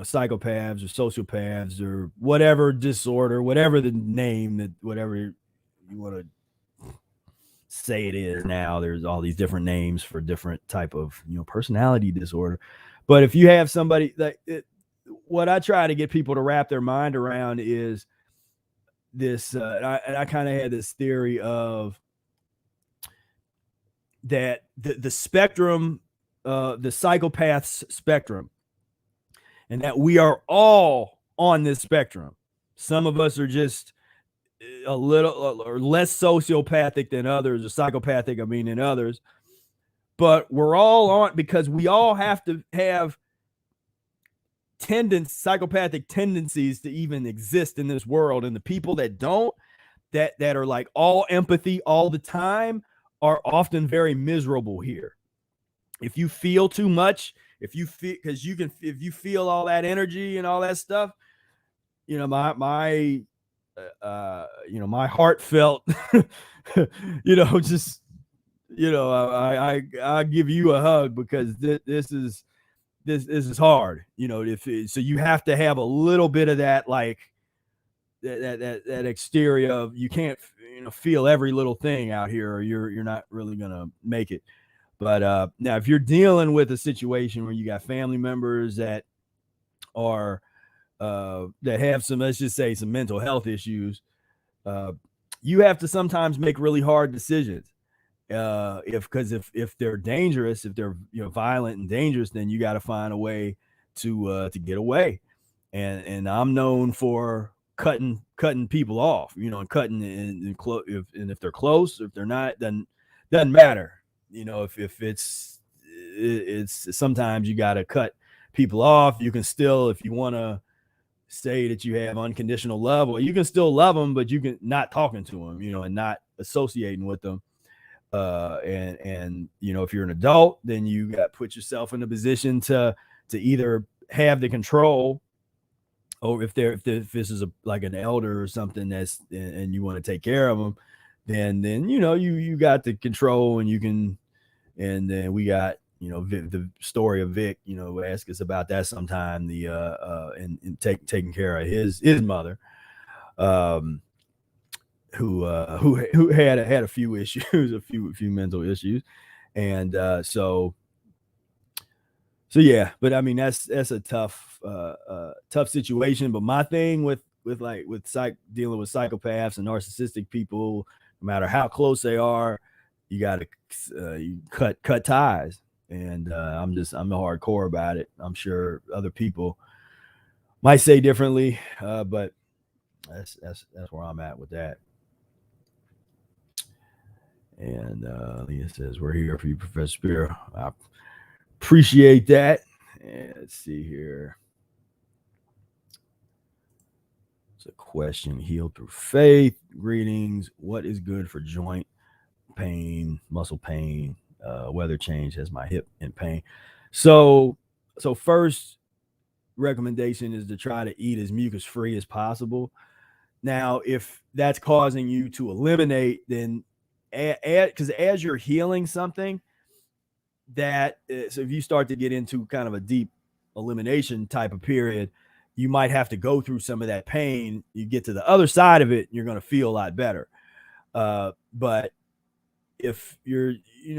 psychopaths or sociopaths or whatever disorder, whatever the name that, whatever you want to say it is now, there's all these different names for different type of, personality disorder. But if you have somebody what I try to get people to wrap their mind around is this, I kind of had this theory of that the spectrum, the psychopath's spectrum, and that we are all on this spectrum. Some of us are just a little or less sociopathic than others, or psychopathic, than others. But we're all on, because we all have to have psychopathic tendencies to even exist in this world. And the people that don't, that are like all empathy all the time are often very miserable here. If you feel too much, if you feel, because if you feel all that energy and all that stuff, my heart felt, just, I give you a hug, because this is hard, so you have to have a little bit of that, like that exterior of, you can't, feel every little thing out here, or you're not really gonna make it. But now, if you're dealing with a situation where you got family members that are that have some, let's just say, some mental health issues, you have to sometimes make really hard decisions. If they're dangerous, if they're violent and dangerous, then you got to find a way to get away. And I'm known for cutting people off, and cutting and if they're close, if they're not, then doesn't matter. If it's sometimes you got to cut people off. You can still, if you want to say that you have unconditional love, or you can still love them, but you can not talking to them, and not associating with them. And if you're an adult, then you got to put yourself in a position to either have the control, or if this is like an elder or something and you want to take care of them, then you got the control, and you can. And then we got the story of Vic, ask us about that sometime, the and taking care of his mother, who had a few issues, a few mental issues. And so yeah, but I mean, that's a tough situation. But my thing with dealing with psychopaths and narcissistic people, no matter how close they are, you got to you cut ties. And I'm hardcore about it. I'm sure other people might say differently, but that's where I'm at with that. And Leah says, we're here for you, Professor Spira. I appreciate that. And let's see here. It's a question. Healed through faith. Greetings. What is good for joint pain, muscle pain, weather change has my hip in pain? So first recommendation is to try to eat as mucus free as possible. Now, if that's causing you to eliminate, then because as you're healing something, so if you start to get into kind of a deep elimination type of period, you might have to go through some of that pain. You get to the other side of it, you're going to feel a lot better. But if you're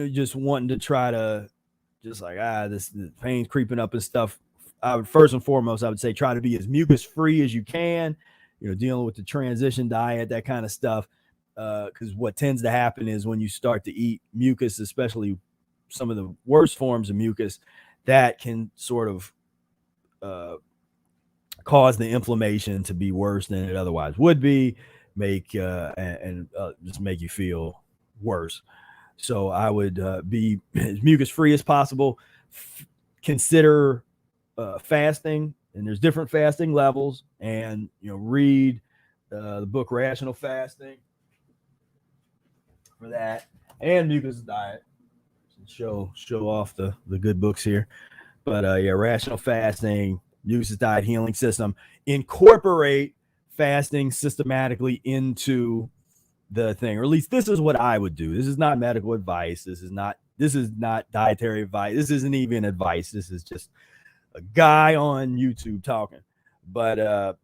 just wanting to try to just like this pain's creeping up and stuff, I would first and foremost, I would say try to be as mucus free as you can, dealing with the transition diet, that kind of stuff. Because what tends to happen is when you start to eat mucus, especially some of the worst forms of mucus, that can sort of cause the inflammation to be worse than it otherwise would be, just make you feel worse. So I would be as mucus free as possible. Consider fasting, and there's different fasting levels, and read the book Rational Fasting for that, and Mucusless Diet. Show off the good books here. But Rational Fasting, Mucusless Diet Healing System. Incorporate fasting systematically into the thing, or at least this is what I would do. This is not medical advice. This is not dietary advice. This isn't even advice. This is just a guy on YouTube talking. But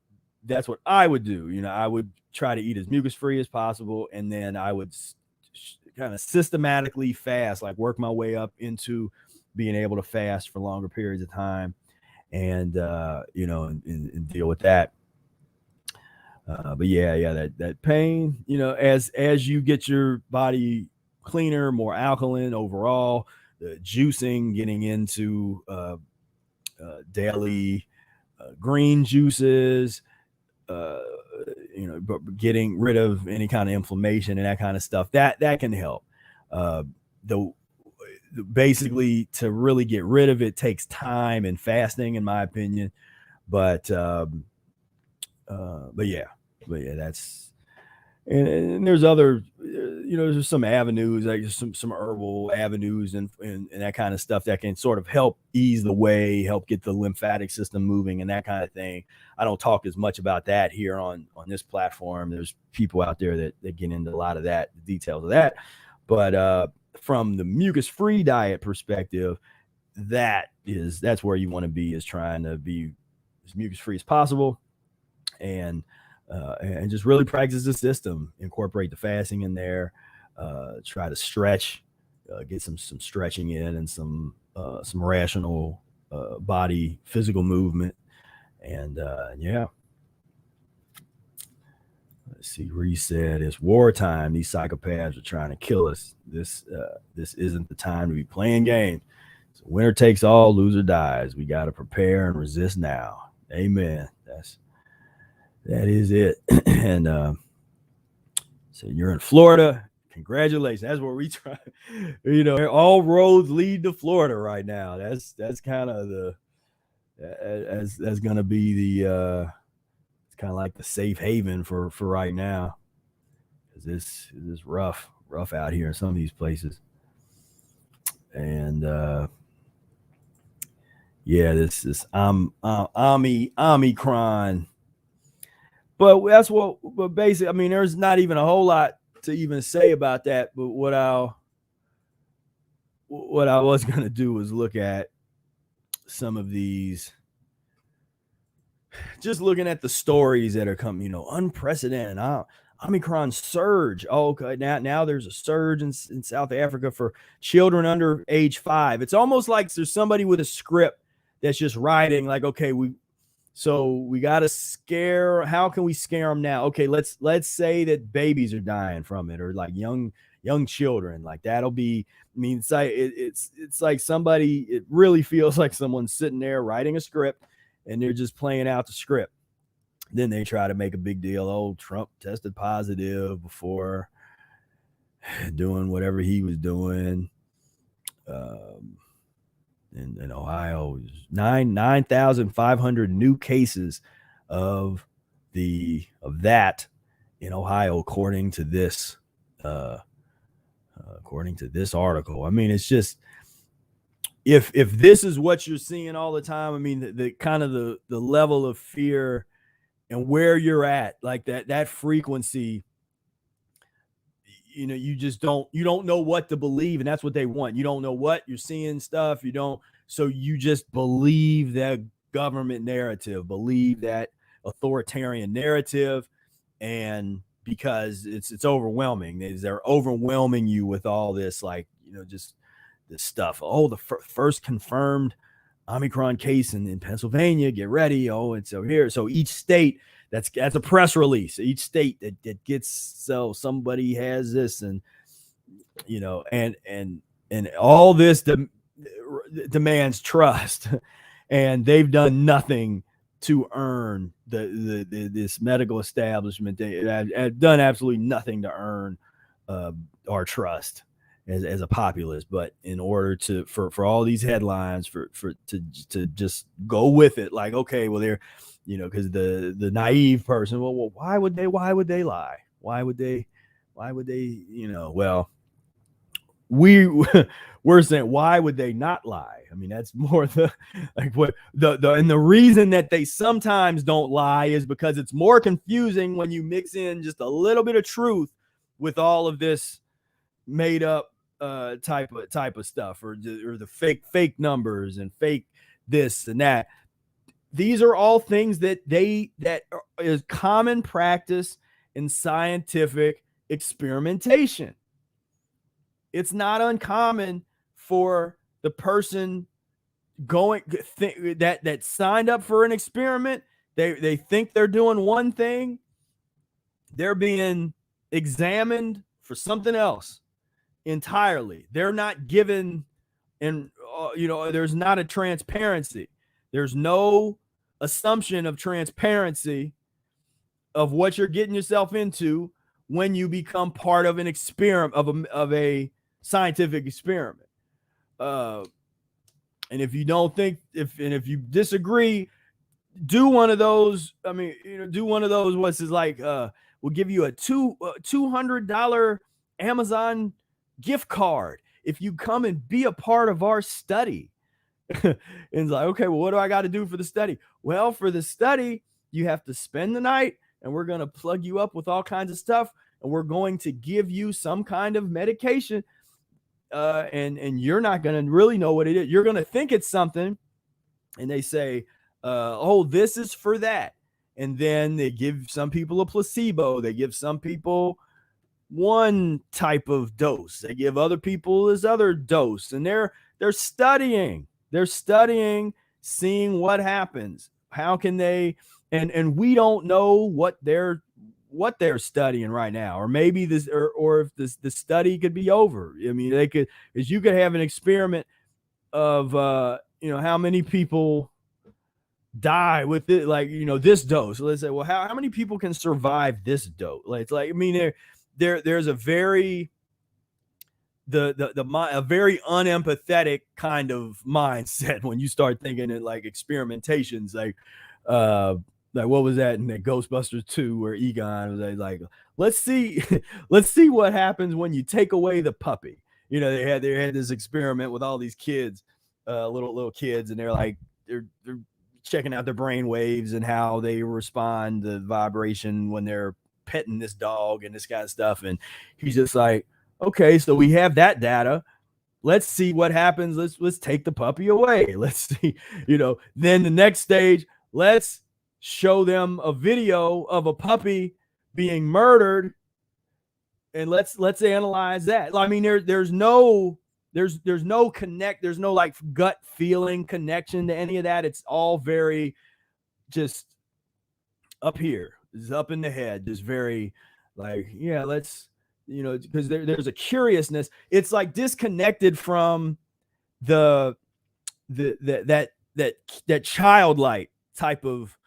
that's what I would do. I would try to eat as mucus free as possible, and then I would kind of systematically fast, like work my way up into being able to fast for longer periods of time, and and deal with that. But that pain, as you get your body cleaner, more alkaline overall, the juicing, getting into daily green juices, getting rid of any kind of inflammation and that kind of stuff, that can help. Basically, to really get rid of it takes time and fasting, in my opinion. But yeah, that's and there's other, there's some avenues, like some herbal avenues and that kind of stuff that can sort of help ease the way, help get the lymphatic system moving and that kind of thing. I don't talk as much about that here on this platform. There's people out there that get into a lot of that, the details of that. But from the mucus-free diet perspective, that's where you want to be, is trying to be as mucus-free as possible, and just really practice the system, incorporate the fasting in there, try to stretch, get some stretching in, and some rational body physical movement. And yeah, let's see, reset. It's wartime. These psychopaths are trying to kill us. This isn't the time to be playing games. So winner takes all, loser dies. We got to prepare and resist now. Amen. That is it. And so you're in Florida. Congratulations. That's where we try. All roads lead to Florida right now. That's kind of that's going to be the it's kind of like the safe haven for right now, because this is rough out here in some of these places. And yeah, this Omicron. But that's but basically, I mean, there's not even a whole lot to even say about that. But what I was going to do was look at some of these, just looking at the stories that are coming, unprecedented. Omicron surge. Oh, okay. Now there's a surge in South Africa for children under age 5. It's almost like there's somebody with a script that's just writing, like, okay, we got to scare. How can we scare them now? Okay, let's say that babies are dying from it, or like young children. Like that'll be. I mean, it's like somebody. It really feels like someone's sitting there writing a script, and they're just playing out the script. Then they try to make a big deal. Oh, Trump tested positive before doing whatever he was doing. In Ohio, 9,500 new cases of that in Ohio, according to this article. I mean, it's just, if this is what you're seeing all the time, I mean, the kind of the level of fear and where you're at, like that frequency, you just don't know what to believe. And that's what they want. You don't know what you're seeing stuff. So you just believe that government narrative, believe that authoritarian narrative. And because it's overwhelming, they're overwhelming you with all this, like, just this stuff. Oh, the first confirmed Omicron case in Pennsylvania, get ready. Oh, it's over here. So each state, that's a press release. Each state that gets, so somebody has this, and and all this demands trust, and they've done nothing to earn this medical establishment. They have done absolutely nothing to earn our trust as a populace. But in order for all these headlines to just go with it, like, okay, well, they're because the naive person, well, why would they lie? Why would they well, we're saying, why would they not lie? I mean, that's more the reason that they sometimes don't lie is because it's more confusing when you mix in just a little bit of truth with all of this made up type of stuff, or the fake numbers and fake this and that. These are all things that is common practice in scientific experimentation. It's not uncommon for the person that signed up for an experiment. They think they're doing one thing. They're being examined for something else entirely. They're not given, and there's not a transparency. There's no assumption of transparency of what you're getting yourself into when you become part of an experiment, of a scientific experiment. And if you don't think, if you disagree, do one of those. I mean, do one of those. What's it like? we'll give you a $200 Amazon gift card if you come and be a part of our study. And it's like, okay, well, what do I got to do for the study? Well, for the study, you have to spend the night, and we're going to plug you up with all kinds of stuff, and we're going to give you some kind of medication, and you're not going to really know what it is. You're going to think it's something, and they say, oh, this is for that. And then they give some people a placebo. They give some people one type of dose. They give other people this other dose, and they're studying. They're studying, seeing what happens. How can they? And we don't know what they're studying right now, or maybe this, or if the study could be over. I mean, you could have an experiment of how many people die with it, like this dose. Let's say, well, how many people can survive this dose? It's like, I mean, there's a very a very unempathetic kind of mindset when you start thinking in like experimentations, like what was that in the Ghostbusters 2 where Egon was like, let's see what happens when you take away the puppy. They had this experiment with all these kids, little kids, and they're checking out their brain waves and how they respond to vibration when they're petting this dog and this kind of stuff. And he's just like, okay, so we have that data. Let's see what happens. Let's take the puppy away. Let's see, then the next stage, let's show them a video of a puppy being murdered, and let's analyze that. I mean, there's no like gut feeling connection to any of that. It's all very just up here. It's up in the head. Just very like, yeah, let's, because there's a curiousness. It's like disconnected from that childlike type of,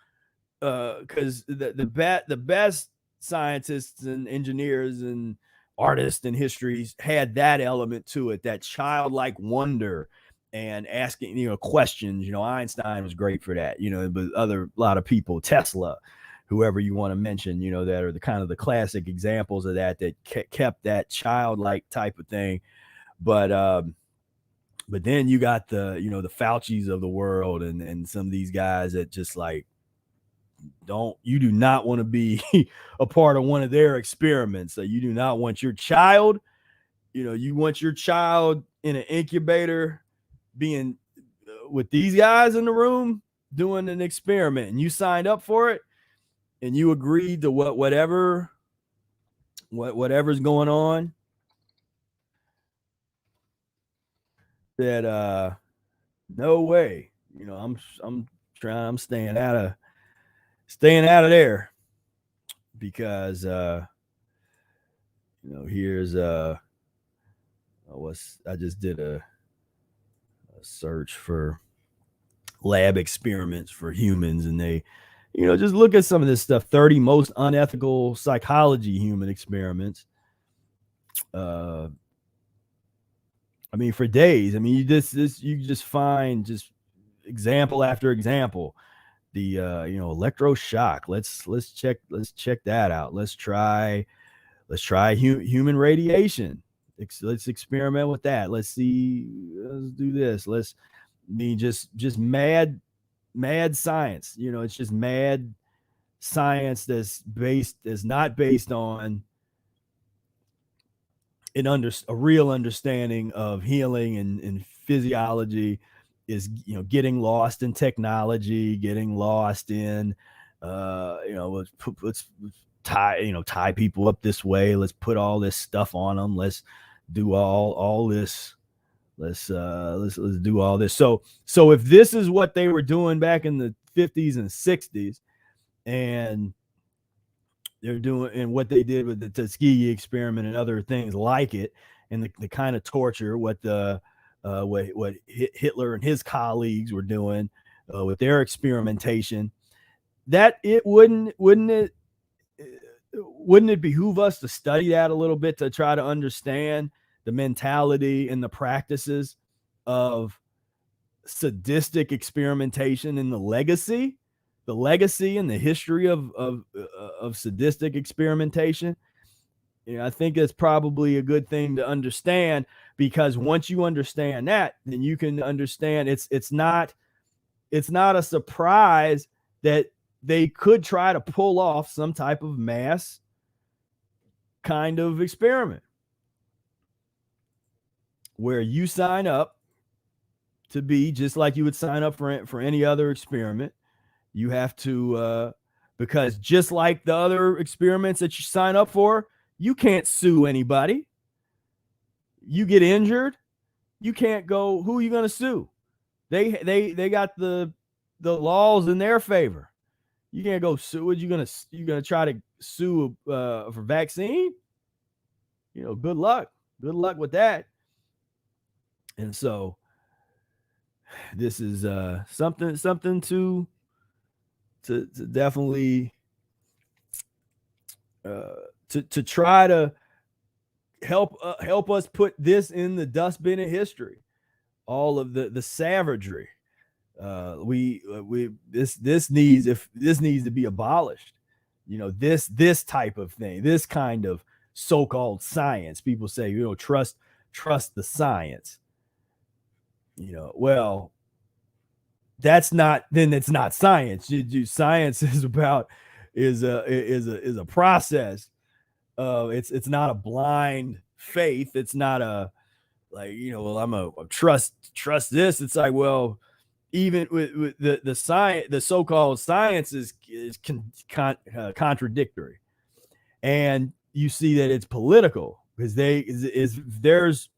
because the best scientists and engineers and artists and histories had that element to it, that childlike wonder and asking questions. Einstein was great for that, but a lot of people, Tesla, whoever you want to mention, that are the kind of the classic examples of that kept that childlike type of thing. But then you got the Faucis of the world and some of these guys that just like, you do not want to be a part of one of their experiments. So you do not want your child, you want your child in an incubator being with these guys in the room doing an experiment, and you signed up for it and you agreed to whatever's going on, that no way, I'm staying out of there, because here's I just did a search for lab experiments for humans, and they just look at some of this stuff. 30 most unethical psychology human experiments. I mean, for days. I mean, you just find just example after example. The electroshock. Let's check that out. Let's try human radiation. Let's experiment with that. Let's do this. Just mad science. It's just mad science that's not based on a real understanding of healing and physiology. Is getting lost in technology, getting lost in let's tie people up this way. Let's put all this stuff on them. Let's do all this. Let's do all this. So if this is what they were doing back in the 50s and 60s, and they're doing, and what they did with the Tuskegee experiment and other things like it, and the kind of torture, what Hitler and his colleagues were doing with their experimentation, that wouldn't it behoove us to study that a little bit, to try to understand the mentality and the practices of sadistic experimentation and the legacy the legacy and the history of sadistic experimentation, I think it's probably a good thing to understand, because once you understand that, then you can understand it's not a surprise that they could try to pull off some type of mass kind of experiment where you sign up to be just like you would sign up for any other experiment. You have to, because just like the other experiments that you sign up for, you can't sue anybody. You get injured, you can't go. Who are you going to sue? They got the laws in their favor. You can't go sue. What you gonna try to sue for vaccine? Good luck. Good luck with that. And so this is something to definitely to try to help us put this in the dustbin of history. All of the savagery. This needs to be abolished. This type of thing, this kind of so-called science. People say, trust the science. Well, it's not science. Science is a process. It's not a blind faith. It's not a I'm a trust this. It's like, well, even with the science, the so-called science is contradictory, and you see that it's political, because there's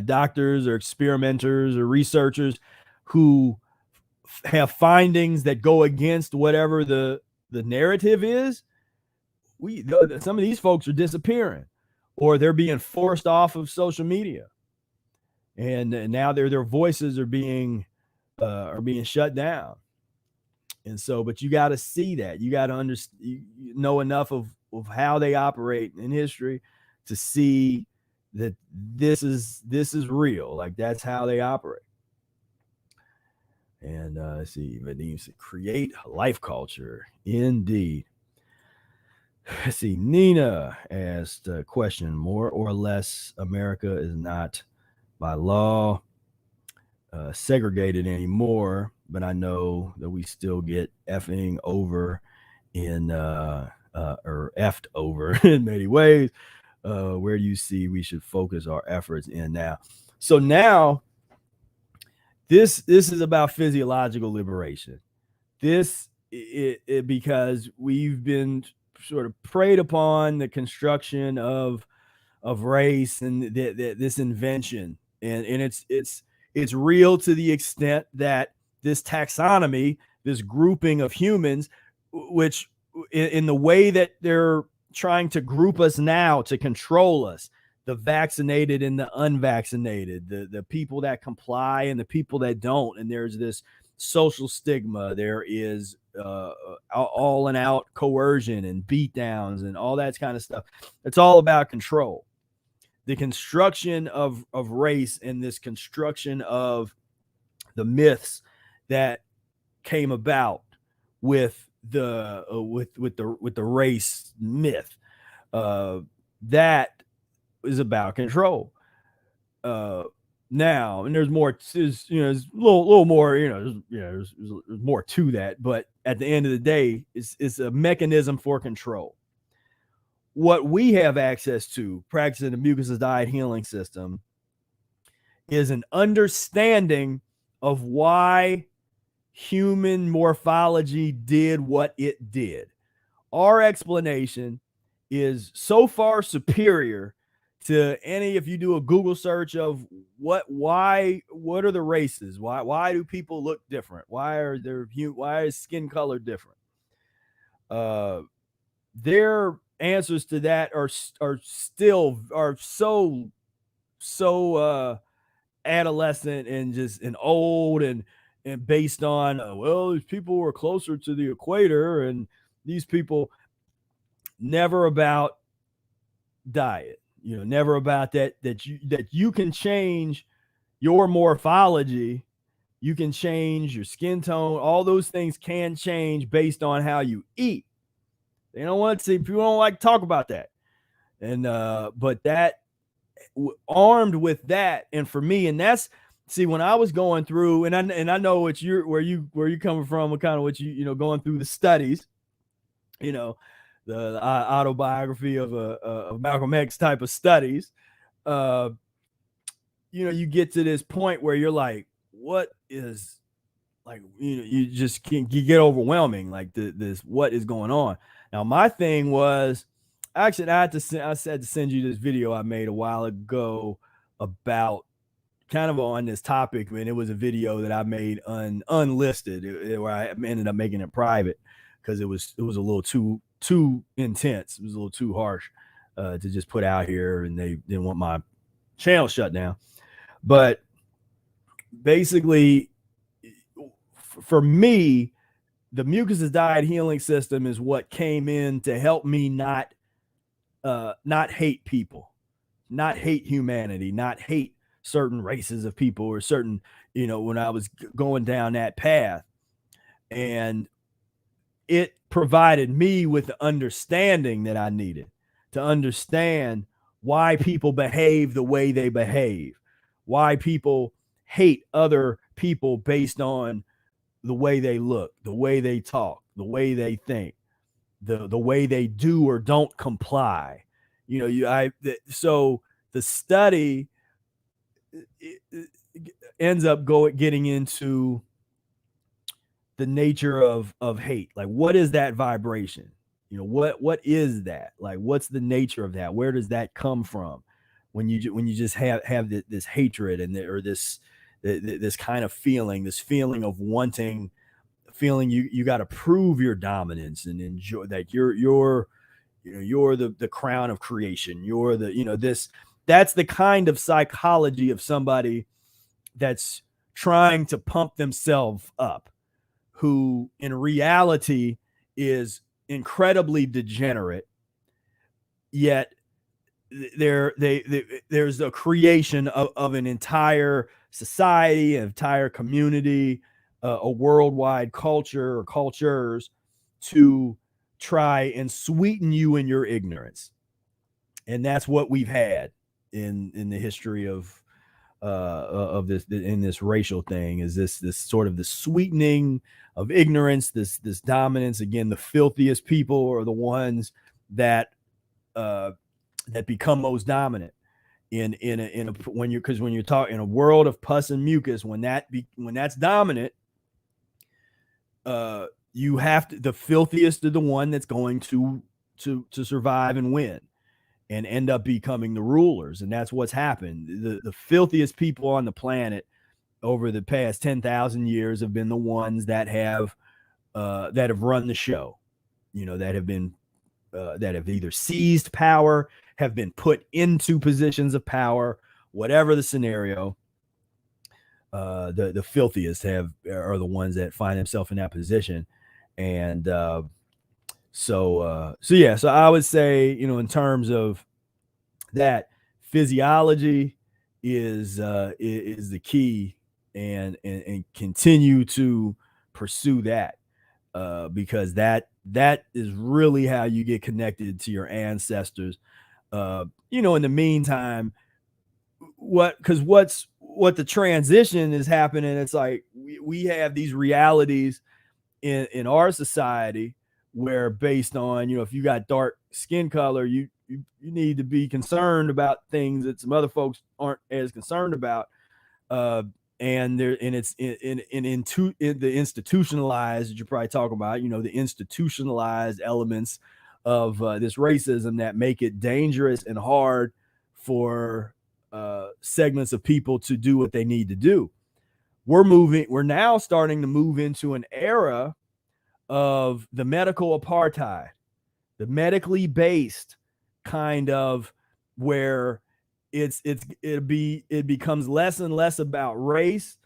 doctors or experimenters or researchers who have findings that go against whatever the narrative is. Some of these folks are disappearing, or they're being forced off of social media, and now their voices are being shut down. And so, but you got to see that. You got to know enough of how they operate in history to see that this is real. Like, that's how they operate. And let's see, Remedies, create life culture. Indeed. Let's see, Nina asked a question: more or less, America is not by law segregated anymore, but I know that we still get effing over or effed over in many ways. Where do you see we should focus our efforts in now? So now this is about physiological liberation. Because we've been sort of preyed upon the construction of race and this invention, and it's real to the extent that this taxonomy, this grouping of humans, which in the way that they're trying to group us now to control us, the vaccinated and the unvaccinated, the people that comply and the people that don't, and there's this social stigma, there is all and out coercion and beat downs and all that kind of stuff. It's all about control. The construction of race and this construction of the myths that came about with the race myth, that is about control. Now, and there's more. There's a little more. There's more to that. But at the end of the day, it's a mechanism for control. What we have access to, practicing the Mucusless Diet Healing System, is an understanding of why human morphology did what it did. Our explanation is so far superior to any, if you do a Google search of what are the races? Why do people look different? Why is skin color different? Their answers to that are still so adolescent and old and based on these people were closer to the equator, and these people, never about diet. Never about that you can change your morphology You can change your skin tone. All those things can change based on how you eat. They don't want to see, people don't like to talk about that. And but that, armed with that, and for me, and that's, see, when I was going through, and I know what you're, where you coming from, what kind of, what you know, going through the studies, you know, the autobiography of Malcolm X type of studies, you know, you get to this point where you're like, what is, like, you know, you just can't, you get overwhelming, like this, what is going on. Now, my thing was, actually, I said to send you this video I made a while ago about kind of on this topic, and it was a video that I made unlisted, where I ended up making it private because it was a little too intense. It was a little too harsh to just put out here, and they didn't want my channel shut down. But basically, for me, the Mucusless Diet Healing System is what came in to help me not hate people, not hate humanity, not hate certain races of people, or certain, you know, when I was going down that path. And it provided me with the understanding that I needed to understand why people behave the way they behave, why people hate other people based on the way they look, the way they talk, the way they think, the way they do or don't comply. You know, so the study ends up getting into the nature of hate. Like, what is that vibration? You know, what is that? Like, what's the nature of that? Where does that come from? When you just have this hatred and or this kind of feeling, this feeling of wanting, feeling you got to prove your dominance and enjoy that you're the crown of creation. You're the, you know, that's the kind of psychology of somebody that's trying to pump themselves up, who in reality is incredibly degenerate, yet there's a creation of an entire society, an entire community, a worldwide culture or cultures to try and sweeten you in your ignorance. And that's what we've had in the history of this, in this racial thing, is this sort of the sweetening of ignorance, this dominance. Again, the filthiest people are the ones that become most dominant when you're talking in a world of pus and mucus, when that's dominant, you have to, the filthiest are the one that's going to survive and win and end up becoming the rulers. And that's what's happened. The filthiest people on the planet over the past 10,000 years have been the ones that have run the show, you know, that have either seized power, have been put into positions of power, whatever the scenario. The filthiest are the ones that find themselves in that position. And so I would say, you know, in terms of that, physiology is the key, and continue to pursue that, because that is really how you get connected to your ancestors. You know, in the meantime, what the transition is happening, it's like we have these realities in our society where, based on, you know, if you got dark skin color, you need to be concerned about things that some other folks aren't as concerned about. And it's in the institutionalized, that you probably talk about, you know, the institutionalized elements of this racism that make it dangerous and hard for segments of people to do what they need to do. We're now starting to move into an era of the medical apartheid, the medically based kind of, where it becomes less and less about race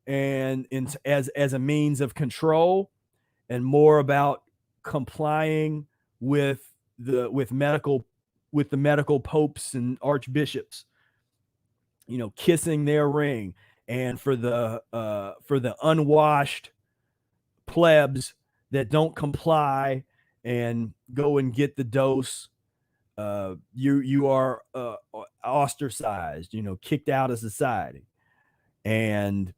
and as a means of control, and more about complying with the medical popes and archbishops, you know, kissing their ring And for the unwashed plebs that don't comply and go and get the dose, you are ostracized, kicked out of society. And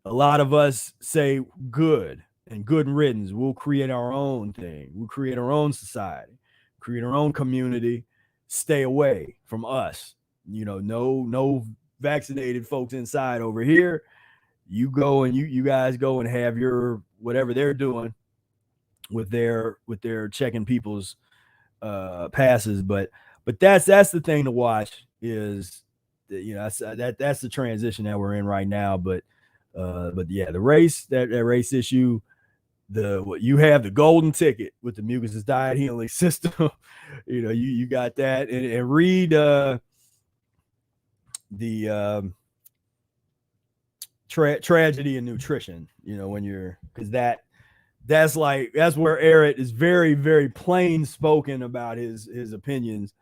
a lot of us say good riddance. We'll create our own thing. We'll create our own society, create our own community. Stay away from us. No vaccinated folks inside over here. You go and you guys go and have your whatever they're doing with their checking people's passes. But that's the thing to watch is that's the transition that we're in right now. But yeah, the race that race issue, you have the golden ticket with the Mucusless Diet Healing System. You got that, and read the tragedy in nutrition. Because that's where Eric is very, very plain spoken about his opinions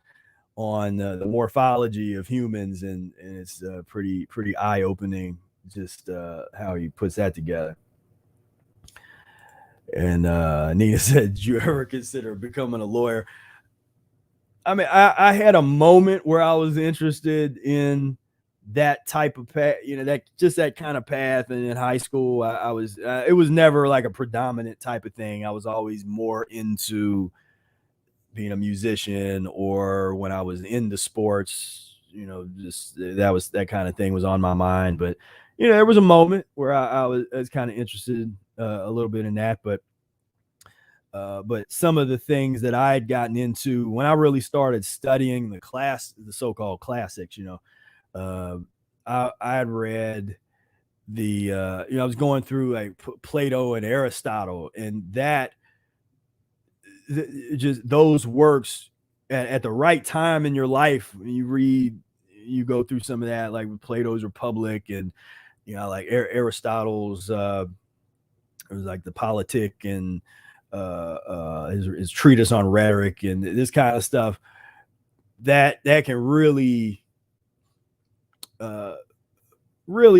on the morphology of humans, and it's pretty eye opening just how he puts that together. And Nina said, "Did you ever consider becoming a lawyer?" I mean, I had a moment where I was interested in that type of path, that kind of path. And in high school, I was, it was never like a predominant type of thing. I was always more into being a musician, or when I was into sports, just that kind of thing was on my mind. But, there was a moment where I was kind of interested a little bit in that, but some of the things that I had gotten into when I really started studying the so-called classics, I had read I was going through like Plato and Aristotle, and just those works at the right time in your life. When you go through some of that, like with Plato's Republic, and like Aristotle's it was like the Politic, and his treatise on rhetoric, and this kind of stuff that can really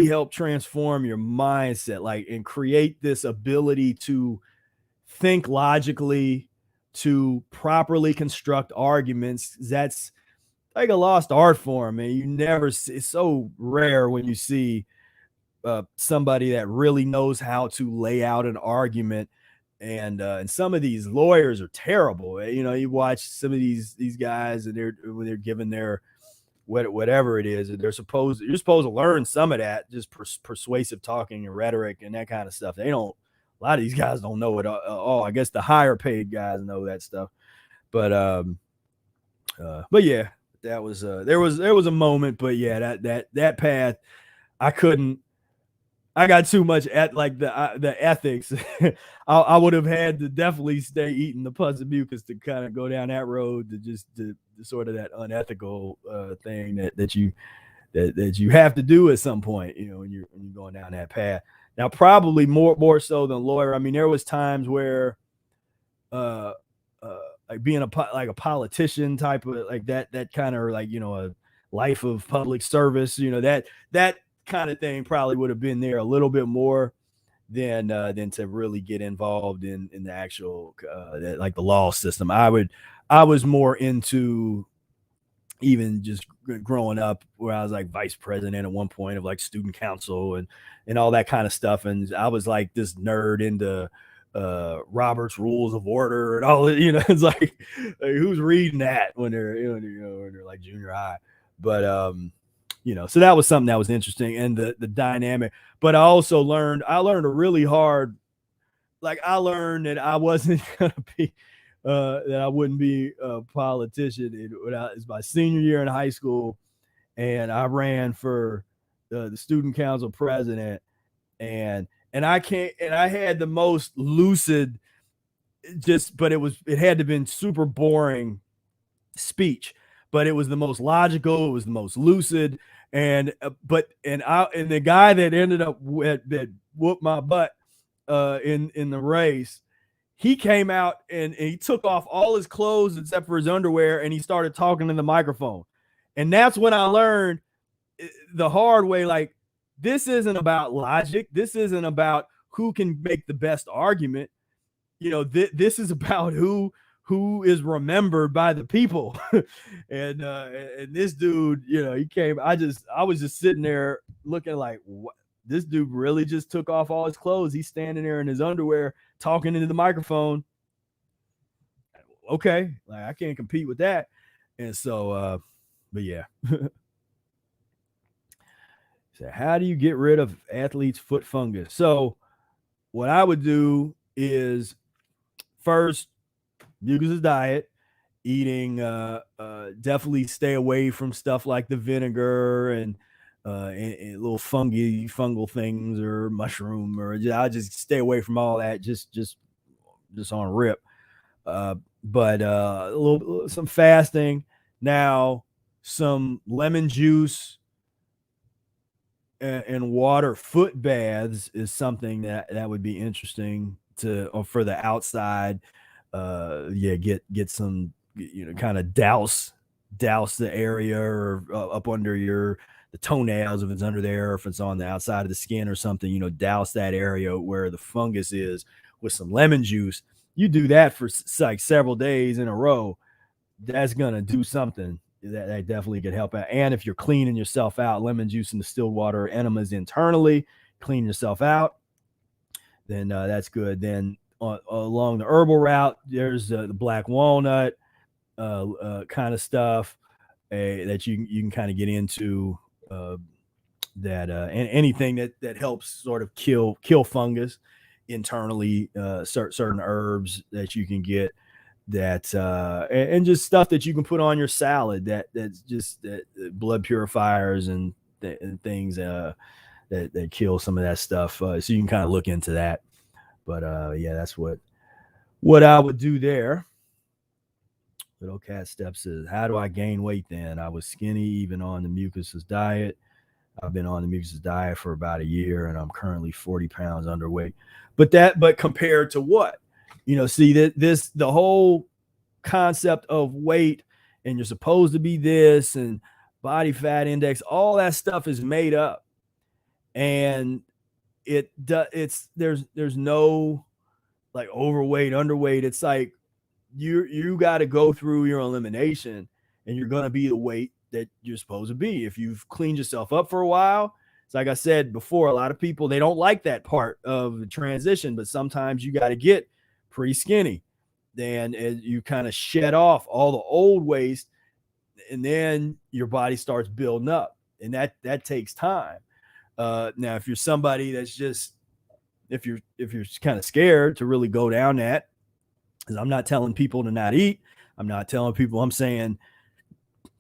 help transform your mindset, and create this ability to think logically, to properly construct arguments. That's like a lost art form, man. It's so rare when you see somebody that really knows how to lay out an argument. And some of these lawyers are terrible. You watch some of these guys, and when they're given their whatever it is, you're supposed to learn some of that, just persuasive talking and rhetoric and that kind of stuff. A lot of these guys don't know it all. I guess the higher paid guys know that stuff. But yeah, that was there was a moment. But yeah, that path, I got too much at like the ethics. I would have had to definitely stay eating the pus and mucus to kind of go down that road, to sort of that unethical thing that you have to do at some point, when you're going down that path. Now, probably more so than lawyer. I mean, there was times where like being a politician type of like that kind of like, a life of public service, that kind of thing probably would have been there a little bit more than to really get involved in the actual like the law system. I was more into, even just growing up, where I was like vice president at one point of like student council and all that kind of stuff. And I was like this nerd into Robert's Rules of Order and all that, it's like who's reading that when they're, when they're like junior high. But so that was something that was interesting, and the dynamic. But I also learned a really hard, like I learned that I wasn't gonna be that I wouldn't be a politician. It's my senior year in high school, and I ran for the student council president, and I had the most lucid, but it had to have been super boring speech, but it was the most logical, it was the most lucid. And the guy that ended up that whooped my butt in the race, he came out and he took off all his clothes except for his underwear, and he started talking in the microphone. And that's when I learned the hard way, like this isn't about logic. This isn't about who can make the best argument. You know, this is about who is remembered by the people. And this dude, you know, he came. I was just sitting there looking like, what? This dude really just took off all his clothes. He's standing there in his underwear talking into the microphone. Okay, like I can't compete with that. And so, but yeah. So how do you get rid of athlete's foot fungus? So what I would do is first, Mucusless diet, eating, definitely stay away from stuff like the vinegar and little fungal things or mushroom, or I just stay away from all that. Just on rip. But some fasting. Now, some lemon juice and water foot baths is something that would be interesting for the outside. Get some, you know, kind of douse the area or up under the toenails if it's under there, or if it's on the outside of the skin or something, you know, douse that area where the fungus is with some lemon juice. You do that for like several days in a row, that's gonna do something. That definitely could help out. And if you're cleaning yourself out, lemon juice and distilled water enemas internally, clean yourself out, then that's good. Then along the herbal route, there's the black walnut kind of stuff that you can kind of get into, and anything that helps sort of kill fungus internally, certain herbs that you can get, that and just stuff that you can put on your salad, that's just blood purifiers and things that kill some of that stuff, so you can kind of look into that. But yeah, that's what I would do there. Little Cat Step says, how do I gain weight then? I was skinny even on the Mucusless diet. I've been on the Mucusless diet for about a year and I'm currently 40 pounds underweight. But compared to what? You know, see the whole concept of weight, and you're supposed to be this, and body fat index, all that stuff is made up. And there's no like overweight, underweight. It's like you got to go through your elimination, and you're going to be the weight that you're supposed to be. If you've cleaned yourself up for a while, it's like I said before, a lot of people, they don't like that part of the transition, but sometimes you got to get pretty skinny. Then you kind of shed off all the old waste, and then your body starts building up, and that takes time. Now, if you're somebody that's just, if you're kind of scared to really go down that, because I'm not telling people to not eat. I'm not telling people, I'm saying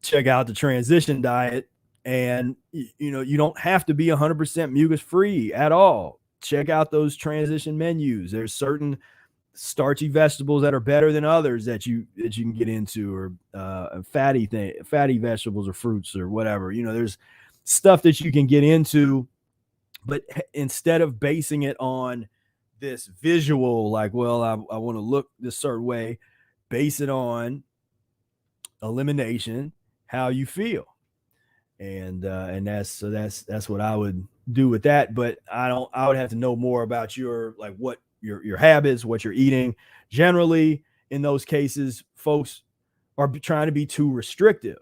check out the transition diet, and you know, you don't have to be 100% mucus free at all. Check out those transition menus. There's certain starchy vegetables that are better than others that you can get into, or fatty vegetables or fruits or whatever. You know, there's stuff that you can get into, but instead of basing it on this visual, like, well, I want to look this certain way, base it on elimination, how you feel. And that's what I would do with that. But I would have to know more about what your habits, what you're eating. Generally, in those cases, folks are trying to be too restrictive.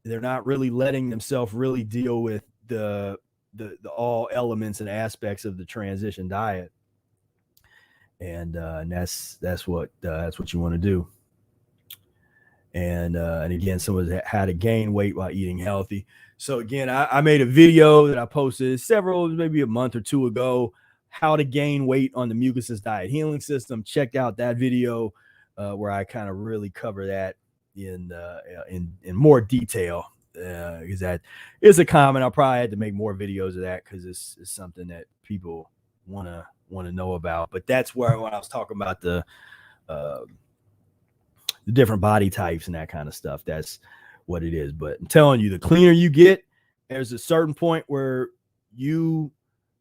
They're not really letting themselves really deal with the all elements and aspects of the transition diet. And that's what you want to do. And again, someone how to gain weight while eating healthy. So again, I made a video that I posted maybe a month or two ago, how to gain weight on the Mucusless Diet Healing System. Check out that video where I kind of really cover that in more detail, because that is a comment. I'll probably have to make more videos of that, because it's something that people want to know about. But that's where, when I was talking about the different body types and that kind of stuff, that's what it is. But I'm telling you, the cleaner you get, there's a certain point where you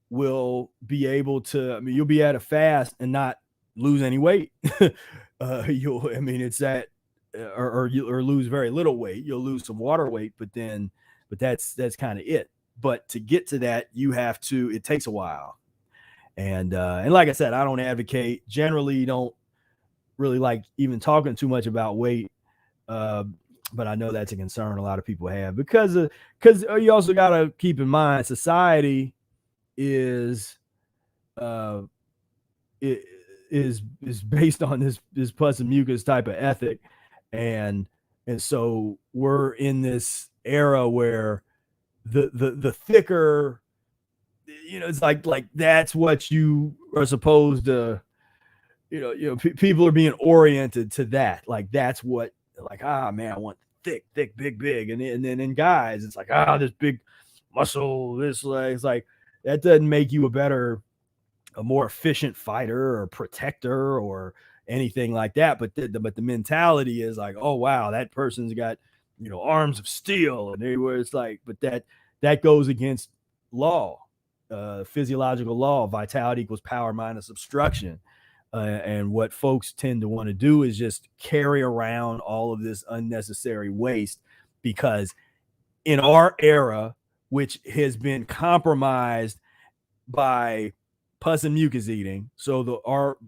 will be able to, you'll be at a fast and not lose any weight. It's that, or lose very little weight. You'll lose some water weight, but that's kind of it. but to get to that, it takes a while. And like I said, I don't advocate, generally don't really like even talking too much about weight. But I know that's a concern a lot of people have because you also got to keep in mind society is is based on this pus and mucus type of ethic, and so we're in this era where the thicker, it's like that's what you are supposed to, people are being oriented to that, like that's what, like, man, I want thick, big, and then in guys it's like, this big muscle, this, like, it's like that doesn't make you a more efficient fighter or protector or anything like that. But the mentality is like, oh wow, that person's got, arms of steel, and where it's like, but that goes against law, physiological law. Vitality equals power minus obstruction. And what folks tend to want to do is just carry around all of this unnecessary waste, because in our era, which has been compromised by pus and mucus eating, so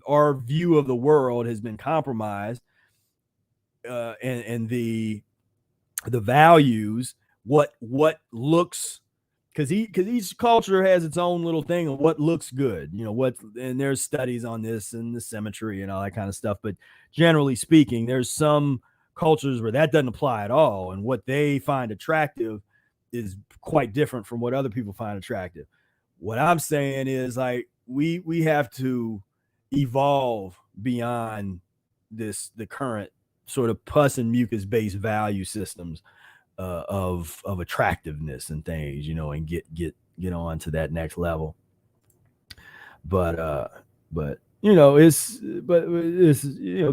our view of the world has been compromised, and the values, what looks, because each culture has its own little thing of what looks good, and there's studies on this and the symmetry and all that kind of stuff. But generally speaking, there's some cultures where that doesn't apply at all, and what they find attractive is quite different from what other people find attractive. What I'm saying is, like, we have to evolve beyond the current sort of pus and mucus based value systems of attractiveness and things, and get on to that next level. But it's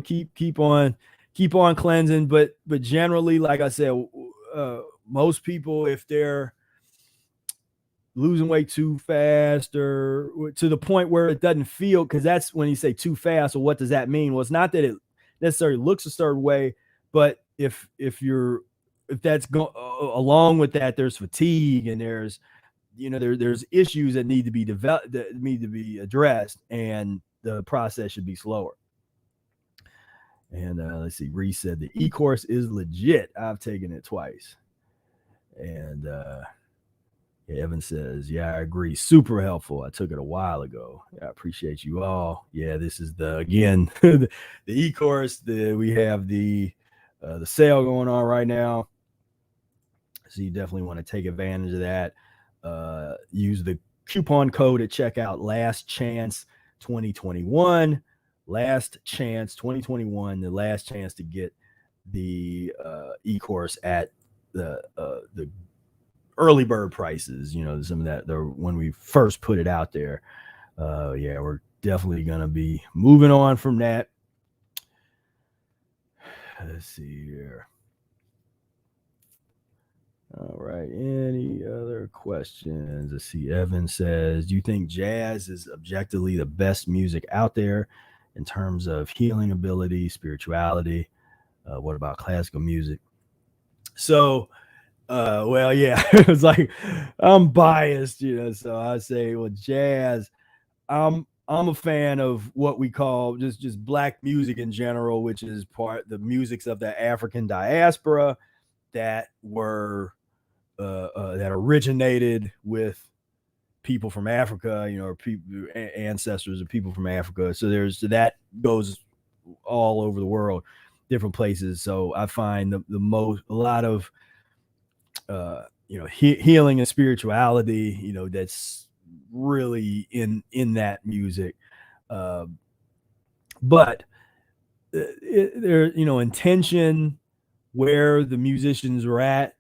keep on cleansing. But generally, like I said, most people, if they're losing weight too fast or to the point where it doesn't feel, because that's when you say too fast. So what does that mean? Well, it's not that it necessarily looks a certain way, but if that's along with that, there's fatigue and there's issues that need to be developed, that need to be addressed, and the process should be slower. And let's see, Reese said the e-course is legit. I've taken it twice. And Evan says, yeah, I agree. Super helpful. I took it a while ago. I appreciate you all. Yeah, this is the e-course. We have the sale going on right now. So you definitely want to take advantage of that. Use the coupon code at checkout, Last Chance 2021. Last Chance 2021, the last chance to get the e-course at the early bird prices, some of that when we first put it out there. Yeah, we're definitely going to be moving on from that. Let's see here. All right. Any other questions? Let's see. Evan says, do you think jazz is objectively the best music out there in terms of healing ability, spirituality? What about classical music? So, well, yeah, it's like I'm biased, so I say, well, jazz, I'm a fan of what we call just black music in general, which is the musics of the African diaspora that were that originated with people from Africa, or ancestors of people from Africa. So that goes all over the world, different places. So I find a lot of healing and spirituality, that's really in that music. But there, intention, where the musicians were at,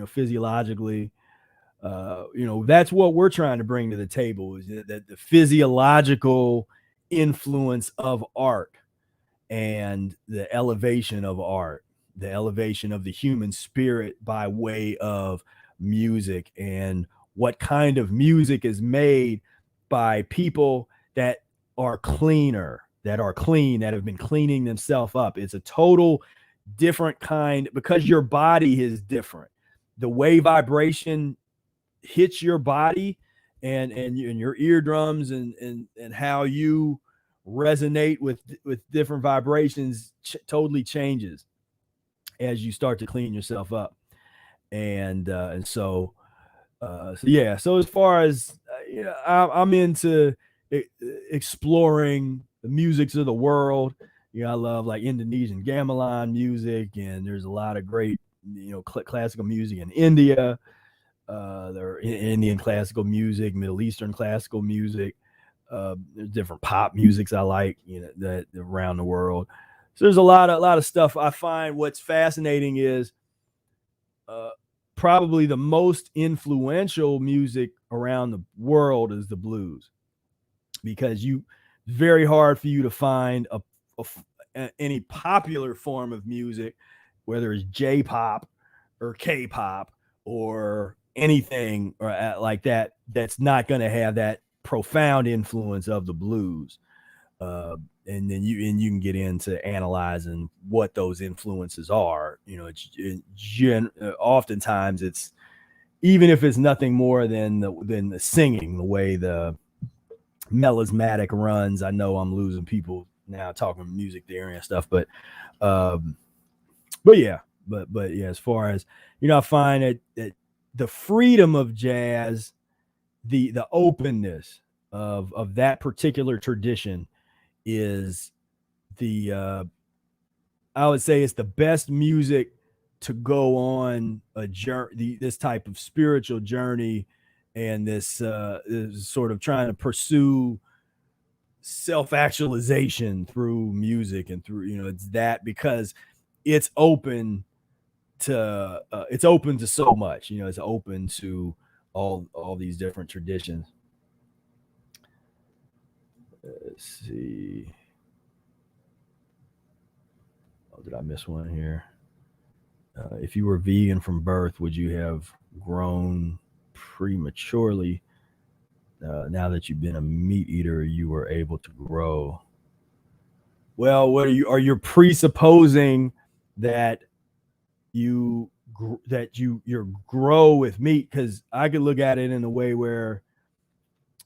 physiologically, that's what we're trying to bring to the table, is that the physiological influence of art and the elevation of art, the elevation of the human spirit by way of music, and what kind of music is made by people that are cleaner, that have been cleaning themselves up. It's a total different kind, because your body is different. The way vibration hits your body and your eardrums and how you resonate with different vibrations totally changes as you start to clean yourself up. And so yeah, so as far as I'm into exploring the musics of the world. I love like Indonesian gamelan music, and there's a lot of great classical music in India. There are Indian classical music, Middle Eastern classical music. There's different pop musics I like, that around the world. So there's a lot of stuff. I find what's fascinating is probably the most influential music around the world is the blues, because very hard for you to find any popular form of music, whether it's J-pop or K-pop or anything or like that, that's not going to have that profound influence of the blues. And then you can get into analyzing what those influences are. Oftentimes it's, even if it's nothing more than the singing, the way the melismatic runs. I know I'm losing people now talking music theory and stuff, but yeah, as far as I find that the freedom of jazz, the openness of that particular tradition is I would say it's the best music to go on a journey, this type of spiritual journey, and this sort of trying to pursue self-actualization through music and through, it's that, because it's open to so much, it's open to all these different traditions. Let's see. Oh, did I miss one here? If you were vegan from birth, would you have grown prematurely? Now that you've been a meat eater, you were able to grow. Well, what are you presupposing that you grow with meat? Because I could look at it in a way where,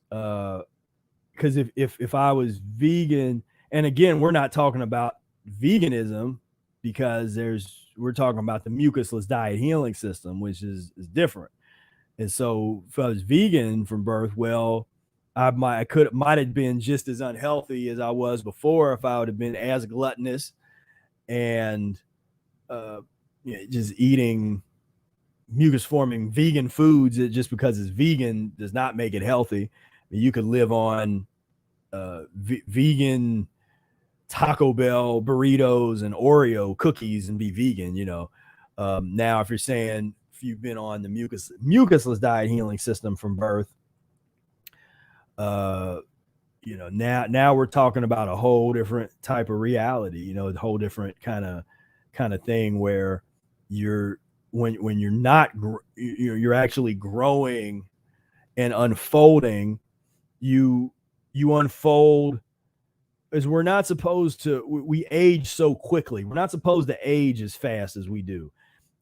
because if I was vegan, and again, we're not talking about veganism, because we're talking about the Mucusless Diet Healing System, which is different. And so if I was vegan from birth, well, I might have been just as unhealthy as I was before if I would have been as gluttonous and just eating mucus forming vegan foods. Just because it's vegan does not make it healthy. You could live on vegan Taco Bell burritos and Oreo cookies and be vegan. Now if you're saying if you've been on the Mucusless Diet Healing System from birth, now we're talking about a whole different type of reality, a whole different kind of thing where when you're not you're actually growing and unfolding. You unfold, as we're not supposed to. We age so quickly. We're not supposed to age as fast as we do.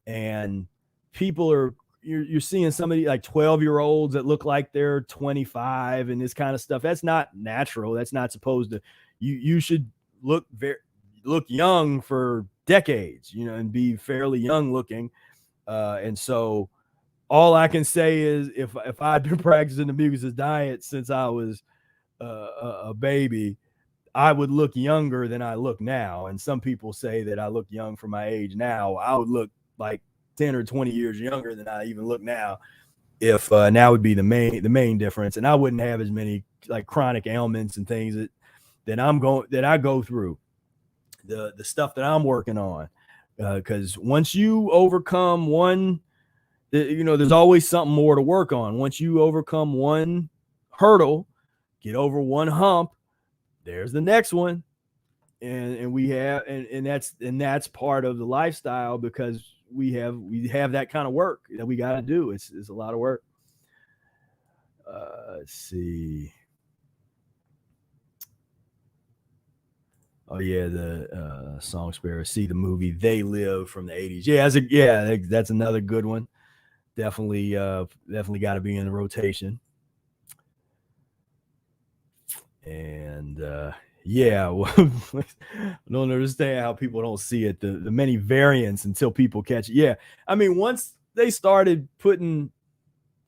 And you're seeing somebody like 12-year-olds that look like they're 25 and this kind of stuff. That's not natural. That's not supposed to. You should look young for decades, and be fairly young looking. And so all I can say is if I'd been practicing the Mucusless diet since I was a baby, I would look younger than I look now. And some people say that I look young for my age now. I would look like 10 or 20 years younger than I even look now. If now would be the main difference, and I wouldn't have as many like chronic ailments and things that I go through, the stuff that I'm working on, because once you overcome one, there's always something more to work on. Once you overcome one hurdle, get over one hump, there's the next one. And we have, and that's part of the lifestyle, because we have that kind of work that we got to do. It's a lot of work. Let's see. Oh yeah, the song Spira. See the movie They Live from the 80s. Yeah, that's another good one. definitely got to be in the rotation. And yeah, well, I don't understand how people don't see it, the many variants until people catch it. Yeah, I mean, once they started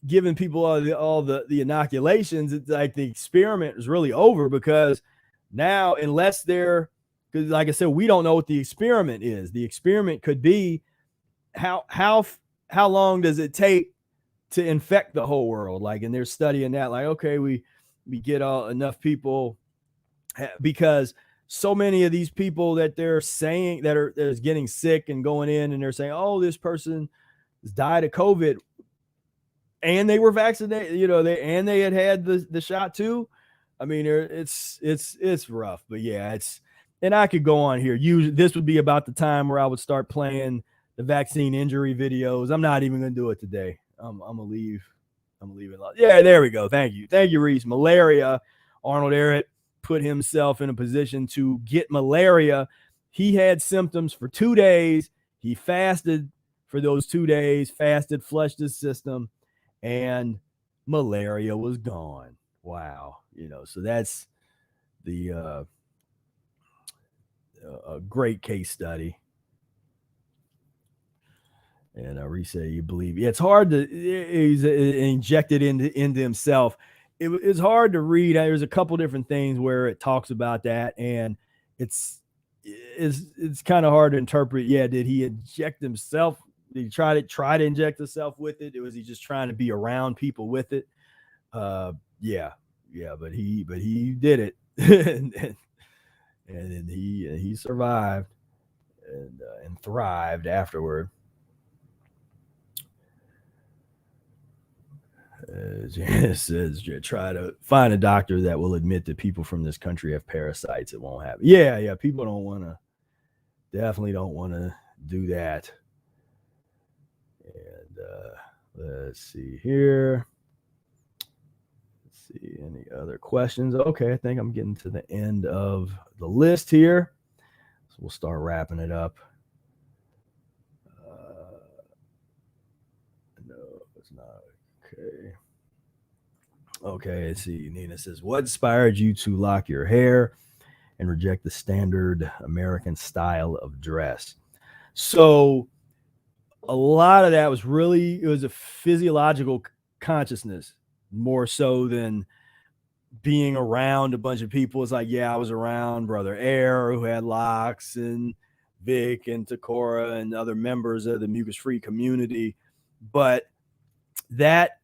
giving people all the inoculations, it's like the experiment is really over, because now, unless they're, because like I said, we don't know what the experiment is. The experiment could be how long does it take to infect the whole world? Like, and they're studying that, like, okay, we get enough people, because so many of these people that they're saying that is getting sick and going in, and they're saying, oh, this person has died of COVID, and they were vaccinated, they had the shot too. I mean, it's rough, but yeah, and I could go on here. Usually this would be about the time where I would start playing the vaccine injury videos. I'm not even going to do it today. I'm going to leave it. Yeah, there we go. Thank you, Reese. Malaria. Arnold Ehret put himself in a position to get malaria. He had symptoms for 2 days. He fasted for those 2 days, flushed his system, and malaria was gone. Wow. So that's a great case study. And Reese, you believe, yeah, it's hard to, he's injected into himself. It's hard to read. There's a couple different things where it talks about that, and it's kind of hard to interpret. Yeah, did he inject himself? Did he try to inject himself with it? Or was he just trying to be around people with it? Yeah, but he did it, and then he survived and thrived afterward. Janice says, try to find a doctor that will admit that people from this country have parasites. It won't happen. Yeah. People definitely don't want to do that. And let's see here. Let's see any other questions. Okay, I think I'm getting to the end of the list here. So we'll start wrapping it up. No, it's not. Okay, let's see. Nina says, what inspired you to lock your hair and reject the standard American style of dress? So a lot of that was it was a physiological consciousness, more so than being around a bunch of people. It's like, yeah, I was around Brother Air, who had locks, and Vic and Takora and other members of the Mucus-free community. But that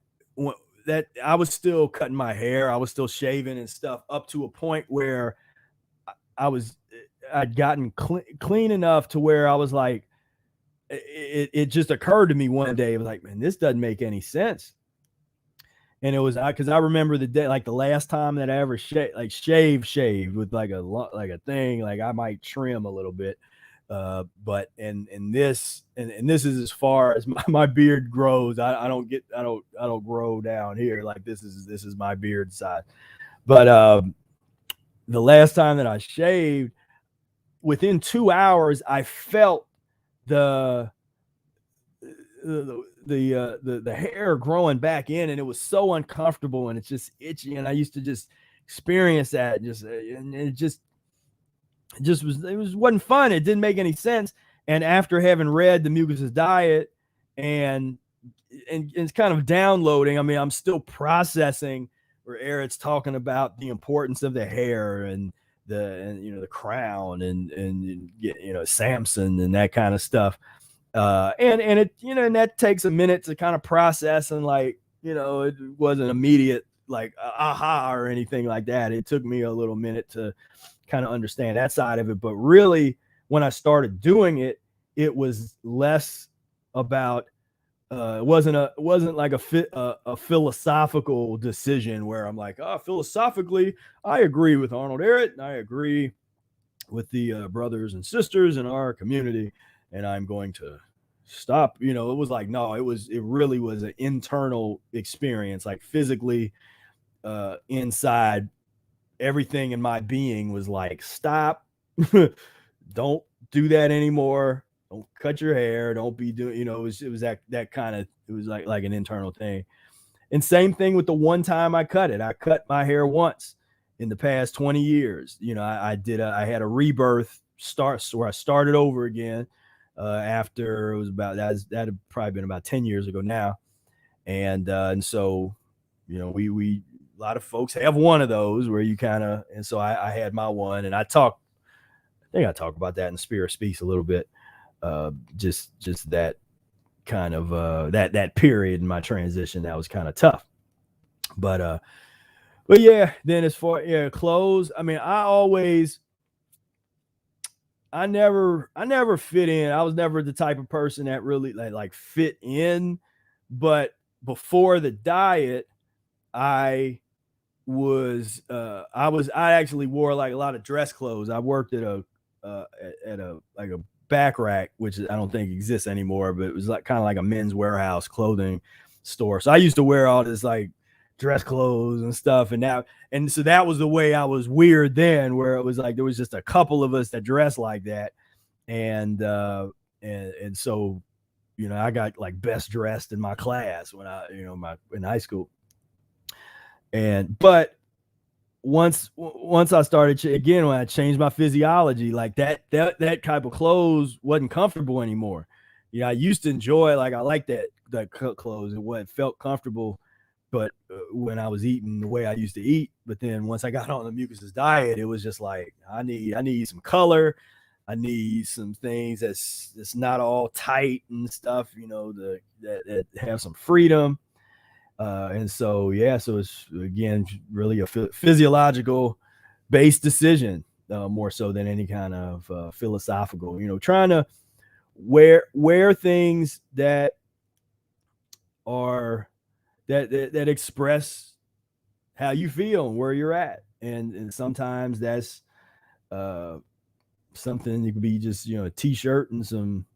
I was still cutting my hair. I was still shaving and stuff, up to a point where I'd gotten clean enough to where I was like, it just occurred to me one day. It was like, man, this doesn't make any sense. And it was because I remember the day, like the last time that I ever shaved with like a thing, like I might trim a little bit. But this is as far as my beard grows. I don't grow down here. Like this is my beard size. But the last time that I shaved, within 2 hours, I felt the hair growing back in, and it was so uncomfortable, and it's just itchy. And I used to just experience that, and it wasn't fun. It didn't make any sense. And after having read the Mucusless Diet and it's kind of downloading, I mean, I'm still processing where Eric's talking about the importance of the hair and the crown and Samson and that kind of stuff. And it, and that takes a minute to kind of process, and it wasn't immediate like aha or anything like that. It took me a little minute to kind of understand that side of it. But really, when I started doing it, it was less about it wasn't like a philosophical decision where I'm like, philosophically I agree with Arnold Ehret and I agree with the brothers and sisters in our community, and I'm going to stop. It was like, no, it really was an internal experience, like physically inside. Everything in my being was like, stop, don't do that anymore. Don't cut your hair. Don't be doing, you know, it was that kind of, it was like an internal thing. And same thing with the one time I cut it. I cut my hair once in the past 20 years. You know, I had a rebirth start where I started over again after it was about, that had probably been about 10 years ago now. And so, you know, we a lot of folks have one of those where you kind of, and so I had my one, and I think I talk about that in Spira Speaks a little bit. Just that kind of that period in my transition that was kind of tough. But yeah, then as far clothes, I mean, I never fit in. I was never the type of person that really like fit in. But before the diet, I actually wore like a lot of dress clothes. I worked at a back rack, which I don't think exists anymore, but it was like kind of like a men's warehouse clothing store. So I used to wear all this like dress clothes and stuff. And so that was the way I was weird then, where it was like, there was just a couple of us that dressed like that. And so, you know, I got like best dressed in my class when in high school. But once I started again, when I changed my physiology, like that type of clothes wasn't comfortable anymore. You know, I used to enjoy, like, I liked that clothes and what felt comfortable, but when I was eating the way I used to eat. But then once I got on the Mucusless diet, it was just like, I need some color. I need some things that's not all tight and stuff, you know, that have some freedom. And so, yeah, so it's, again, really a physiological based decision, more so than any kind of philosophical, you know, trying to wear things that are, that express how you feel and where you're at. And sometimes that's something, it could be just, you know, a t-shirt and some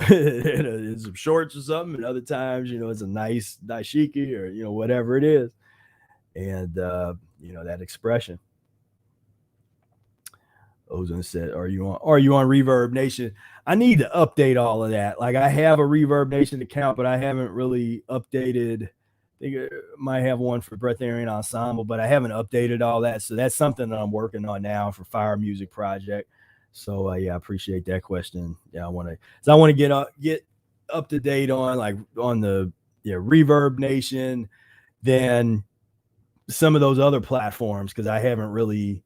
some shorts or something, and other times, you know, it's a nice dashiki or, you know, whatever it is. And you know, that expression. Ozone said, are you on Reverb Nation? I need to update all of that. Like, I have a Reverb Nation account, but I haven't really updated. I think I might have one for Breatharian Ensemble, but I haven't updated all that. So that's something that I'm working on now for Fire Music Project. So yeah, I appreciate that question. Yeah, I want to get up to date on the Reverb Nation, then some of those other platforms, because I haven't really,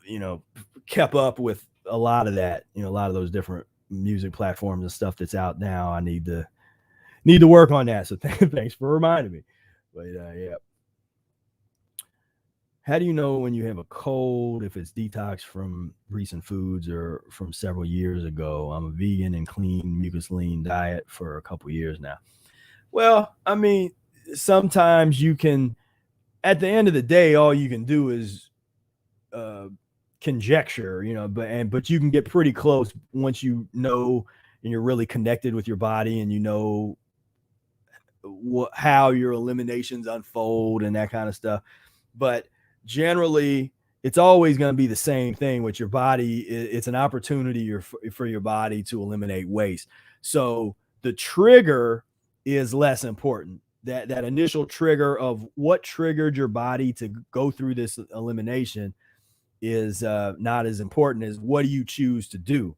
you know, kept up with a lot of that, you know, a lot of those different music platforms and stuff that's out now. I need to work on that. So thanks for reminding me. But yeah. How do you know when you have a cold, if it's detox from recent foods or from several years ago? I'm a vegan and clean mucus lean diet for a couple years now. Well, I mean, sometimes you can, at the end of the day, all you can do is conjecture, you know, but you can get pretty close once you know, and you're really connected with your body, and you know how your eliminations unfold and that kind of stuff. But generally, it's always going to be the same thing with your body. It's an opportunity for your body to eliminate waste. So the trigger is less important. That initial trigger of what triggered your body to go through this elimination is not as important as what do you choose to do.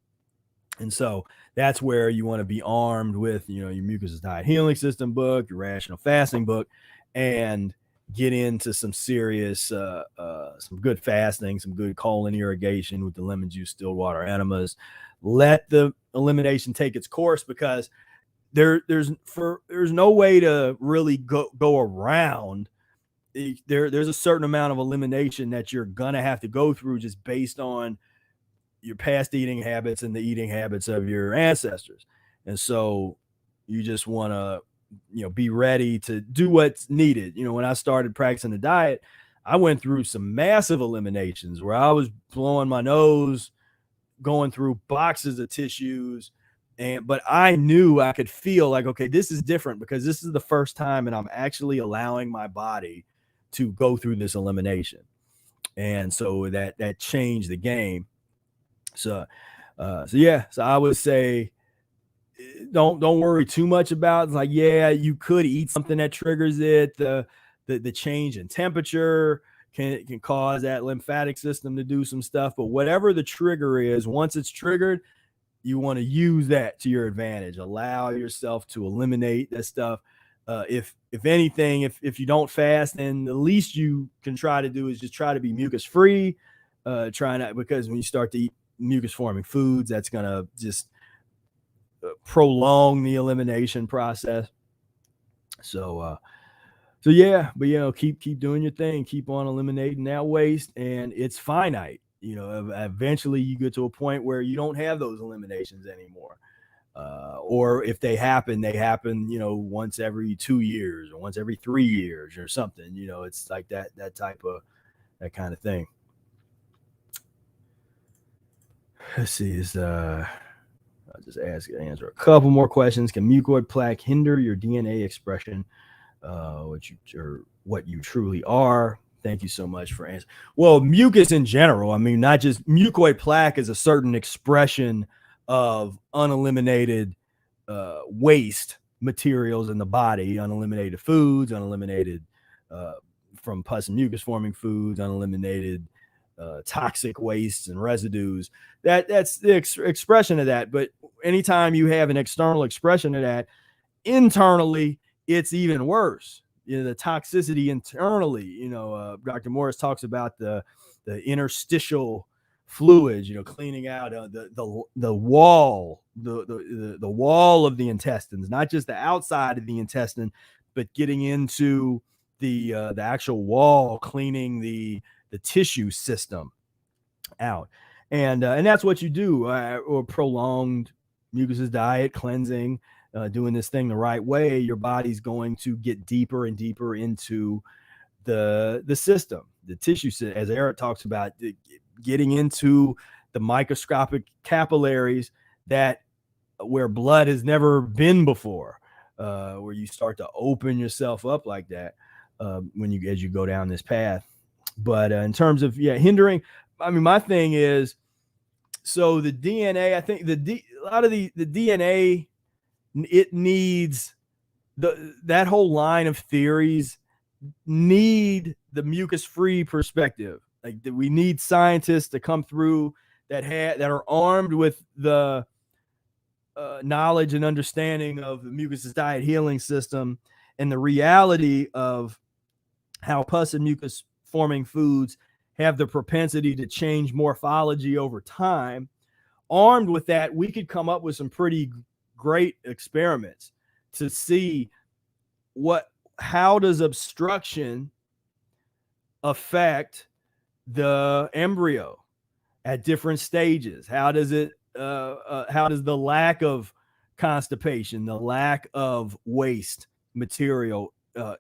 And so that's where you want to be armed with, you know, your Mucusless Diet Healing System book, your Rational Fasting book, and get into some serious, some good fasting, some good colon irrigation with the lemon juice, distilled water enemas. Let the elimination take its course, because there's no way to really go around. There's a certain amount of elimination that you're gonna have to go through, just based on your past eating habits and the eating habits of your ancestors. And so you just want to, you know, be ready to do what's needed. You know, when I started practicing the diet, I went through some massive eliminations where I was blowing my nose, going through boxes of tissues. But I knew, I could feel like, okay, this is different, because this is the first time and I'm actually allowing my body to go through this elimination. And so that changed the game. So So I would say don't worry too much about it. It's like, yeah, you could eat something that triggers it. The change in temperature can cause that lymphatic system to do some stuff, but whatever the trigger is, once it's triggered, you want to use that to your advantage. Allow yourself to eliminate that stuff. If anything, if you don't fast, then the least you can try to do is just try to be mucus free. Try not, because when you start to eat mucus forming foods, that's gonna just prolong the elimination process. So yeah, but keep doing your thing, keep on eliminating that waste, and it's finite. Eventually you get to a point where you don't have those eliminations anymore. Or if they happen, once every 2 years or once every 3 years or something. It's like that kind of thing. Let's see. I'll just answer a couple more questions. Can mucoid plaque hinder your DNA expression, what you truly are? Thank you so much for answering. Well, mucus in general, I mean, not just mucoid plaque, is a certain expression of uneliminated waste materials in the body, uneliminated foods, uneliminated from pus and mucus forming foods, uneliminated toxic wastes and residues. That's the expression of that. But anytime you have an external expression of that, internally, it's even worse. The toxicity internally. Dr. Morris talks about the interstitial fluids, cleaning out the wall, the wall of the intestines, not just the outside of the intestine, but getting into the actual wall, cleaning the tissue system out. And that's what you do, or prolonged mucusless diet, cleansing, doing this thing the right way. Your body's going to get deeper and deeper into the system, the tissue, as Eric talks about, getting into the microscopic capillaries where blood has never been before, where you start to open yourself up like that as you go down this path. But in terms of hindering, I mean, my thing is, so the DNA, I think a lot of the DNA, it needs that whole line of theories need the mucus-free perspective. Like, we need scientists to come through that are armed with the knowledge and understanding of the Mucusless Diet Healing System and the reality of how pus and mucus forming foods have the propensity to change morphology over time. Armed with that, we could come up with some pretty great experiments to see how does obstruction affect the embryo at different stages. How does the lack of constipation, the lack of waste material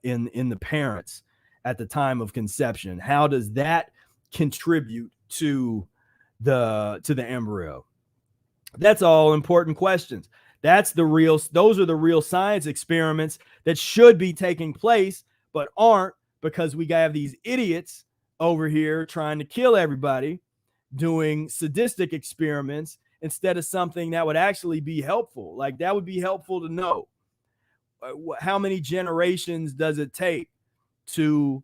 in the parents at the time of conception, how does that contribute to the embryo? That's all important questions. Those are the real science experiments that should be taking place, but aren't, because we have these idiots over here trying to kill everybody, doing sadistic experiments instead of something that would actually be helpful. Like, that would be helpful to know. How many generations does it take to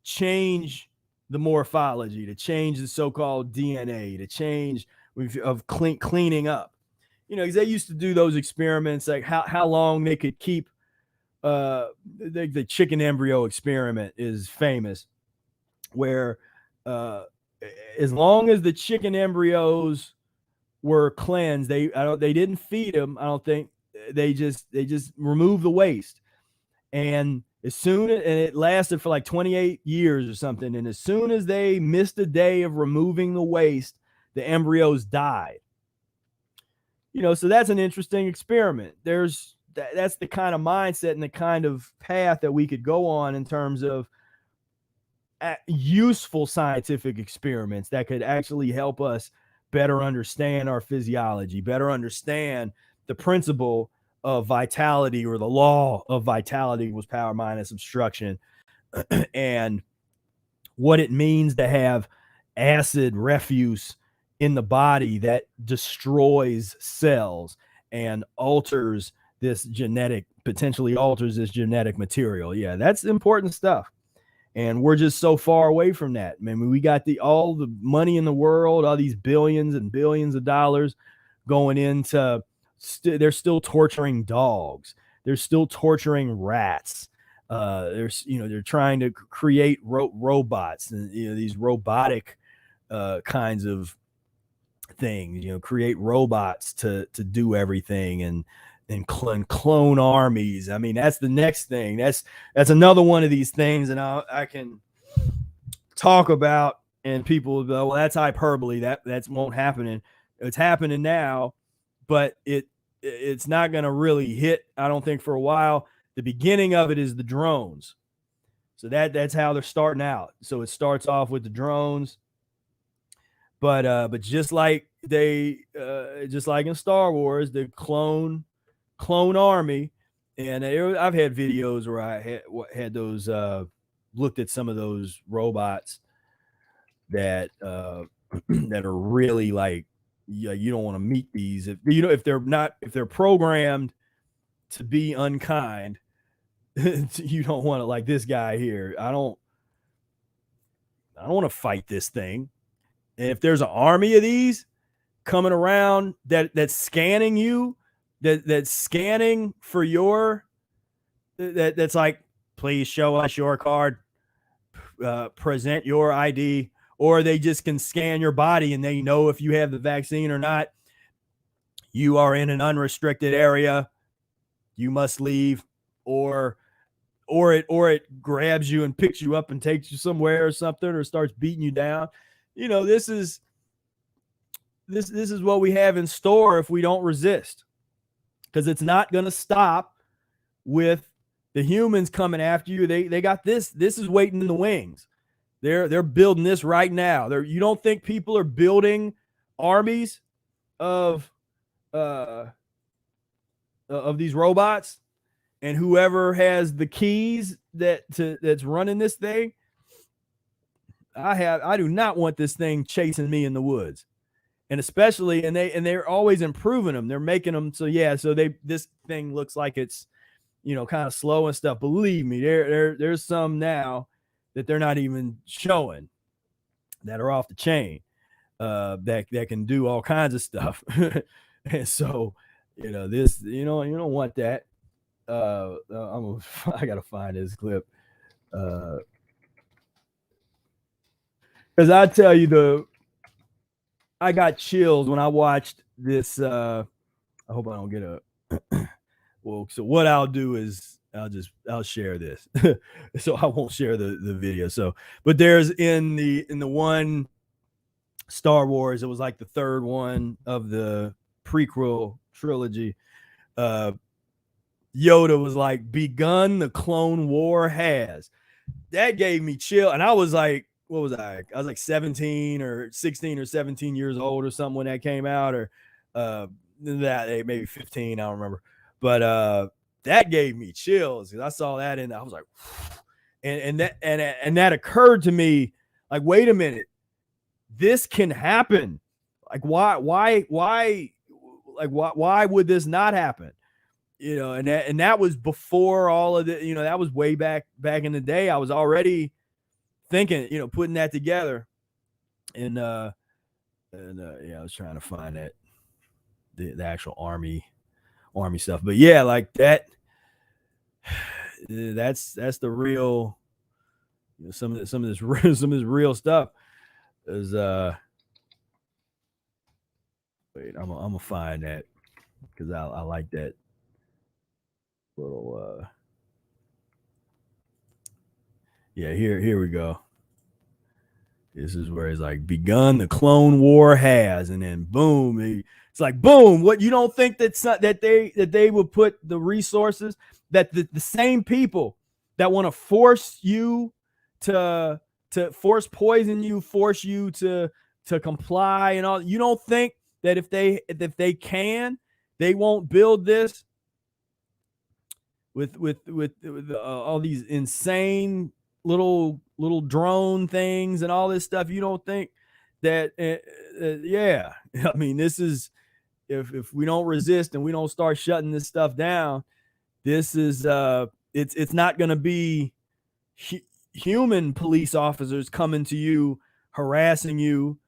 change the morphology, to change the so-called DNA, to change cleaning up? Because they used to do those experiments, like how long they could keep. The chicken embryo experiment is famous, where as long as the chicken embryos were cleansed, they didn't feed them. I don't think they just removed the waste, and it lasted for like 28 years or something. And as soon as they missed a day of removing the waste, the embryos died. So that's an interesting experiment. That's the kind of mindset and the kind of path that we could go on in terms of useful scientific experiments that could actually help us better understand our physiology, better understand the principle of vitality, or the law of vitality was power minus obstruction, and what it means to have acid refuse in the body that destroys cells and potentially alters this genetic material. Yeah, that's important stuff. And we're just so far away from that. I mean, we got all the money in the world, all these billions and billions of dollars going into, they're still torturing dogs. They're still torturing rats. They're trying to create robots and, these robotic kinds of things, create robots to do everything and clone armies. I mean, that's the next thing. That's another one of these things, and I can talk about, and people will go, well, that's hyperbole. That won't happen. And it's happening now, but it's not going to really hit, I don't think, for a while. The beginning of it is the drones. So that's how they're starting out. So it starts off with the drones, but just like just like in Star Wars, the clone army. And I've had videos where I had those looked at some of those robots that that are really like, yeah, you don't want to meet these if they're programmed to be unkind. You don't want to, like this guy here. I don't want to fight this thing. And if there's an army of these coming around that's scanning you, that's scanning for your, that's like, please show us your card, present your ID, or they just can scan your body and they know if you have the vaccine or not. You are in an unrestricted area. You must leave, or it grabs you and picks you up and takes you somewhere or something, or starts beating you down. This is what we have in store if we don't resist, because it's not going to stop with the humans coming after you. They got this is waiting in the wings. They're building this right now. You don't think people are building armies of these robots, and whoever has the keys that's running this thing? I do not want this thing chasing me in the woods. And especially, and they're always improving them. They're making them so this thing looks like it's kind of slow and stuff. Believe me, there's some now that they're not even showing that are off the chain, that can do all kinds of stuff. And so this, you don't want that. I gotta find this clip, because I tell you, I got chills when I watched this. I hope I don't get a well, so what I'll do is I'll share this. So I won't share the video. So, but there's in the one Star Wars, it was like the third one of the prequel trilogy. Yoda was like, "Begun the Clone War has." That gave me chill, and I was like, what was I? I was like 17 or 16 or 17 years old or something when that came out, or maybe 15, I don't remember. But that gave me chills because I saw that, and I was like, and that occurred to me, like, wait a minute, this can happen. Like, why would this not happen? And that was before all of the, that was way back in the day. I was already thinking, putting that together. And I was trying to find that the actual army stuff. But yeah, like that's the real, some of this real stuff is wait, I'm gonna find that because I like that little here we go. This is where it's like, begun the Clone War has, and then boom, it's like boom. What, you don't think that they would put the resources that the same people that want to force you to force poison you, force you to comply and all, you don't think that if they can, they won't build this with all these insane little drone things and all this stuff? You don't think that yeah, I mean, this is, if we don't resist and we don't start shutting this stuff down, this is it's not going to be human police officers coming to you, harassing you,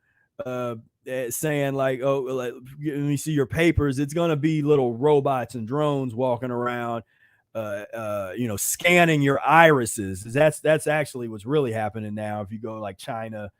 saying like, oh, let me see your papers. It's going to be little robots and drones walking around, scanning your irises. That's actually what's really happening now. If you go like China,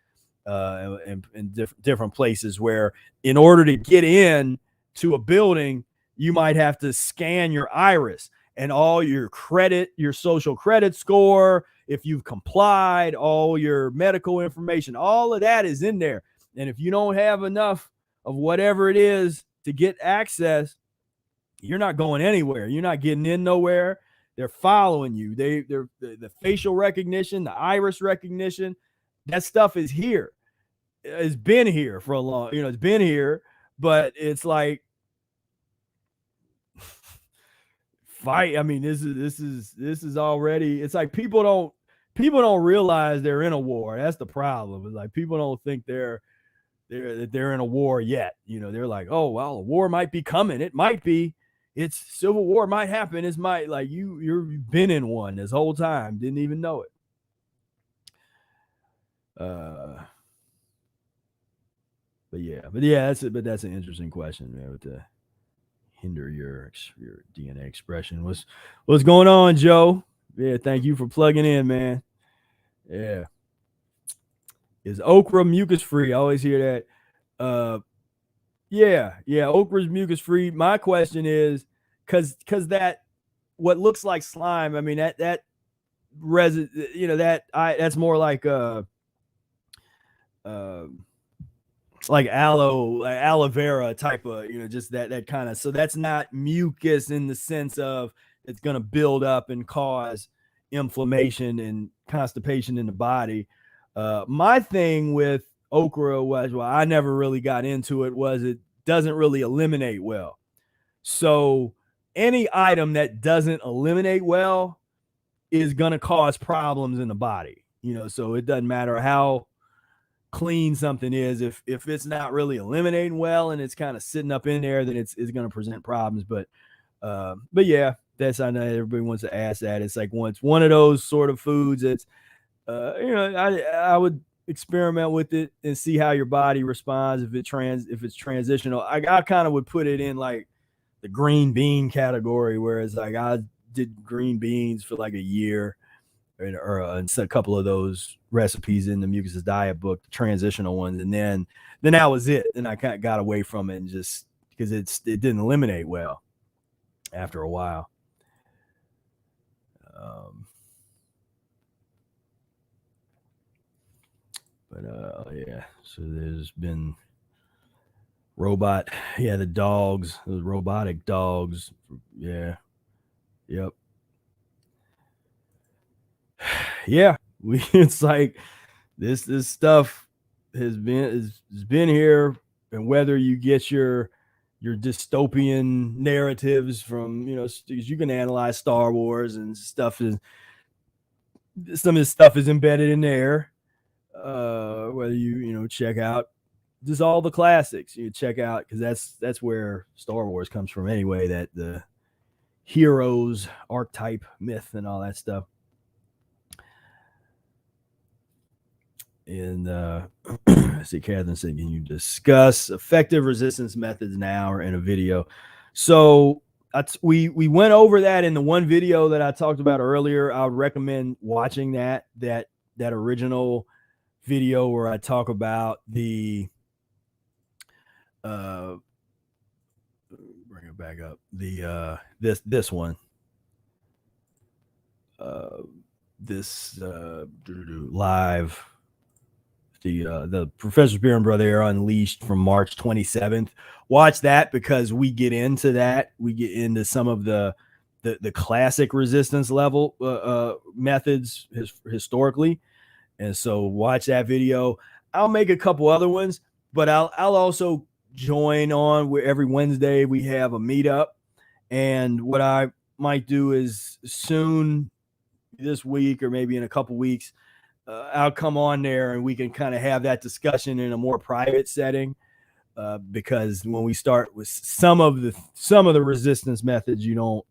and different places, where in order to get in to a building, you might have to scan your iris and all your credit, your social credit score, if you've complied, all your medical information, all of that is in there. And if you don't have enough of whatever it is to get access, you're not going anywhere. You're not getting in nowhere. They're following you. They're the facial recognition, the iris recognition, that stuff is here. It's been here for a long, it's been here, but it's like fight. I mean, this is already, it's like people don't realize they're in a war. That's the problem. It's like people don't think they're in a war yet. They're like, oh, well, a war might be coming. It might be. It's civil war might happen. It's might, like, you've been in one this whole time, didn't even know it. But yeah, that's an interesting question, man, with the hinder your DNA expression. What's going on, Joe? Yeah, thank you for plugging in, man. Yeah. Is okra mucus free? I always hear that. Yeah, okra's mucus free. My question is, cause that, what looks like slime, I mean, that resin, that's more like like aloe vera type of, just that kind of, so that's not mucus in the sense of it's going to build up and cause inflammation and constipation in the body. My thing with okra was, well, I never really got into it, was it doesn't really eliminate well. So any item that doesn't eliminate well is going to cause problems in the body, so it doesn't matter how clean something is. If it's not really eliminating well and it's kind of sitting up in there, then it's going to present problems. But yeah, I know everybody wants to ask that. It's like, once one of those sort of foods, it's I would experiment with it and see how your body responds. If it's transitional, I kind of would put it in like the green bean category, whereas like I did green beans for like a year, or a couple of those recipes in the Mucusless Diet book, the transitional ones, and then that was it. And I kind of got away from it, and just because it didn't eliminate well after a while. Yeah, so there's been the dogs, those robotic dogs. Yeah. Yep. Yeah, it's like this stuff has been here, and whether you get your dystopian narratives from, you can analyze Star Wars and some of this stuff is embedded in there. Whether you check out just all the classics, you check out, because that's where Star Wars comes from anyway, that the heroes archetype myth and all that stuff. And I see Catherine said, can you discuss effective resistance methods now or in a video? So we went over that in the one video that I talked about earlier. I would recommend watching that original video where I talk about the bring it back up, the this one, live, the Professor Spira and Brother Air Unleashed from March 27th. Watch that, because we get into that. We get into some of the classic resistance level methods historically. And so watch that video. I'll make a couple other ones, but I'll also join on where every Wednesday we have a meetup. And what I might do is soon this week, or maybe in a couple weeks, I'll come on there and we can kind of have that discussion in a more private setting. Because when we start with some of the resistance methods, you don't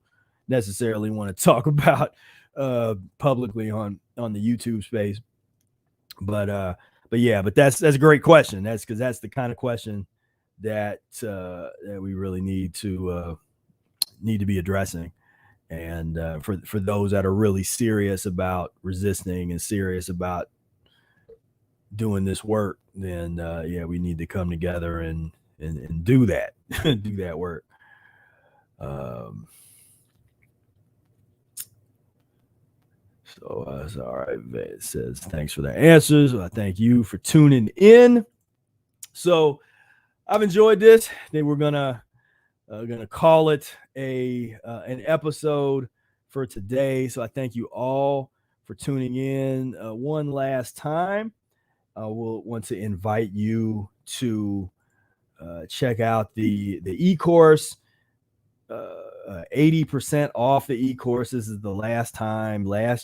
necessarily want to talk about publicly on the YouTube space. But that's a great question. That's because that's the kind of question that we really need to be addressing. And for those that are really serious about resisting and serious about doing this work, then we need to come together and do that do that work. So all right, it says thanks for the answers. I thank you for tuning in. So I've enjoyed this. Then we're gonna call it an episode for today. So I thank you all for tuning in one last time. We'll want to invite you to check out the e-course. 80% off the e-course. This is the last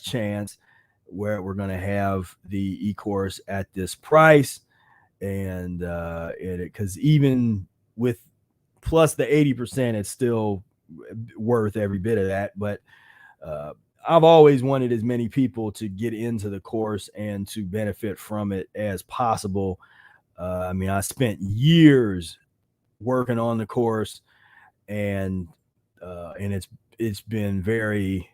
chance where we're going to have the e-course at this price. And because even with plus the 80%, it's still worth every bit of that. But I've always wanted as many people to get into the course and to benefit from it as possible. I mean, I spent years working on the course, and it's been very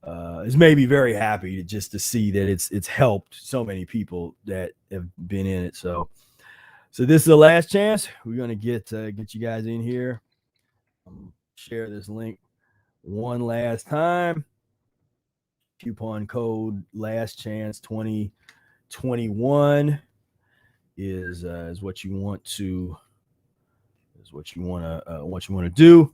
it's made me very happy to see that it's helped so many people that have been in it. So this is the last chance. We're gonna get you guys in here. Share this link one last time. Coupon code last chance 2021 is what you want to do.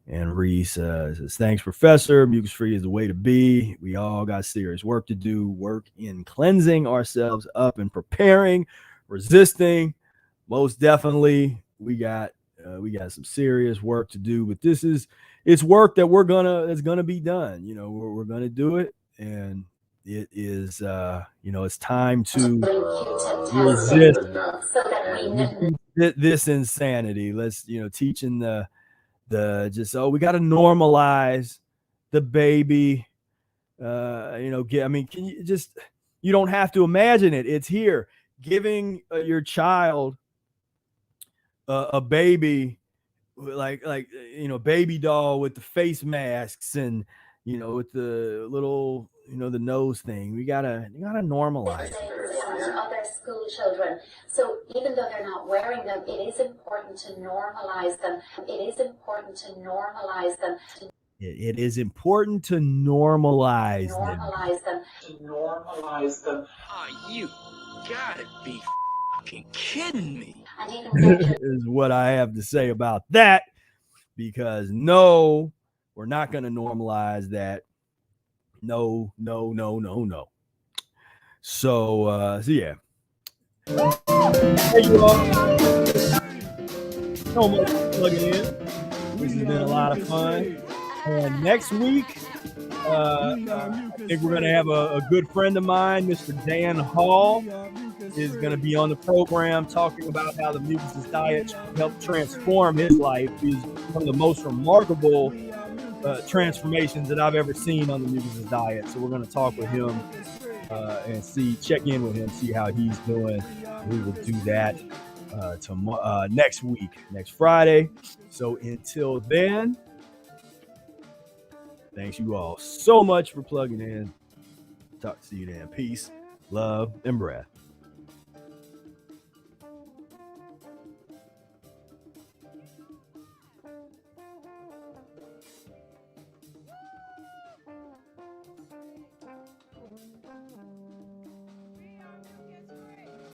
And Reese says, thanks, Professor. Mucus-free is the way to be. We all got serious work to do. Work in cleansing ourselves up and preparing, resisting. Most definitely, we got some serious work to do. But it's work that that's gonna be done. You know, we're gonna do it, and it is it's time to resist this insanity. Let's teaching we got to normalize the baby. You don't have to imagine it. It's here. Giving your child a baby, like baby doll with the face masks and with the little the nose thing. You gotta normalize it. Other school children. So even though they're not wearing them, it is important to normalize them. It is important to normalize them. It is important to normalize them. To normalize them. Oh, you gotta be fucking kidding me. And even is what I have to say about that, because no, we're not going to normalize that. No. So yeah. Hey, you all. So much for plugging in. This has been a lot of fun. And next week, I think we're going to have a good friend of mine, Mr. Dan Hall, is going to be on the program talking about how the Mucusless Diet helped transform his life. Is one of the most remarkable transformations that I've ever seen on the Mucusless Diet. So we're going to talk with him and check in with him, see how he's doing. We will do that next week, next Friday. So until then, thanks you all so much for plugging in. Talk to you then. Peace, love, and breath.